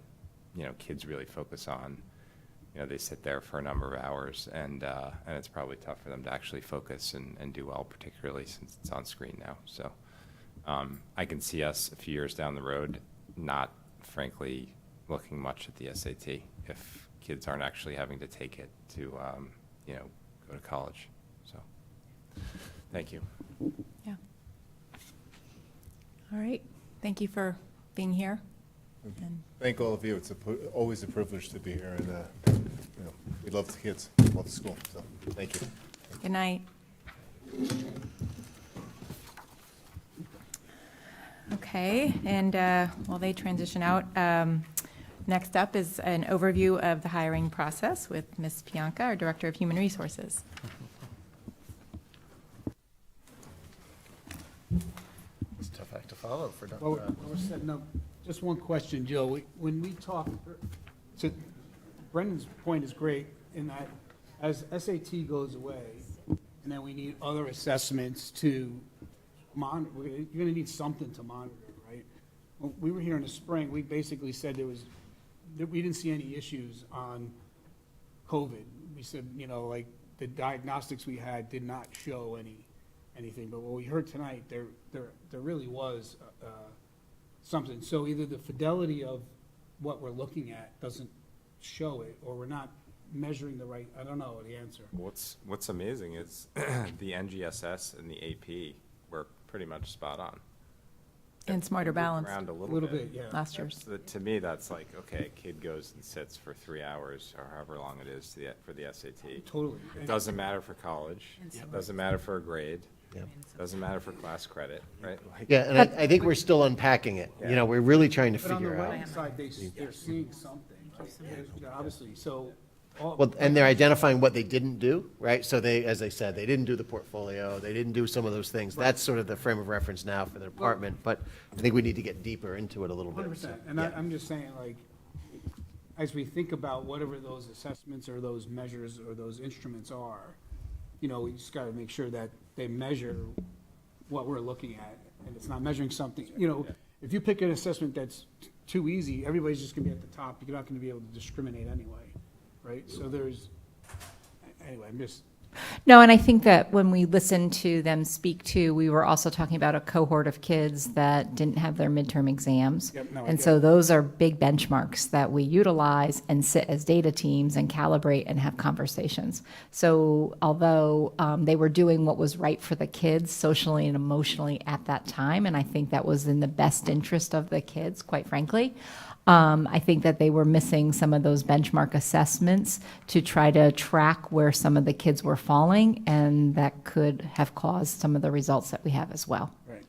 J: you know, kids really focus on. You know, they sit there for a number of hours and it's probably tough for them to actually focus and do well, particularly since it's on screen now. So I can see us a few years down the road not, frankly, looking much at the SAT if kids aren't actually having to take it to, you know, go to college. So, thank you.
A: Yeah. All right. Thank you for being here. And
F: Thank all of you. It's always a privilege to be here, and you know, we love the kids, love the school. So, thank you.
A: good night. Okay, and while they transition out, next up is an overview of the hiring process with Ms. Pianka, our Director of Human Resources.
B: It's a tough act to follow for Dr.
H: Well, we're setting up, just one question, Jill. When we talk, so Brendan's point is great in that as SAT goes away, and then we need other assessments to monitor, you're going to need something to monitor, right? When we were here in the spring, we basically said we didn't see any issues on COVID. We said, you know, like the diagnostics we had did not show anything. But what we heard tonight, there really was something. So either the fidelity of what we're looking at doesn't show it, or we're not measuring the right. I don't know the answer.
J: What's amazing is the NGSS and the AP were pretty much spot on.
A: And Smarter Balance.
J: Around a
H: little bit, yeah.
A: Last year's.
J: So to me, that's like, okay, a kid goes and sits for 3 hours or however long it is for the SAT.
H: Totally.
J: It doesn't matter for college. It doesn't matter for a grade.
B: Yep.
J: Doesn't matter for class credit, right? Like,
B: Yeah, and I think we're still unpacking it. You know, we're really trying to
H: But on the
B: figure out.
H: right side, they're seeing something, obviously. So.
B: Well, and they're identifying what they didn't do, right? So they, as I said, they didn't do the portfolio, they didn't do some of those things. That's sort of the frame of reference now for the department, but I think we need to get deeper into it a little bit.
H: 100%.
B: So,
H: And
B: yeah.
H: I'm just saying, like, as we think about whatever those assessments or those measures or those instruments are, you know, we just got to make sure that they measure what we're looking at, and it's not measuring something, you know, if you pick an assessment that's too easy, everybody's just going to be at the top. You're not going to be able to discriminate anyway, right? So anyway, I'm just.
O: No, and I think that when we listened to them speak too, we were also talking about a cohort of kids that didn't have their midterm exams.
H: Yep, no, I
O: And
H: get
O: so
H: it.
O: those are big benchmarks that we utilize and sit as data teams and calibrate and have conversations. So although they were doing what was right for the kids socially and emotionally at that time, and I think that was in the best interest of the kids, quite frankly, I think that they were missing some of those benchmark assessments to try to track where some of the kids were falling, and that could have caused some of the results that we have as well.
H: Right.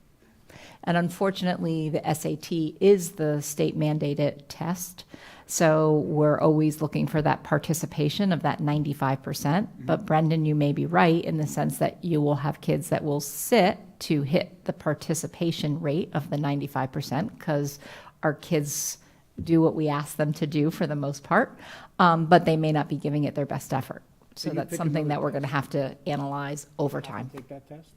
O: And unfortunately, the SAT is the state mandated test. So we're always looking for that participation of that 95%. But Brendan, you may be right in the sense that you will have kids that will sit to hit the participation rate of the 95% because our kids do what we ask them to do for the most part, but they may not be giving it their best effort. So
H: you
O: that's
H: pick
O: something that
H: another
O: we're going to have to analyze over time.
H: Take that test?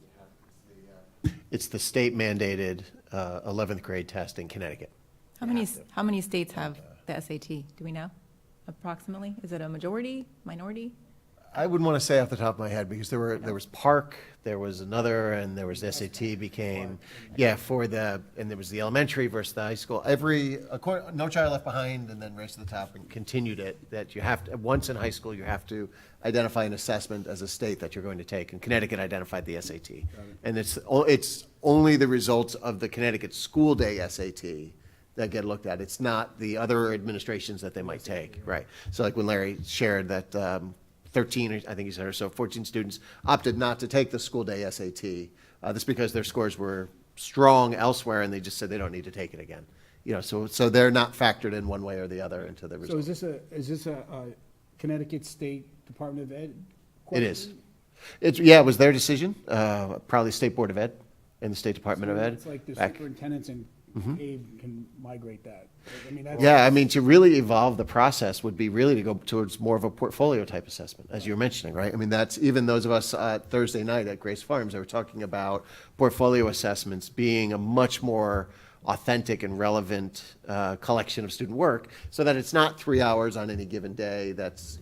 B: It's the state mandated 11th grade test in Connecticut.
A: How many states have the SAT? Do we know approximately? Is it a majority, minority?
B: I wouldn't want to say off the top of my head because there was Park, there was another, and there was SAT became, and there was the elementary versus the high school. No Child Left Behind, and then Race to the Top, and continued it, that you have to, once in high school, you have to identify an assessment as a state that you're going to take, and Connecticut identified the SAT. And it's only the results of the Connecticut school day SAT that get looked at. It's not the other administrations that they might take, right? So like when Larry shared that 13, I think he said, or so, 14 students opted not to take the school day SAT. That's because their scores were strong elsewhere, and they just said they don't need to take it again. So they're not factored in one way or the other into the results.
H: So is this a Connecticut State Department of Ed
B: It
H: question?
B: is. It was their decision, probably State Board of Ed and the State Department of Ed.
H: It's like the
B: back-
H: superintendents and Abe can migrate that. I mean, that's.
B: Yeah, I mean, to really evolve the process would be really to go towards more of a portfolio type assessment, as you were mentioning, right? I mean, that's even those of us Thursday night at Grace Farms, they were talking about portfolio assessments being a much more authentic and relevant collection of student work, so that it's not 3 hours on any given day that's,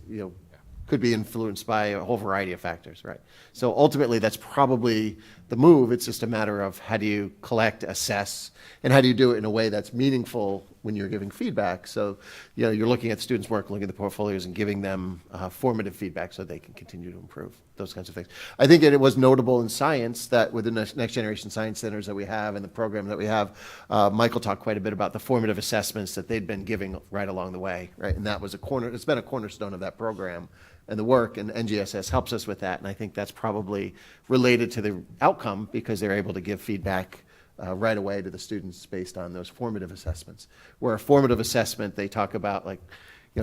B: could be influenced by a whole variety of factors, right? So ultimately, that's probably the move. It's just a matter of how do you collect, assess, and how do you do it in a way that's meaningful when you're giving feedback. So, you're looking at students' work, looking at the portfolios, and giving them formative feedback so they can continue to improve, those kinds of things. I think it was notable in science that with the Next Generation Science Centers that we have and the program that we have, Michael talked quite a bit about the formative assessments that they'd been giving right along the way, right? And that was it's been a cornerstone of that program and the work, and NGSS helps us with that. And I think that's probably related to the outcome because they're able to give feedback right away to the students based on those formative assessments. Where a formative assessment, they talk about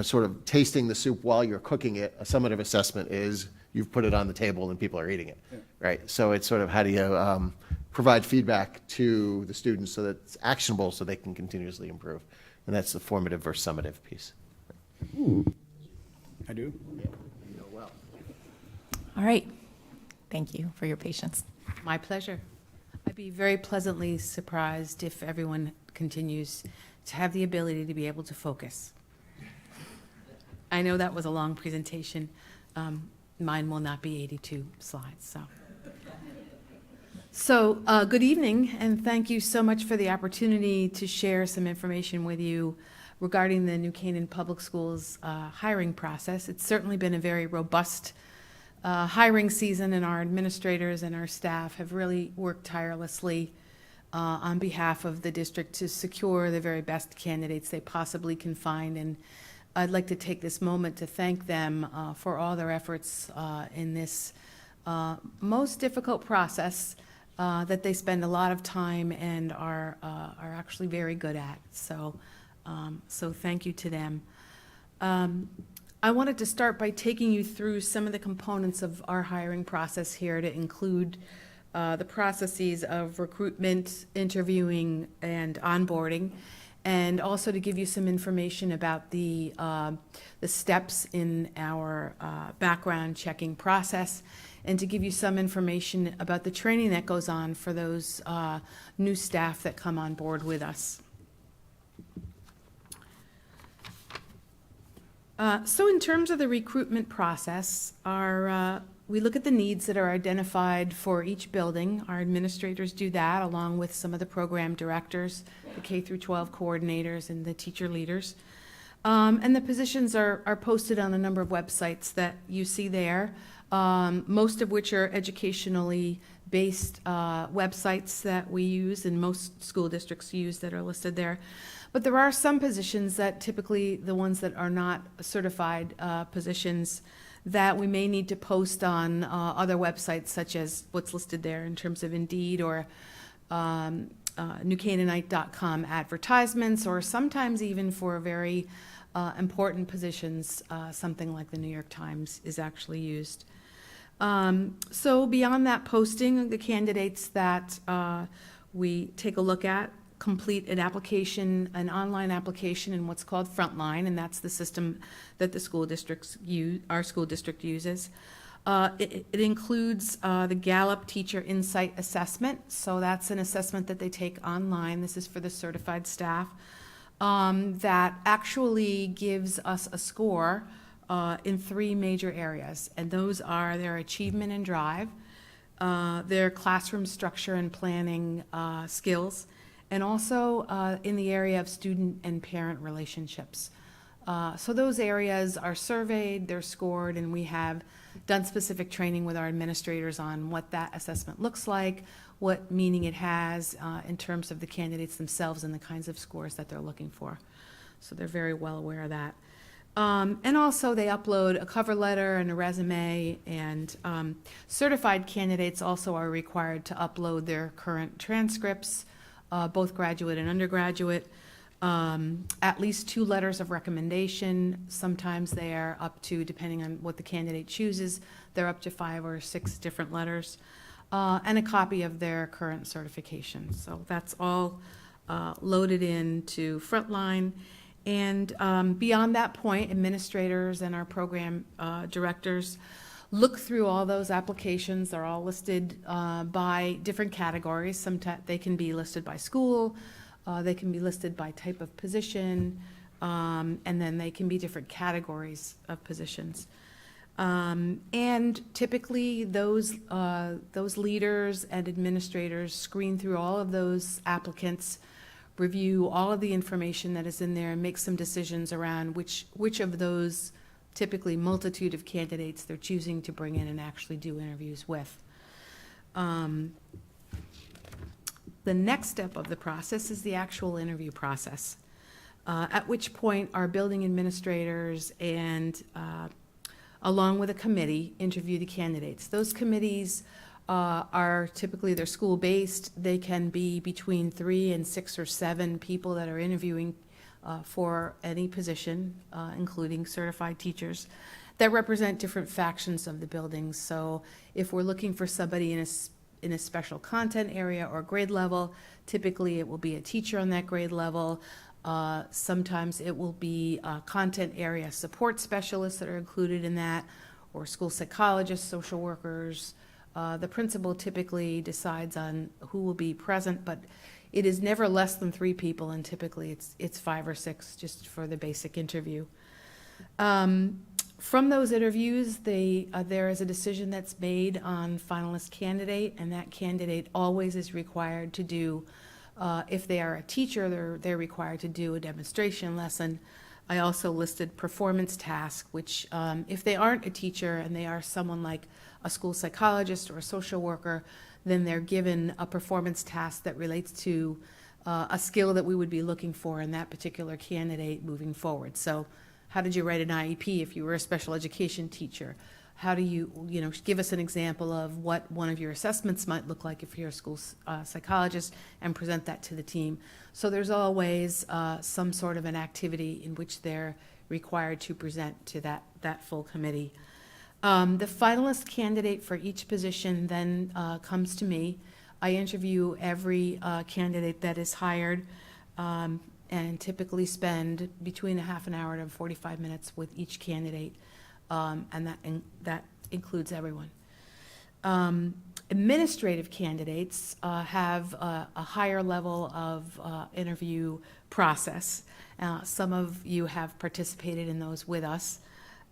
B: sort of tasting the soup while you're cooking it. A summative assessment is you've put it on the table and people are eating it, right? So it's sort of how do you provide feedback to the students so that it's actionable so they can continuously improve. And that's the formative versus summative piece.
H: I do?
B: Yeah, you know well.
A: All right. Thank you for your patience.
C: My pleasure. I'd be very pleasantly surprised if everyone continues to have the ability to be able to focus. I know that was a long presentation. Mine will not be 82 slides, So good evening, and thank you so much for the opportunity to share some information with you regarding the New Canaan Public Schools hiring process. It's certainly been a very robust hiring season, and our administrators and our staff have really worked tirelessly on behalf of the district to secure the very best candidates they possibly can find. And I'd like to take this moment to thank them for all their efforts in this most difficult process that they spend a lot of time and are actually very good at. So thank you to them. I wanted to start by taking you through some of the components of our hiring process here to include the processes of recruitment, interviewing, and onboarding, and also to give you some information about the steps in our background checking process, and to give you some information about the training that goes on for those new staff that come on board with us. So in terms of the recruitment process, we look at the needs that are identified for each building. Our administrators do that along with some of the program directors, the K through 12 coordinators, and the teacher leaders. And the positions are posted on a number of websites that you see there, most of which are educationally based websites that we use and most school districts use that are listed there. But there are some positions that typically, the ones that are not certified positions, that we may need to post on other websites, such as what's listed there in terms of Indeed or newcanaanite.com advertisements, or sometimes even for very important positions, something like the New York Times is actually used. So beyond that posting, the candidates that we take a look at
S: complete an application, an online application in what's called Frontline, and that's the system that the school districts use, our school district uses. It includes the Gallup Teacher Insight Assessment, so that's an assessment that they take online. This is for the certified staff, that actually gives us a score in 3 major areas, and those are their achievement and drive, their classroom structure and planning skills, and also in the area of student and parent relationships. So those areas are surveyed, they're scored, and we have done specific training with our administrators on what that assessment looks like, what meaning it has in terms of the candidates themselves and the kinds of scores that they're looking for. So they're very well aware of that. And also they upload a cover letter and a resume, and certified candidates also are required to upload their current transcripts, both graduate and undergraduate, at least 2 letters of recommendation. Sometimes they are up to, depending on what the candidate chooses, they're up to 5 or 6 different letters, and a copy of their current certification. So that's all loaded into Frontline. And beyond that point, administrators and our program directors look through all those applications. They're all listed by different categories. Sometimes they can be listed by school, they can be listed by type of position, and then they can be different categories of positions. And typically those leaders and administrators screen through all of those applicants, review all of the information that is in there, and make some decisions around which of those typically multitude of candidates they're choosing to bring in and actually do interviews with. The next step of the process is the actual interview process, at which point our building administrators and along with a committee interview the candidates. Those committees are typically, they're school-based. They can be between 3 and 6 or 7 people that are interviewing for any position, including certified teachers, that represent different factions of the building. So if we're looking for somebody in a special content area or grade level, typically it will be a teacher on that grade level. Sometimes it will be content area support specialists that are included in that, or school psychologists, social workers. The principal typically decides on who will be present, but it is never less than 3 people, and typically it's 5 or 6 just for the basic interview. From those interviews, there is a decision that's made on finalist candidate, and that candidate always is required to do, if they are a teacher, they're required to do a demonstration lesson. I also listed performance tasks, which if they aren't a teacher and they are someone like a school psychologist or a social worker, then they're given a performance task that relates to a skill that we would be looking for in that particular candidate moving forward. So how did you write an IEP if you were a special education teacher? How do you give us an example of what one of your assessments might look like if you're a school psychologist, and present that to the team. So there's always some sort of an activity in which they're required to present to that full committee. The finalist candidate for each position then comes to me. I interview every candidate that is hired, and typically spend between a half an hour to 45 minutes with each candidate. And that includes everyone. Administrative candidates have a higher level of interview process. Some of you have participated in those with us,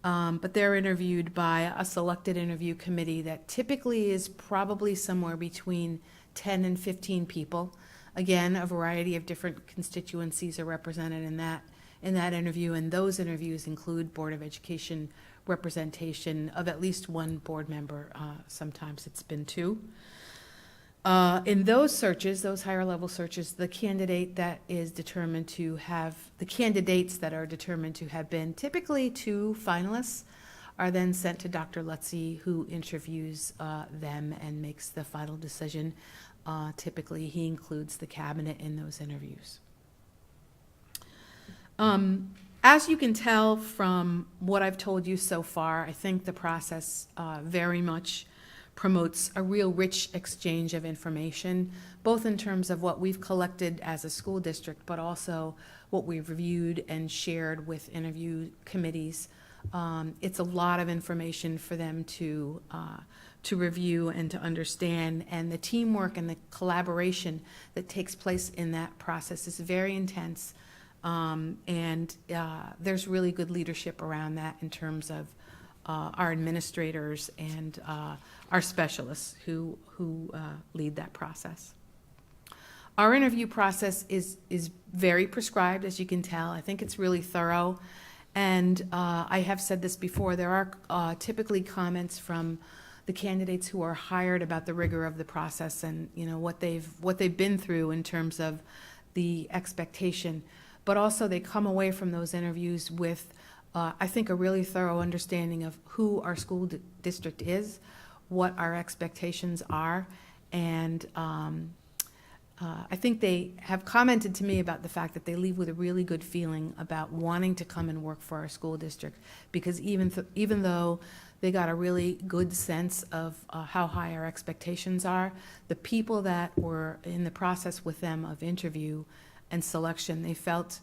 S: but they're interviewed by a selected interview committee that typically is probably somewhere between 10 and 15 people. Again, a variety of different constituencies are represented in that interview, and those interviews include Board of Education representation of at least 1 board member. Sometimes it's been 2. In those searches, those higher level searches, the candidate that is determined to have, the candidates that are determined to have been typically 2 finalists are then sent to Dr. Lutzy, who interviews them and makes the final decision. Typically, he includes the cabinet in those interviews. As you can tell from what I've told you so far, I think the process very much promotes a real rich exchange of information, both in terms of what we've collected as a school district, but also what we've reviewed and shared with interview committees. It's a lot of information for them to review and to understand, and the teamwork and the collaboration that takes place in that process is very intense. And there's really good leadership around that in terms of our administrators and our specialists who lead that process. Our interview process is very prescribed, as you can tell. I think it's really thorough. And I have said this before, there are typically comments from the candidates who are hired about the rigor of the process and, you know, what they've been through in terms of the expectation. But also they come away from those interviews with, I think, a really thorough understanding of who our school district is, what our expectations are, and I think they have commented to me about the fact that they leave with a really good feeling about wanting to come and work for our school district, because even though they got a really good sense of how high our expectations are, the people that were in the process with them of interview and selection, they felt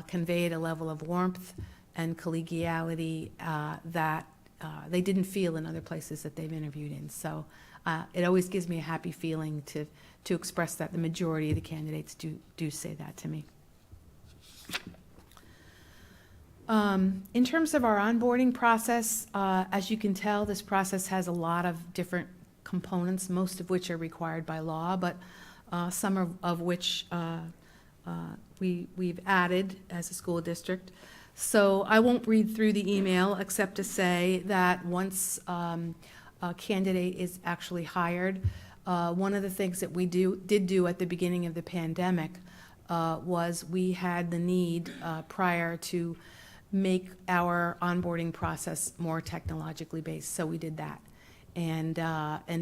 S: conveyed a level of warmth and collegiality that they didn't feel in other places that they've interviewed in. So it always gives me a happy feeling to express that the majority of the candidates do say that to me. In terms of our onboarding process, as you can tell, this process has a lot of different components, most of which are required by law, but some of which we've added as a school district. So I won't read through the email except to say that once a candidate is actually hired, one of the things that we did do at the beginning of the pandemic was we had the need prior to make our onboarding process more technologically based, so we did that. And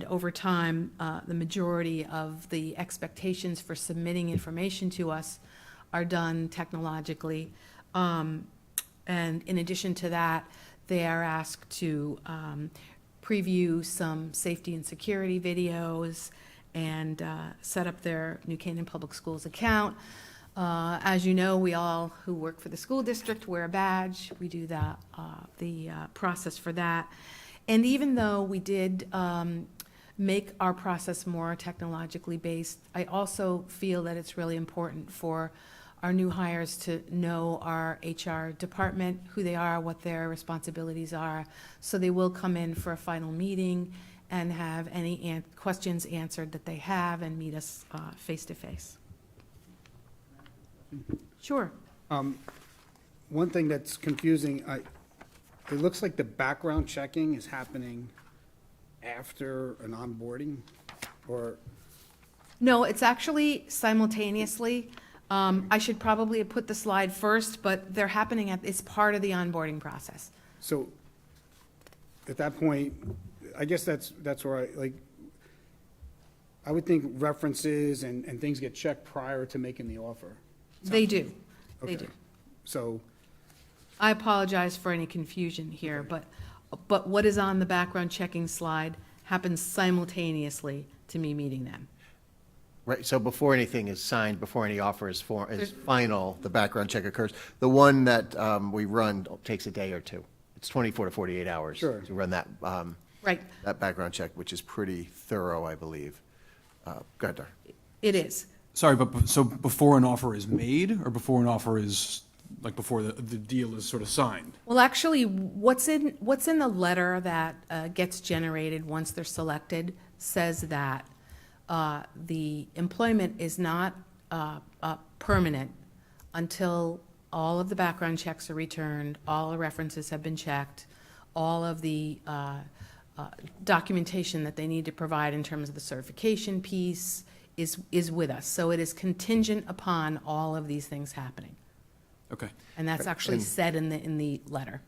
S: over time, the majority of the expectations for submitting information to us are done technologically. And in addition to that, they are asked to preview some safety and security videos and set up their New Canaan Public Schools account. As you know, we all who work for the school district wear a badge. We do the process for that. And even though we did make our process more technologically based, I also feel that it's really important for our new hires to know our HR department, who they are, what their responsibilities are. So they will come in for a final meeting and have any questions answered that they have and meet us face to face. Sure.
H: One thing that's confusing, it looks like the background checking is happening after an onboarding, or?
S: No, it's actually simultaneously. I should probably have put the slide first, but they're happening it's part of the onboarding process.
H: So at that point, I guess that's where I would think references and things get checked prior to making the offer.
S: They do. They
H: Okay.
S: do.
H: So,
S: I apologize for any confusion here, but what is on the background checking slide happens simultaneously to me meeting them.
B: Right, so before anything is signed, before any offer is final, the background check occurs. The one that we run takes a day or two. It's 24 to 48 hours.
H: Sure.
B: To run that,
S: Right.
B: that background check, which is pretty thorough, I believe. Go ahead, Dar.
S: It is.
T: Sorry, but so before an offer is made, or before an offer is, like before the deal is sort of signed?
S: Well, actually, what's in the letter that gets generated once they're selected says that the employment is not permanent until all of the background checks are returned, all the references have been checked, all of the documentation that they need to provide in terms of the certification piece is with us. So it is contingent upon all of these things happening.
T: Okay.
S: And that's actually said in the letter.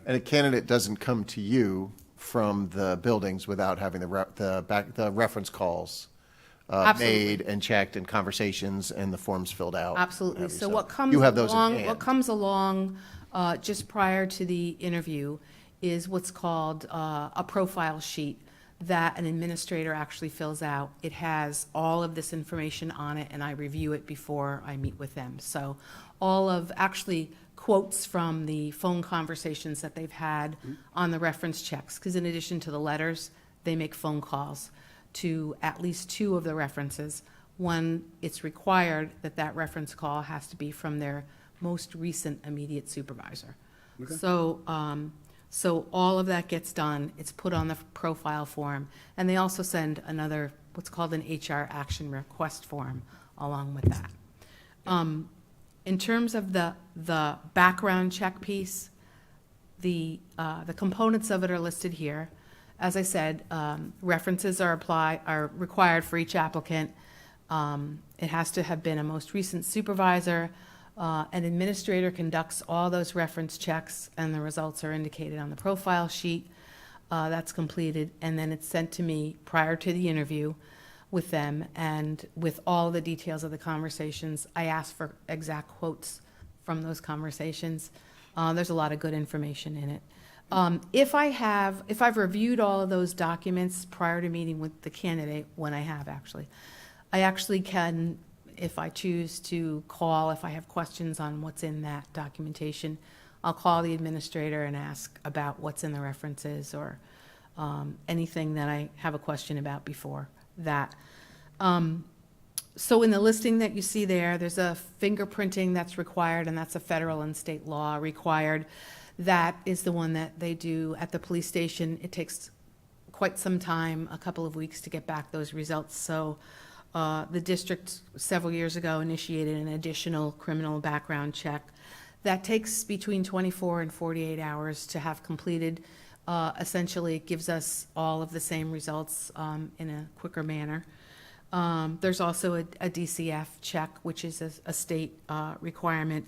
B: And a candidate doesn't come to you from the buildings without having the reference calls made and checked and conversations and the forms filled out.
S: Absolutely. So
B: you have those in hand.
S: what comes along just prior to the interview is what's called a profile sheet that an administrator actually fills out. It has all of this information on it, and I review it before I meet with them. So all of actually quotes from the phone conversations that they've had on the reference checks, because in addition to the letters, they make phone calls to at least 2 of the references. One, it's required that that reference call has to be from their most recent immediate supervisor. So all of that gets done, it's put on the profile form, and they also send another, what's called an HR action request form along with that. In terms of the background check piece, the components of it are listed here. As I said, references are required for each applicant. It has to have been a most recent supervisor. An administrator conducts all those reference checks, and the results are indicated on the profile sheet. That's completed, and then it's sent to me prior to the interview with them, and with all the details of the conversations. I ask for exact quotes from those conversations. There's a lot of good information in it. If I've reviewed all of those documents prior to meeting with the candidate, when I have actually, I actually can, if I choose to call, if I have questions on what's in that documentation, I'll call the administrator and ask about what's in the references or anything that I have a question about before that. So in the listing that you see there, there's a fingerprinting that's required, and that's a federal and state law required. That is the one that they do at the police station. It takes quite some time, a couple of weeks, to get back those results. So the district several years ago initiated an additional criminal background check that takes between 24 and 48 hours to have completed. Essentially, it gives us all of the same results in a quicker manner. There's also a DCF check, which is a state requirement,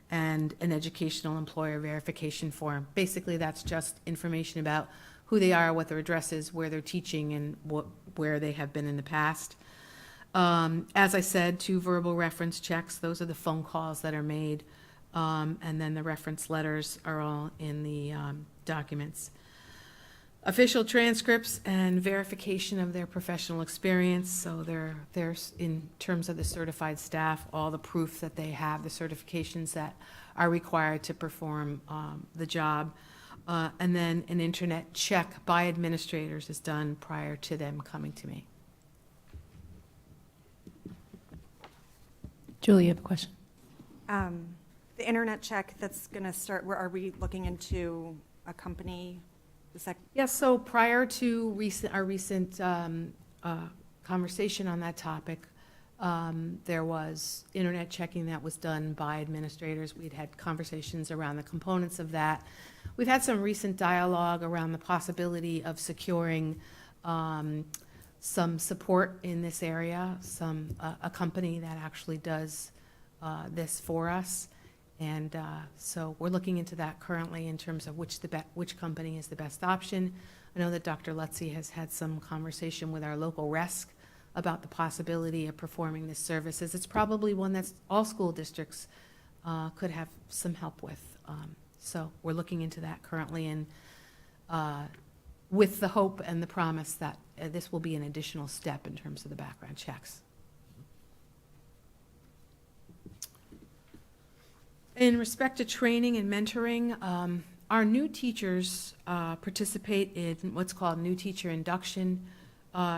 S: and an educational employer verification form. Basically, that's just information about who they are, what their address is, where they're teaching, and where they have been in the past. As I said, 2 verbal reference checks. Those are the phone calls that are made, and then the reference letters are all in the documents. Official transcripts and verification of their professional experience. So there's, in terms of the certified staff, all the proof that they have, the certifications that are required to perform the job. And then an internet check by administrators is done prior to them coming to me.
A: Julie, you have a question?
U: The internet check that's going to start, where are we looking into a company?
S: Yes, so prior to our recent conversation on that topic, there was internet checking that was done by administrators. We'd had conversations around the components of that. We've had some recent dialogue around the possibility of securing some support in this area, a company that actually does this for us. And so we're looking into that currently in terms of which company is the best option. I know that Dr. Lutzy has had some conversation with our local RESC about the possibility of performing this services. It's probably one that all school districts could have some help with. So we're looking into that currently, and with the hope and the promise that this will be an additional step in terms of the background checks. In respect to training and mentoring, our new teachers participate in what's called new teacher induction.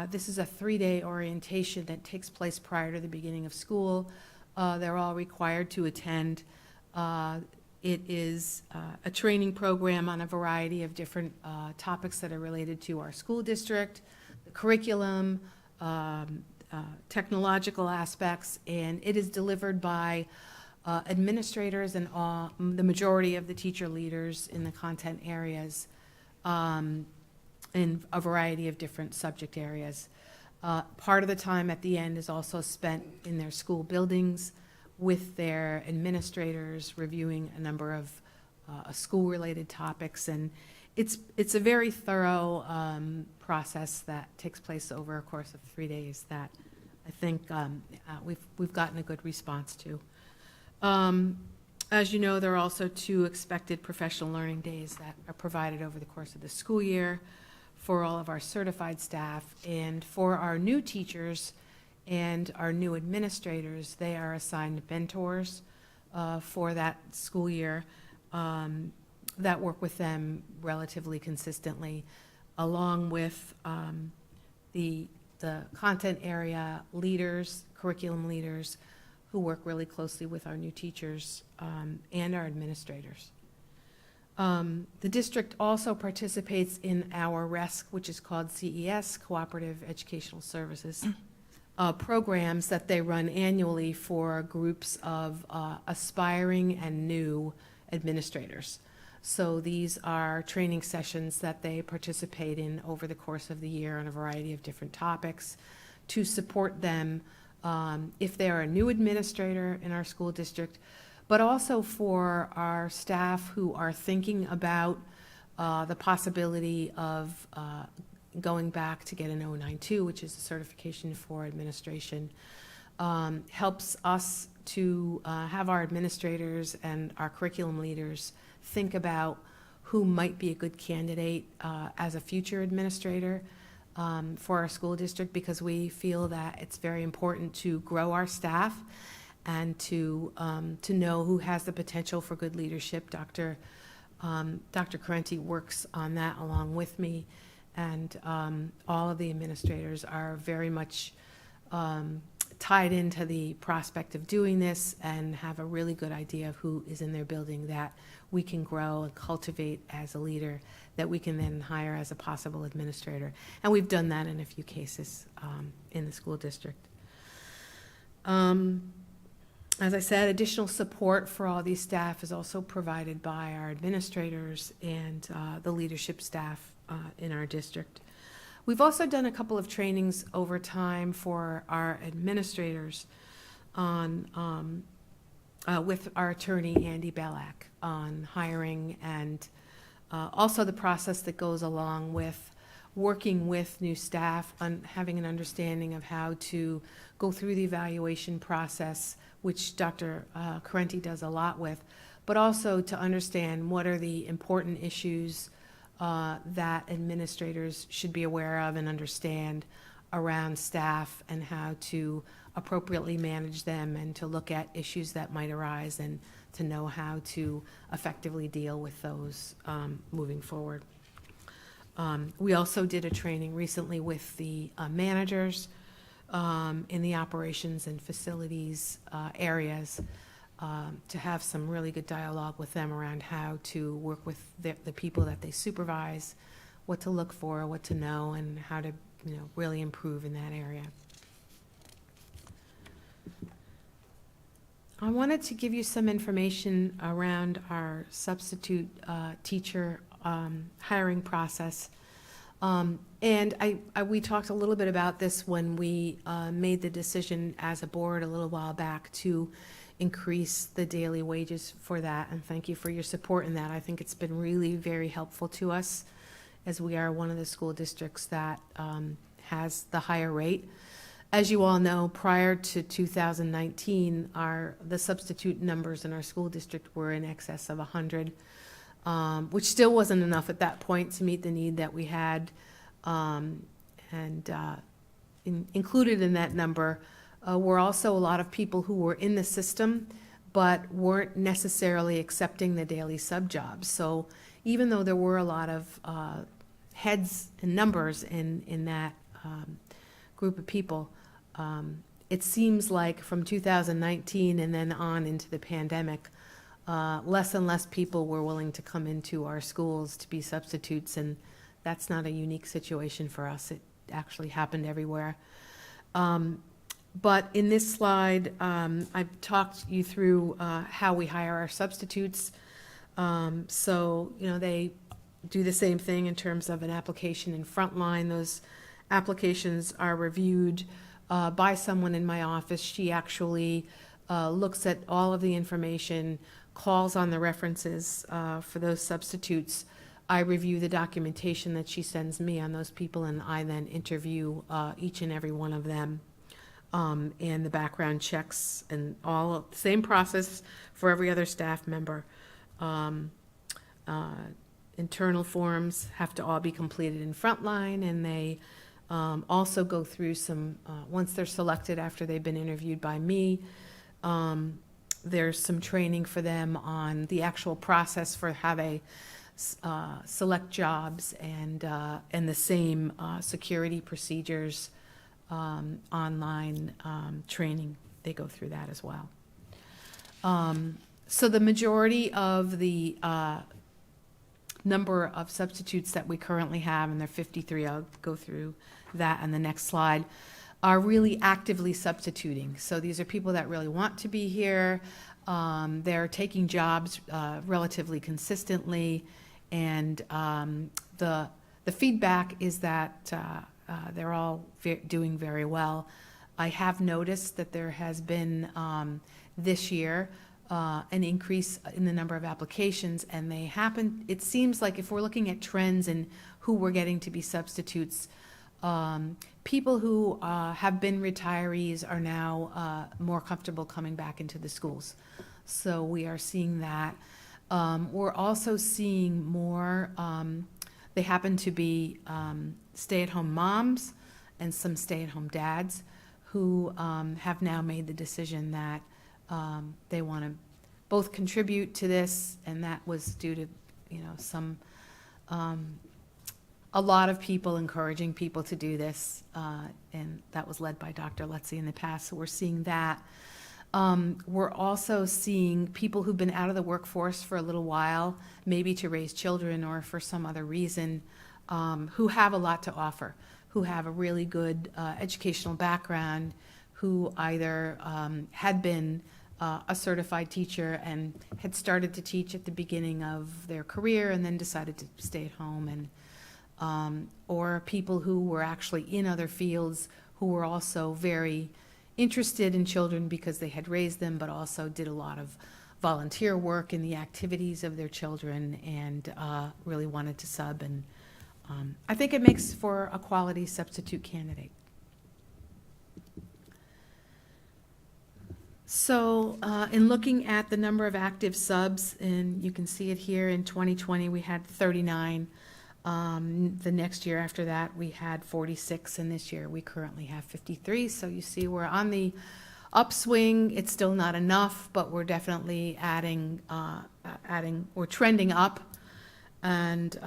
S: This is a 3-day orientation that takes place prior to the beginning of school. They're all required to attend. It is a training program on a variety of different topics that are related to our school district, the curriculum, technological aspects, and it is delivered by administrators and the majority of the teacher leaders in the content areas in a variety of different subject areas. Part of the time at the end is also spent in their school buildings with their administrators, reviewing a number of school-related topics, and it's a very thorough process that takes place over a course of 3 days that I think we've gotten a good response to. As you know, there are also 2 expected professional learning days that are provided over the course of the school year for all of our certified staff. And for our new teachers and our new administrators, they are assigned mentors for that school year that work with them relatively consistently, along with the content area leaders, curriculum leaders, who work really closely with our new teachers and our administrators. The district also participates in our RESC, which is called CES, Cooperative Educational Services, programs that they run annually for groups of aspiring and new administrators. So these are training sessions that they participate in over the course of the year on a variety of different topics to support them if they're a new administrator in our school district, but also for our staff who are thinking about the possibility of going back to get an 092, which is a certification for administration. Helps us to have our administrators and our curriculum leaders think about who might be a good candidate as a future administrator for our school district, because we feel that it's very important to grow our staff and to know who has the potential for good leadership. Dr. Carenti works on that along with me, and all of the administrators are very much tied into the prospect of doing this and have a really good idea of who is in their building that we can grow and cultivate as a leader that we can then hire as a possible administrator. And we've done that in a few cases in the school district. As I said, additional support for all these staff is also provided by our administrators and the leadership staff in our district. We've also done a couple of trainings over time for our administrators on with our attorney, Andy Bellack, on hiring and also the process that goes along with working with new staff, on having an understanding of how to go through the evaluation process, which Dr. Carenti does a lot with, but also to understand what are the important issues that administrators should be aware of and understand around staff and how to appropriately manage them and to look at issues that might arise and to know how to effectively deal with those moving forward. We also did a training recently with the managers in the operations and facilities areas to have some really good dialogue with them around how to work with the people that they supervise, what to look for, what to know, and how to really improve in that area. I wanted to give you some information around our substitute teacher hiring process. And we talked a little bit about this when we made the decision as a board a little while back to increase the daily wages for that, and thank you for your support in that. I think it's been really very helpful to us, as we are one of the school districts that has the higher rate. As you all know, prior to 2019, the substitute numbers in our school district were in excess of 100, which still wasn't enough at that point to meet the need that we had. Included in that number were also a lot of people who were in the system but weren't necessarily accepting the daily sub jobs. So even though there were a lot of heads and numbers in that group of people, it seems like from 2019 and then on into the pandemic, less and less people were willing to come into our schools to be substitutes, and that's not a unique situation for us. It actually happened everywhere. But in this slide, I've talked you through how we hire our substitutes. So, they do the same thing in terms of an application in Frontline. Those applications are reviewed by someone in my office. She actually looks at all of the information, calls on the references for those substitutes. I review the documentation that she sends me on those people, and I then interview each and every one of them. And the background checks and all the same process for every other staff member. internal forms have to all be completed in Frontline, and they also go through some, once they're selected after they've been interviewed by me, there's some training for them on the actual process for how they select jobs, and the same security procedures, online training. They go through that as well. So the majority of the number of substitutes that we currently have, and there are 53, I'll go through that on the next slide, are really actively substituting. So these are people that really want to be here. They're taking jobs relatively consistently, and the feedback is that they're all doing very well. I have noticed that there has been this year an increase in the number of applications, and they happen, it seems like if we're looking at trends and who we're getting to be substitutes, people who have been retirees are now more comfortable coming back into the schools. So we are seeing that. We're also seeing more, they happen to be stay-at-home moms and some stay-at-home dads who have now made the decision that they want to both contribute to this, and that was due to, some, a lot of people encouraging people to do this, and that was led by Dr. Lutzy in the past, so we're seeing that. We're also seeing people who've been out of the workforce for a little while, maybe to raise children or for some other reason, who have a lot to offer, who have a really good educational background, who either had been a certified teacher and had started to teach at the beginning of their career and then decided to stay at home, and or people who were actually in other fields who were also very interested in children because they had raised them, but also did a lot of volunteer work in the activities of their children, and really wanted to sub. And I think it makes for a quality substitute candidate. So in looking at the number of active subs, and you can see it here, in 2020 we had 39. The next year after that we had 46, and this year we currently have 53. So you see we're on the upswing. It's still not enough, but we're definitely adding, we're trending up, and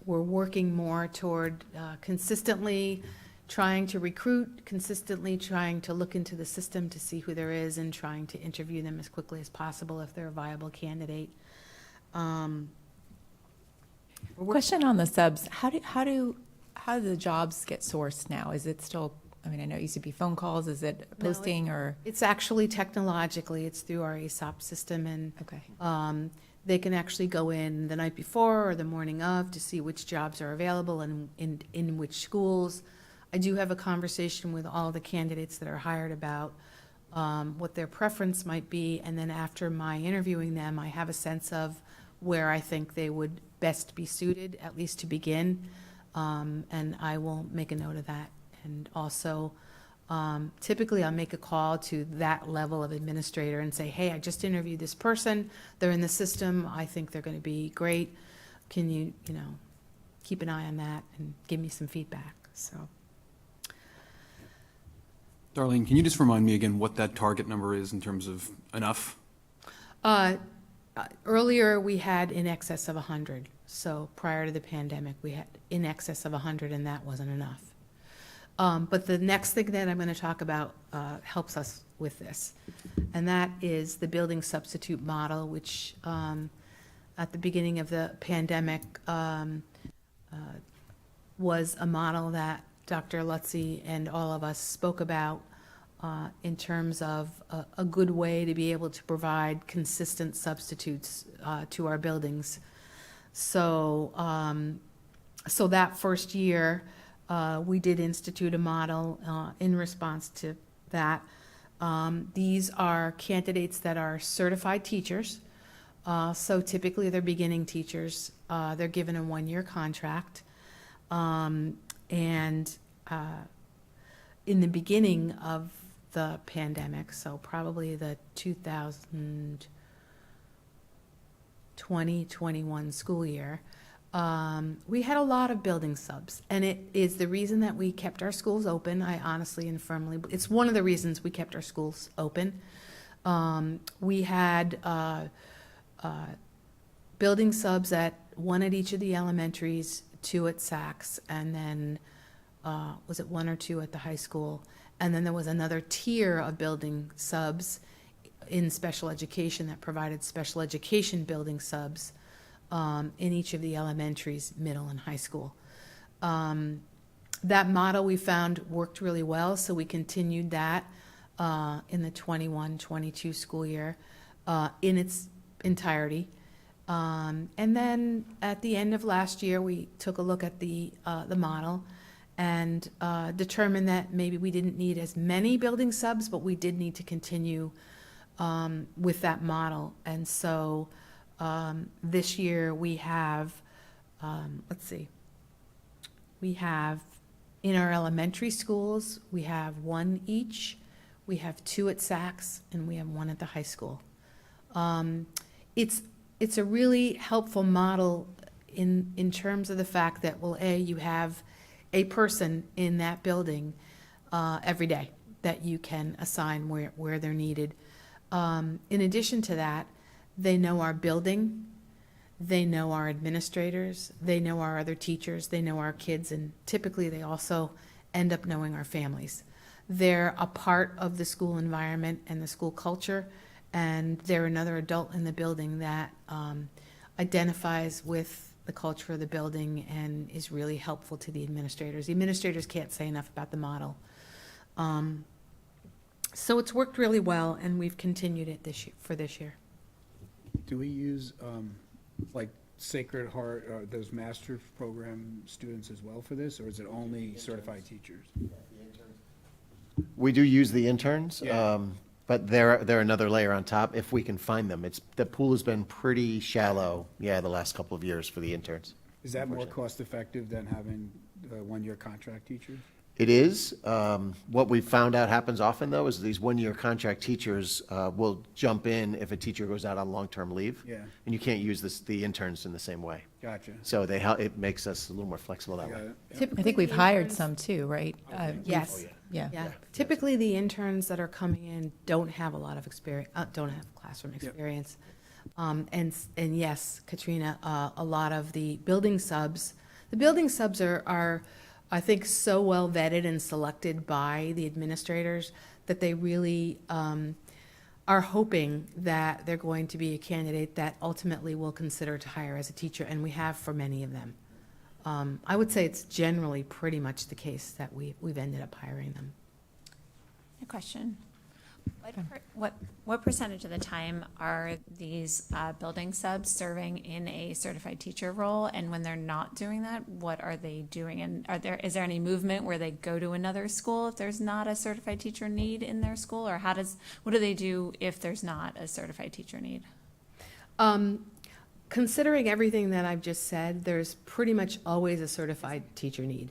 S: we're working more toward consistently trying to recruit, consistently trying to look into the system to see who there is, and trying to interview them as quickly as possible if they're a viable candidate.
A: Question on the subs, how do the jobs get sourced now? Is it still, I mean, I know it used to be phone calls, is it posting, or?
S: It's actually technologically, it's through our ASOP system, and
A: Okay.
S: they can actually go in the night before or the morning of to see which jobs are available and in which schools. I do have a conversation with all the candidates that are hired about what their preference might be, and then after my interviewing them, I have a sense of where I think they would best be suited, at least to begin, and I will make a note of that. And also, typically I'll make a call to that level of administrator and say, hey, I just interviewed this person, they're in the system, I think they're going to be great, can you, keep an eye on that and give me some feedback. So.
T: Darlene, can you just remind me again what that target number is in terms of enough?
S: Earlier, we had in excess of 100. So prior to the pandemic, we had in excess of 100, and that wasn't enough. But the next thing that I'm going to talk about helps us with this, and that is the building substitute model, which at the beginning of the pandemic was a model that Dr. Lutzy and all of us spoke about in terms of a good way to be able to provide consistent substitutes to our buildings. So, so that first year, we did institute a model in response to that. These are candidates that are certified teachers. So typically they're beginning teachers. They're given a 1-year contract. And in the beginning of the pandemic, so probably the 2021 school year, we had a lot of building subs, and it is the reason that we kept our schools open. I honestly and firmly, it's one of the reasons we kept our schools open. We had building subs one at each of the elementaries, 2 at Saks, and then was it 1 or 2 at the high school? And then there was another tier of building subs in special education that provided special education building subs in each of the elementaries, middle and high school. That model we found worked really well, so we continued that in the 21-22 school year in its entirety. And then at the end of last year, we took a look at the model and determined that maybe we didn't need as many building subs, but we did need to continue with that model. And so this year we have, we have in our elementary schools, we have 1 each, we have 2 at Saks, and we have 1 at the high school. It's a really helpful model in terms of the fact that, well, you have a person in that building every day that you can assign where they're needed. In addition to that, they know our building, they know our administrators, they know our other teachers, they know our kids, and typically they also end up knowing our families. They're a part of the school environment and the school culture, and they're another adult in the building that identifies with the culture of the building and is really helpful to the administrators. The administrators can't say enough about the model. So it's worked really well, and we've continued it for this year.
H: Do we use, like Sacred Heart, those master's program students as well for this, or is it only certified teachers?
B: We do use the interns,
H: Yeah.
B: but they're another layer on top if we can find them. The pool has been pretty shallow, the last couple of years for the interns.
H: Is that more cost effective than having 1-year contract teachers?
B: It is. What we've found out happens often, though, is these 1-year contract teachers will jump in if a teacher goes out on long-term leave.
H: Yeah.
B: And you can't use the interns in the same way.
H: Gotcha.
B: So it makes us a little more flexible that way.
A: I think we've hired some too, right?
S: Yes.
A: Yeah.
S: Typically, the interns that are coming in don't have a lot of experience, don't have classroom experience. And yes, Katrina, a lot of the building subs are, I think, so well vetted and selected by the administrators that they really are hoping that they're going to be a candidate that ultimately will consider to hire as a teacher, and we have for many of them. I would say it's generally pretty much the case that we've ended up hiring them.
K: A question. What percentage of the time are these building subs serving in a certified teacher role? And when they're not doing that, what are they doing? And is there any movement where they go to another school if there's not a certified teacher need in their school? Or what do they do if there's not a certified teacher need?
S: Considering everything that I've just said, there's pretty much always a certified teacher need,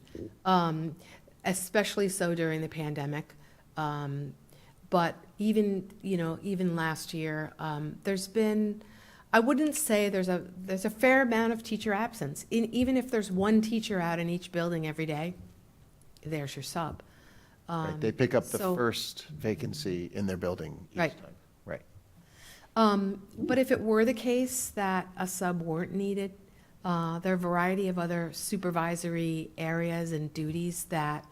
S: especially so during the pandemic. But even last year, there's been, I wouldn't say there's a fair amount of teacher absence. Even if there's 1 teacher out in each building every day, there's your sub.
B: Right, they pick up the first vacancy in their building each
S: Right.
B: time. Right.
S: But if it were the case that a sub weren't needed, there are a variety of other supervisory areas and duties that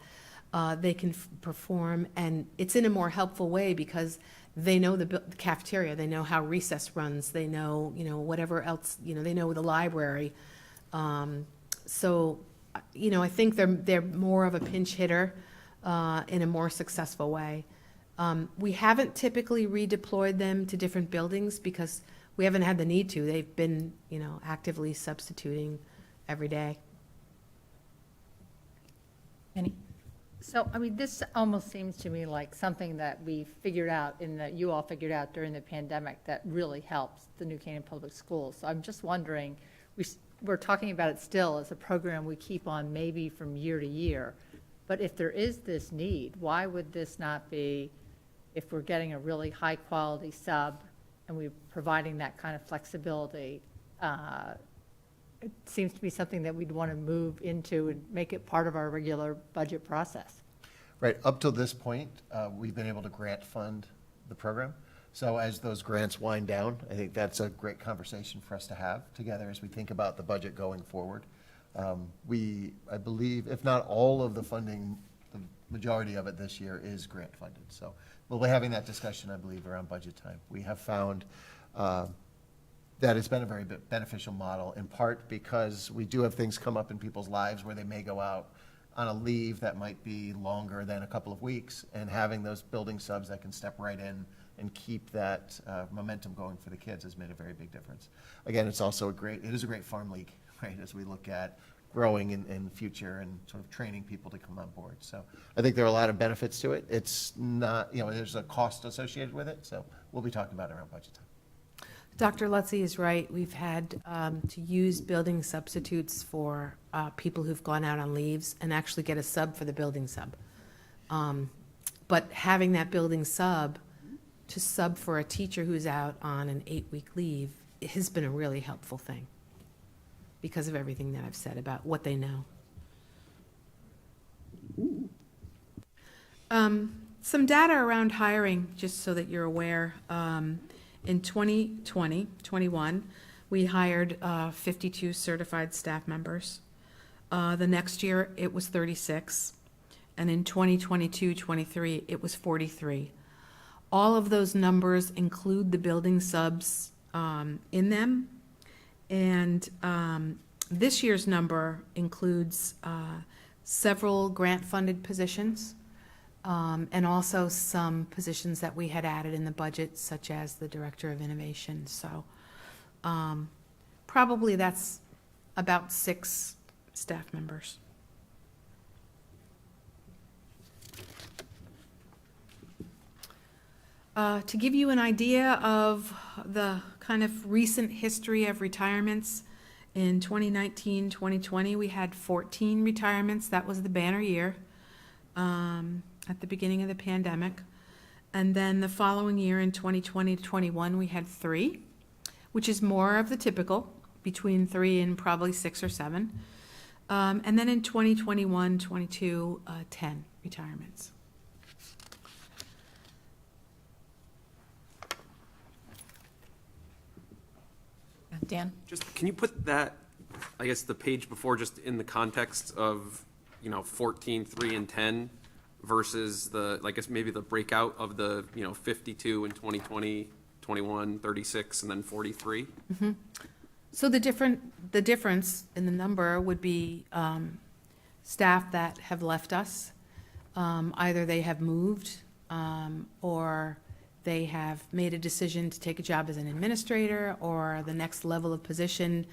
S: they can perform, and it's in a more helpful way because they know the cafeteria, they know how recess runs, they know, whatever else, they know the library. So, I think they're more of a pinch hitter in a more successful way. We haven't typically redeployed them to different buildings because we haven't had the need to. They've been, actively substituting every day.
A: Annie?
I: So, this almost seems to me like something that we figured out you all figured out during the pandemic that really helps the New Canaan Public Schools. So I'm just wondering, we're talking about it still as a program we keep on maybe from year to year. But if there is this need, why would this not be, if we're getting a really high quality sub and we're providing that kind of flexibility, it seems to be something that we'd want to move into and make it part of our regular budget process.
B: Right, up till this point, we've been able to grant fund the program. So as those grants wind down, I think that's a great conversation for us to have together as we think about the budget going forward. I believe, if not all of the funding, the majority of it this year is grant funded. So we'll be having that discussion, I believe, around budget time. We have found that it's been a very beneficial model, in part because we do have things come up in people's lives where they may go out on a leave that might be longer than a couple of weeks, and having those building subs that can step right in and keep that momentum going for the kids has made a very big difference. Again, it is a great farm league, right, as we look at growing in the future and sort of training people to come on board. So I think there are a lot of benefits to it. It's not, there's a cost associated with it, so we'll be talking about it around budget time.
S: Dr. Lutzy is right. We've had to use building substitutes for people who've gone out on leaves and actually get a sub for the building sub. But having that building sub to sub for a teacher who's out on an 8-week leave has been a really helpful thing because of everything that I've said about what they know. Some data around hiring, just so that you're aware. In 2020-21, we hired 52 certified staff members. The next year, it was 36. And in 2022-23, it was 43. All of those numbers include the building subs in them. And this year's number includes several grant-funded positions. And also some positions that we had added in the budget, such as the Director of Innovation. So probably that's about 6 staff members. To give you an idea of the kind of recent history of retirements, in 2019-2020, we had 14 retirements. That was the banner year. At the beginning of the pandemic. And then the following year in 2020-21, we had 3, which is more of the typical, between 3 and probably 6 or 7. And then in 2021-22, 10 retirements.
A: Dan?
D: Just, can you put that, I guess, the page before, just in the context of, 14, 3, and 10 versus the, I guess, maybe the breakout of the, 52 in 2020, 21, 36, and then 43?
S: Mm-hmm. So the difference in the number would be staff that have left us. Either they have moved or they have made a decision to take a job as an administrator or the next level of position.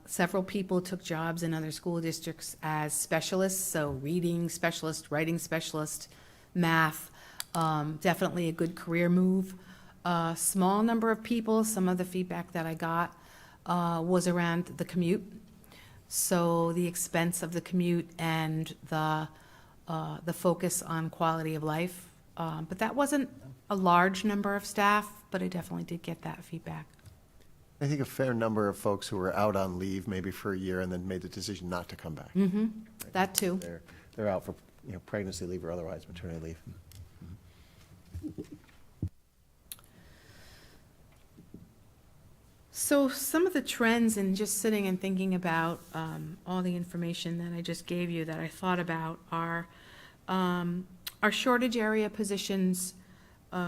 S: Several people took jobs in other school districts as specialists, so reading specialist, writing specialist, math, definitely a good career move. Small number of people, some of the feedback that I got was around the commute. So the expense of the commute and the focus on quality of life. But that wasn't a large number of staff, but I definitely did get that feedback.
B: I think a fair number of folks who were out on leave maybe for a year and then made the decision not to come back.
S: Mm-hmm. That too.
B: They're out for pregnancy leave or otherwise maternity leave.
S: So some of the trends and just sitting and thinking about all the information that I just gave you that I thought about are our shortage area positions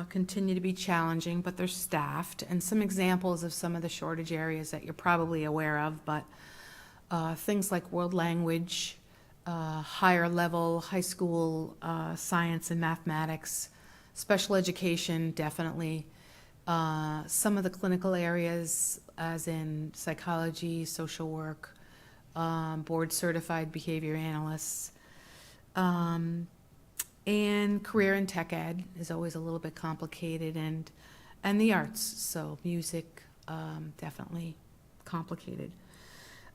S: continue to be challenging, but they're staffed. And some examples of some of the shortage areas that you're probably aware of, but things like world language, higher level, high school science and mathematics, special education, definitely. Some of the clinical areas, as in psychology, social work, board certified behavior analysts, and career in tech ed is always a little bit complicated, and the arts, so music, definitely complicated.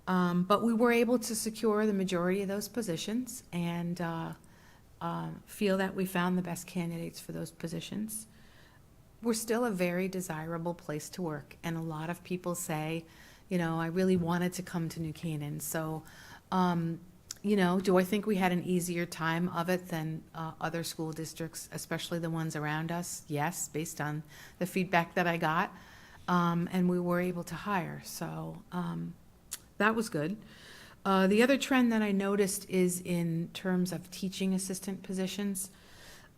S: But we were able to secure the majority of those positions and feel that we found the best candidates for those positions. We're still a very desirable place to work, and a lot of people say, I really wanted to come to New Canaan. So, do I think we had an easier time of it than other school districts, especially the ones around us? Yes, based on the feedback that I got. And we were able to hire. So that was good. The other trend that I noticed is in terms of teaching assistant positions.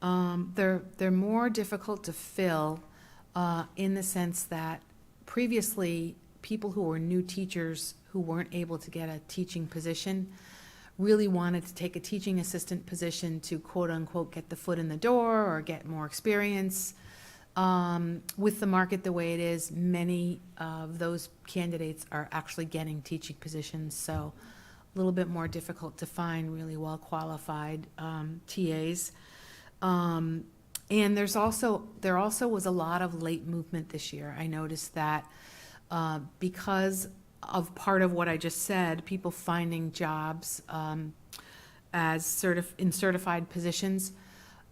S: They're more difficult to fill in the sense that previously people who were new teachers who weren't able to get a teaching position really wanted to take a teaching assistant position to quote unquote get the foot in the door or get more experience. With the market the way it is, many of those candidates are actually getting teaching positions, so a little bit more difficult to find really well qualified TAs. And there also was a lot of late movement this year. I noticed that because of part of what I just said, people finding jobs as in certified positions,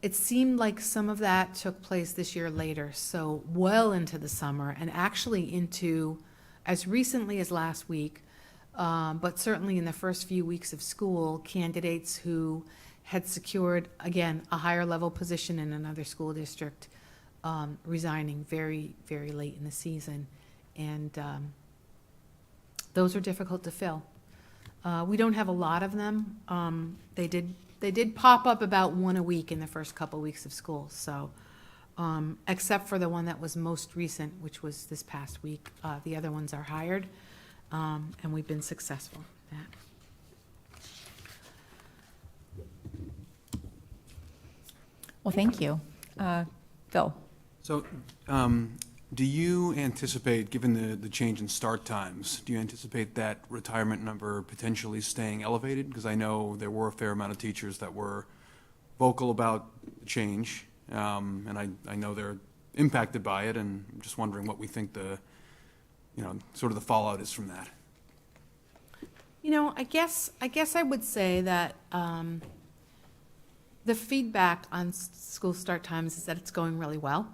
S: it seemed like some of that took place this year later, so well into the summer and actually into as recently as last week, but certainly in the first few weeks of school, candidates who had secured, again, a higher level position in another school district, resigning very, very late in the season. And those are difficult to fill. We don't have a lot of them. They did pop up about one a week in the first couple weeks of school. So, except for the one that was most recent, which was this past week, the other ones are hired, and we've been successful at that.
A: Well, thank you. Phil?
T: So, do you anticipate, given the change in start times, do you anticipate that retirement number potentially staying elevated? Because I know there were a fair amount of teachers that were vocal about change, and I know they're impacted by it, and I'm just wondering what we think sort of the fallout is from that.
S: I guess I would say that the feedback on school start times is that it's going really well.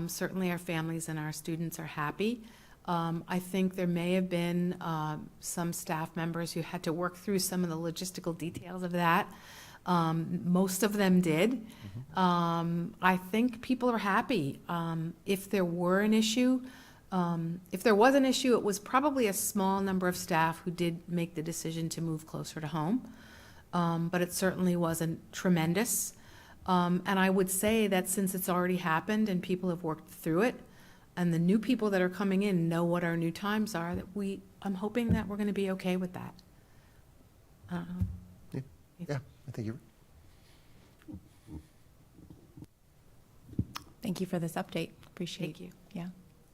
S: Certainly our families and our students are happy. I think there may have been some staff members who had to work through some of the logistical details of that. Most of them did. I think people are happy. If there was an issue, it was probably a small number of staff who did make the decision to move closer to home. But it certainly wasn't tremendous. And I would say that since it's already happened and people have worked through it, and the new people that are coming in know what our new times are, I'm hoping that we're going to be okay with that.
B: Yeah, I think you're.
A: Thank you for this update. Appreciate it.
S: Thank you.
A: Yeah,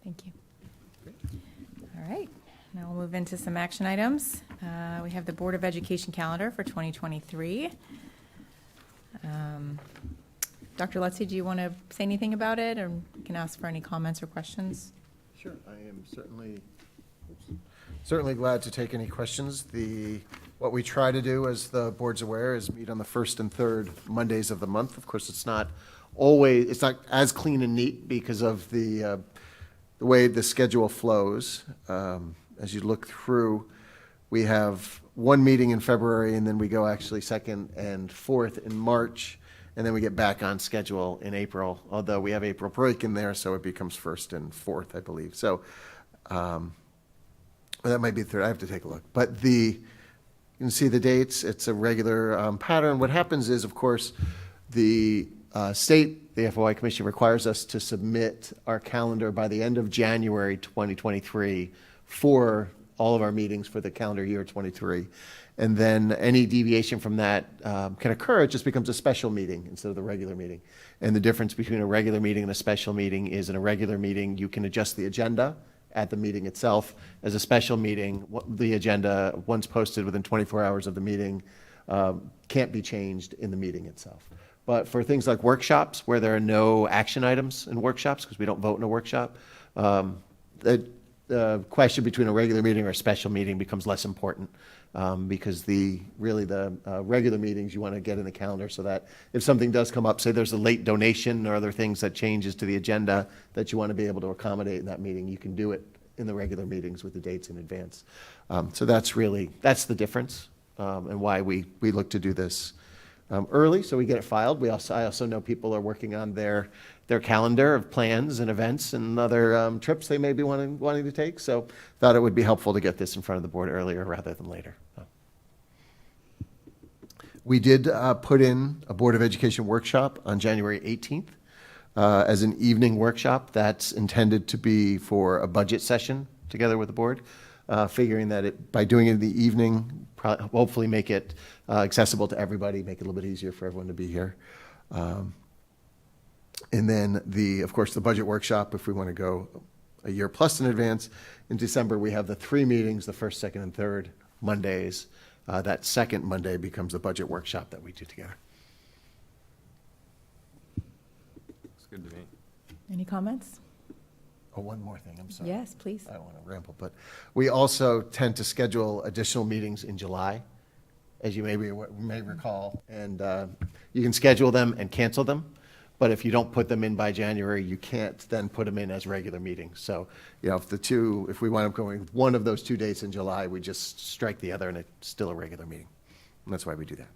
A: thank you. All right, now we'll move into some action items. We have the Board of Education calendar for 2023. Dr. Lutzy, do you want to say anything about it, or you can ask for any comments or questions?
B: Sure, I am certainly glad to take any questions. What we try to do, as the board's aware, is meet on the first and third Mondays of the month. Of course, it's not as clean and neat because of the way the schedule flows. As you look through, we have one meeting in February, and then we go actually second and fourth in March, and then we get back on schedule in April, although we have April break in there, so it becomes first and fourth, I believe. So that might be third. I have to take a look. But you can see the dates. It's a regular pattern. What happens is, of course, the state, the FOI Commission, requires us to submit our calendar by the end of January 2023 for all of our meetings for the calendar year 23. And then any deviation from that can occur. It just becomes a special meeting instead of the regular meeting. And the difference between a regular meeting and a special meeting is, in a regular meeting, you can adjust the agenda at the meeting itself. As a special meeting, the agenda, once posted within 24 hours of the meeting, can't be changed in the meeting itself. But for things like workshops, where there are no action items in workshops, because we don't vote in a workshop, the question between a regular meeting or a special meeting becomes less important, because the regular meetings you want to get in the calendar so that if something does come up, say there's a late donation or other things that changes to the agenda that you want to be able to accommodate in that meeting, you can do it in the regular meetings with the dates in advance. So that's the difference, and why we look to do this early, so we get it filed. I also know people are working on their calendar of plans and events and other trips they may be wanting to take, so thought it would be helpful to get this in front of the board earlier rather than later. We did put in a Board of Education workshop on January 18th as an evening workshop that's intended to be for a budget session together with the board, figuring that by doing it in the evening, hopefully make it accessible to everybody, make it a little bit easier for everyone to be here. And then of course, the budget workshop, if we want to go a year plus in advance, in December we have the 3 meetings, the first, second, and third Mondays. That second Monday becomes the budget workshop that we do together.
J: It's good to me.
A: Any comments?
B: Oh, one more thing, I'm sorry.
A: Yes, please.
B: I don't want to ramble, but we also tend to schedule additional meetings in July, as you may recall, and you can schedule them and cancel them, but if you don't put them in by January, you can't then put them in as regular meetings. So, if we wind up going one of those 2 dates in July, we just strike the other and it's still a regular meeting. And that's why we do that.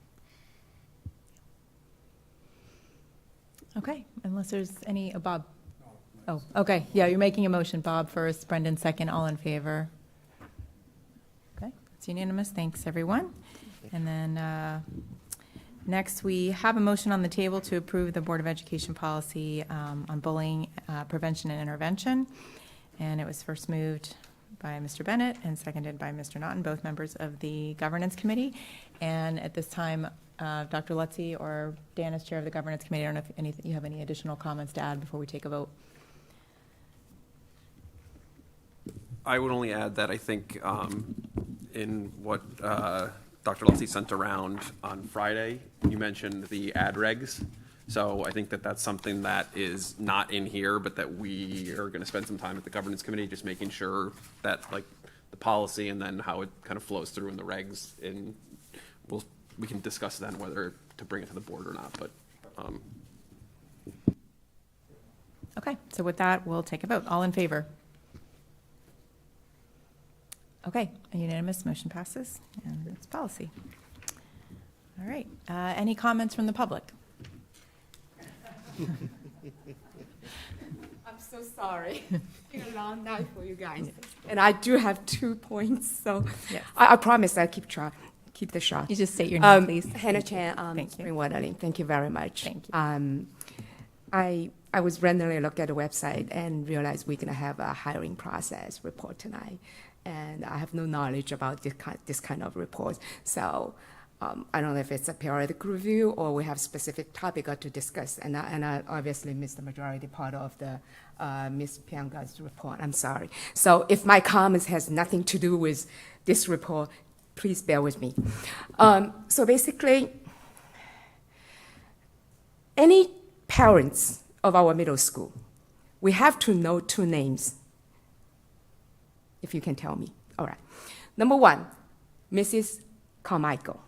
A: Okay, unless there's any, Bob? Oh, okay, yeah, you're making a motion, Bob first, Brendan second, all in favor? Okay, it's unanimous, thanks, everyone. And then, next, we have a motion on the table to approve the Board of Education policy on bullying prevention and intervention. And it was first moved by Mr. Bennett and seconded by Mr. Naughton, both members of the Governance Committee. And at this time, Dr. Lutzy or Dan as Chair of the Governance Committee, I don't know if you have any additional comments to add before we take a vote.
D: I would only add that I think in what Dr. Lutzy sent around on Friday, you mentioned the ad regs. So I think that that's something that is not in here, but that we are going to spend some time at the Governance Committee just making sure that like the policy and then how it kind of flows through in the regs, and we can discuss then whether to bring it to the board or not. But
A: Okay, so with that, we'll take a vote. All in favor? Okay, a unanimous motion passes, and it's policy. All right, any comments from the public?
L: I'm so sorry. It's been a long night for you guys. And I do have 2 points, so
A: Yes.
L: I promise I'll keep the shot.
A: You just state your name, please.
L: Hannah Chan,
A: Thank you.
L: Springwater. Thank you very much.
A: Thank you.
L: I was randomly look at the website and realized we're gonna have a hiring process report tonight, and I have no knowledge about this kind of report. So I don't know if it's a periodic review or we have specific topic to discuss, and I obviously missed the majority part of the Ms. Pianga's report. I'm sorry. So if my comments has nothing to do with this report, please bear with me. So basically, any parents of our middle school, we have to know 2 names, if you can tell me. All right. Number 1, Mrs. Carmichael.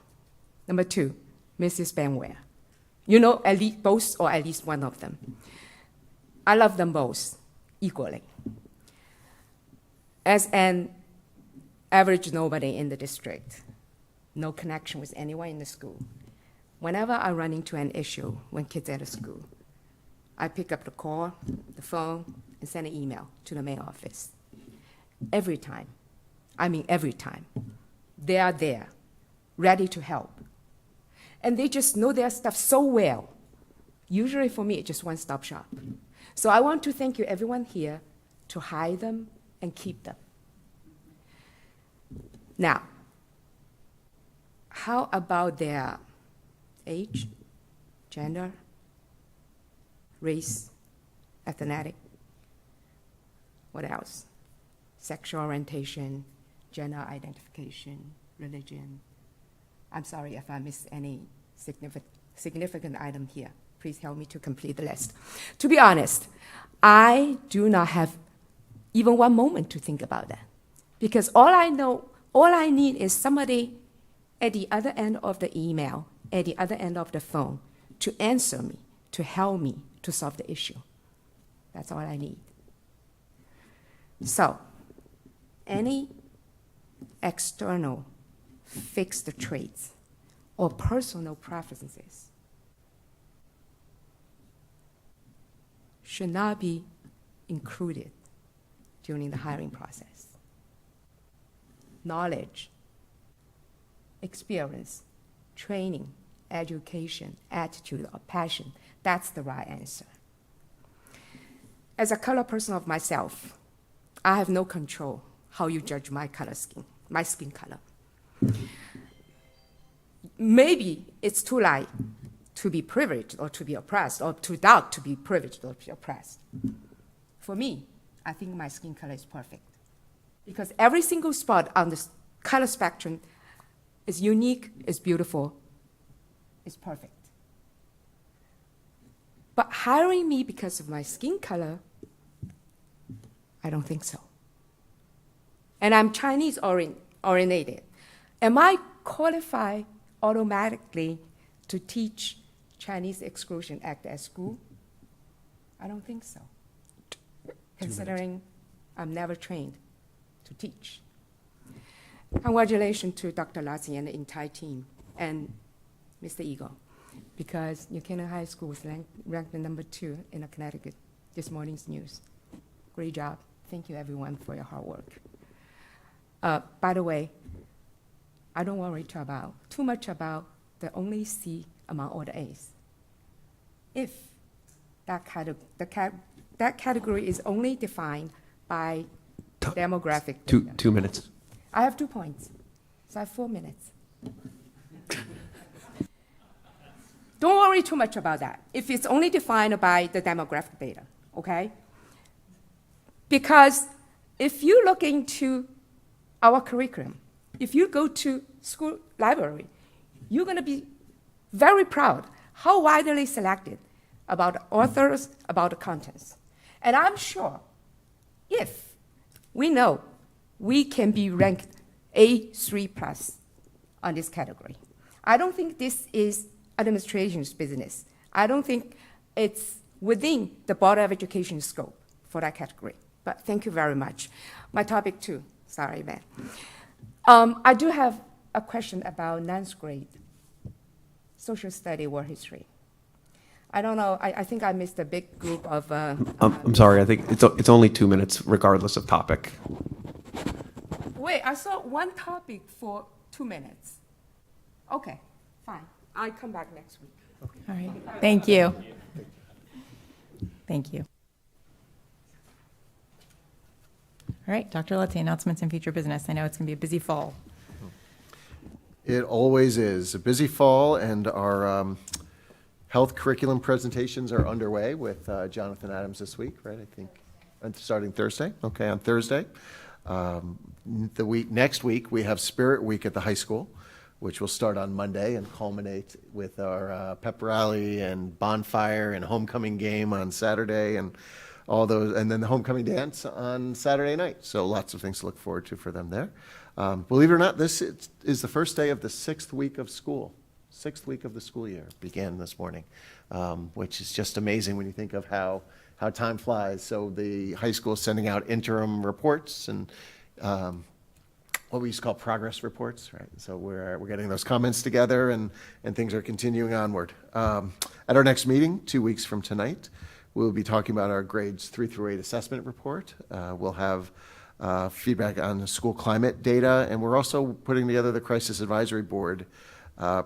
L: Number 2, Mrs. Benware. You know at least both or at least one of them. I love them both equally. As an average nobody in the district, no connection with anyone in the school, whenever I run into an issue when kids are at school, I pick up the call, the phone, and send an email to the main office. Every time, they are there, ready to help. And they just know their stuff so well. Usually for me, it's just one-stop shop. So I want to thank you, everyone here, to hire them and keep them. Now, how about their age, gender, race, ethnicity? What else? Sexual orientation, gender identification, religion. I'm sorry if I missed any significant item here. Please help me to complete the list. To be honest, I do not have even one moment to think about that. Because all I need is somebody at the other end of the email, at the other end of the phone, to answer me, to help me to solve the issue. That's all I need. So, any external fixed traits or personal preferences should not be included during the hiring process. Knowledge, experience, training, education, attitude, or passion, that's the right answer. As a color person of myself, I have no control how you judge my skin color. Maybe it's too light to be privileged or to be oppressed, or too dark to be privileged or to be oppressed. For me, I think my skin color is perfect, because every single spot on the color spectrum is unique, is beautiful, is perfect. But hiring me because of my skin color, I don't think so. And I'm Chinese oriented. Am I qualified automatically to teach Chinese Exclusion Act at school? I don't think so, considering I'm never trained to teach. Congratulations to Dr. Lassie and the entire team, and Mr. Eagle, because New Canaan High School was ranked number 2 in Connecticut, this morning's news. Great job. Thank you, everyone, for your hard work. By the way, I don't worry too much about the only C among all the A's. If that category is only defined by demographic data.
D: 2 minutes.
L: I have 2 points, so I have 4 minutes. Don't worry too much about that if it's only defined by the demographic data, okay? Because if you look into our curriculum, if you go to school library, you're going to be very proud how widely selected about authors, about the contents. And I'm sure if we know we can be ranked A3+ on this category, I don't think this is administration's business. I don't think it's within the Board of Education scope for that category. But thank you very much. My topic 2, sorry, Ben. I do have a question about 9th grade social study world history. I don't know, I think I missed a big group of...
D: I'm sorry, I think it's only 2 minutes regardless of topic.
L: Wait, I saw one topic for 2 minutes. Okay, fine. I'll come back next week.
A: All right, thank you. Thank you. All right, Dr. Lutze, announcements and future business. I know it's going to be a busy fall.
B: It always is. A busy fall, and our health curriculum presentations are underway with Jonathan Adams this week, right? I think starting Thursday. Okay, on Thursday. Next week, we have Spirit Week at the high school, which will start on Monday and culminate with our pep rally and bonfire and homecoming game on Saturday, and all those, and then the homecoming dance on Saturday night. So lots of things to look forward to for them there. Believe it or not, this is the first day of the 6th week of school. 6th week of the school year began this morning, which is just amazing when you think of how time flies. So the high school is sending out interim reports and what we used to call progress reports, right? So we're getting those comments together, and things are continuing onward. At our next meeting, 2 weeks from tonight, we'll be talking about our grades 3 through 8 assessment report. We'll have feedback on the school climate data, and we're also putting together the Crisis Advisory Board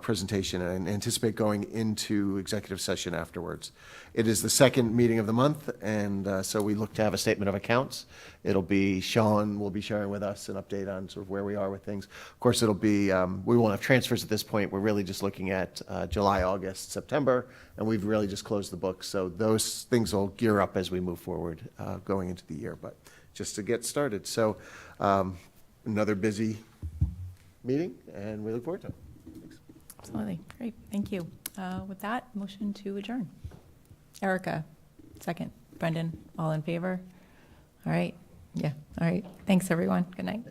B: presentation and anticipate going into executive session afterwards. It is the second meeting of the month, and so we look to have a statement of accounts. It'll be Sean will be sharing with us an update on sort of where we are with things. Of course, it'll be, we won't have transfers at this point. We're really just looking at July, August, September, and we've really just closed the books. So those things will gear up as we move forward going into the year, but just to get started. So another busy meeting, and we look forward to it.
A: Absolutely. Great. Thank you. With that, motion to adjourn. Erica, second. Brendan, all in favor? All right. Yeah. All right. Thanks, everyone. Good night.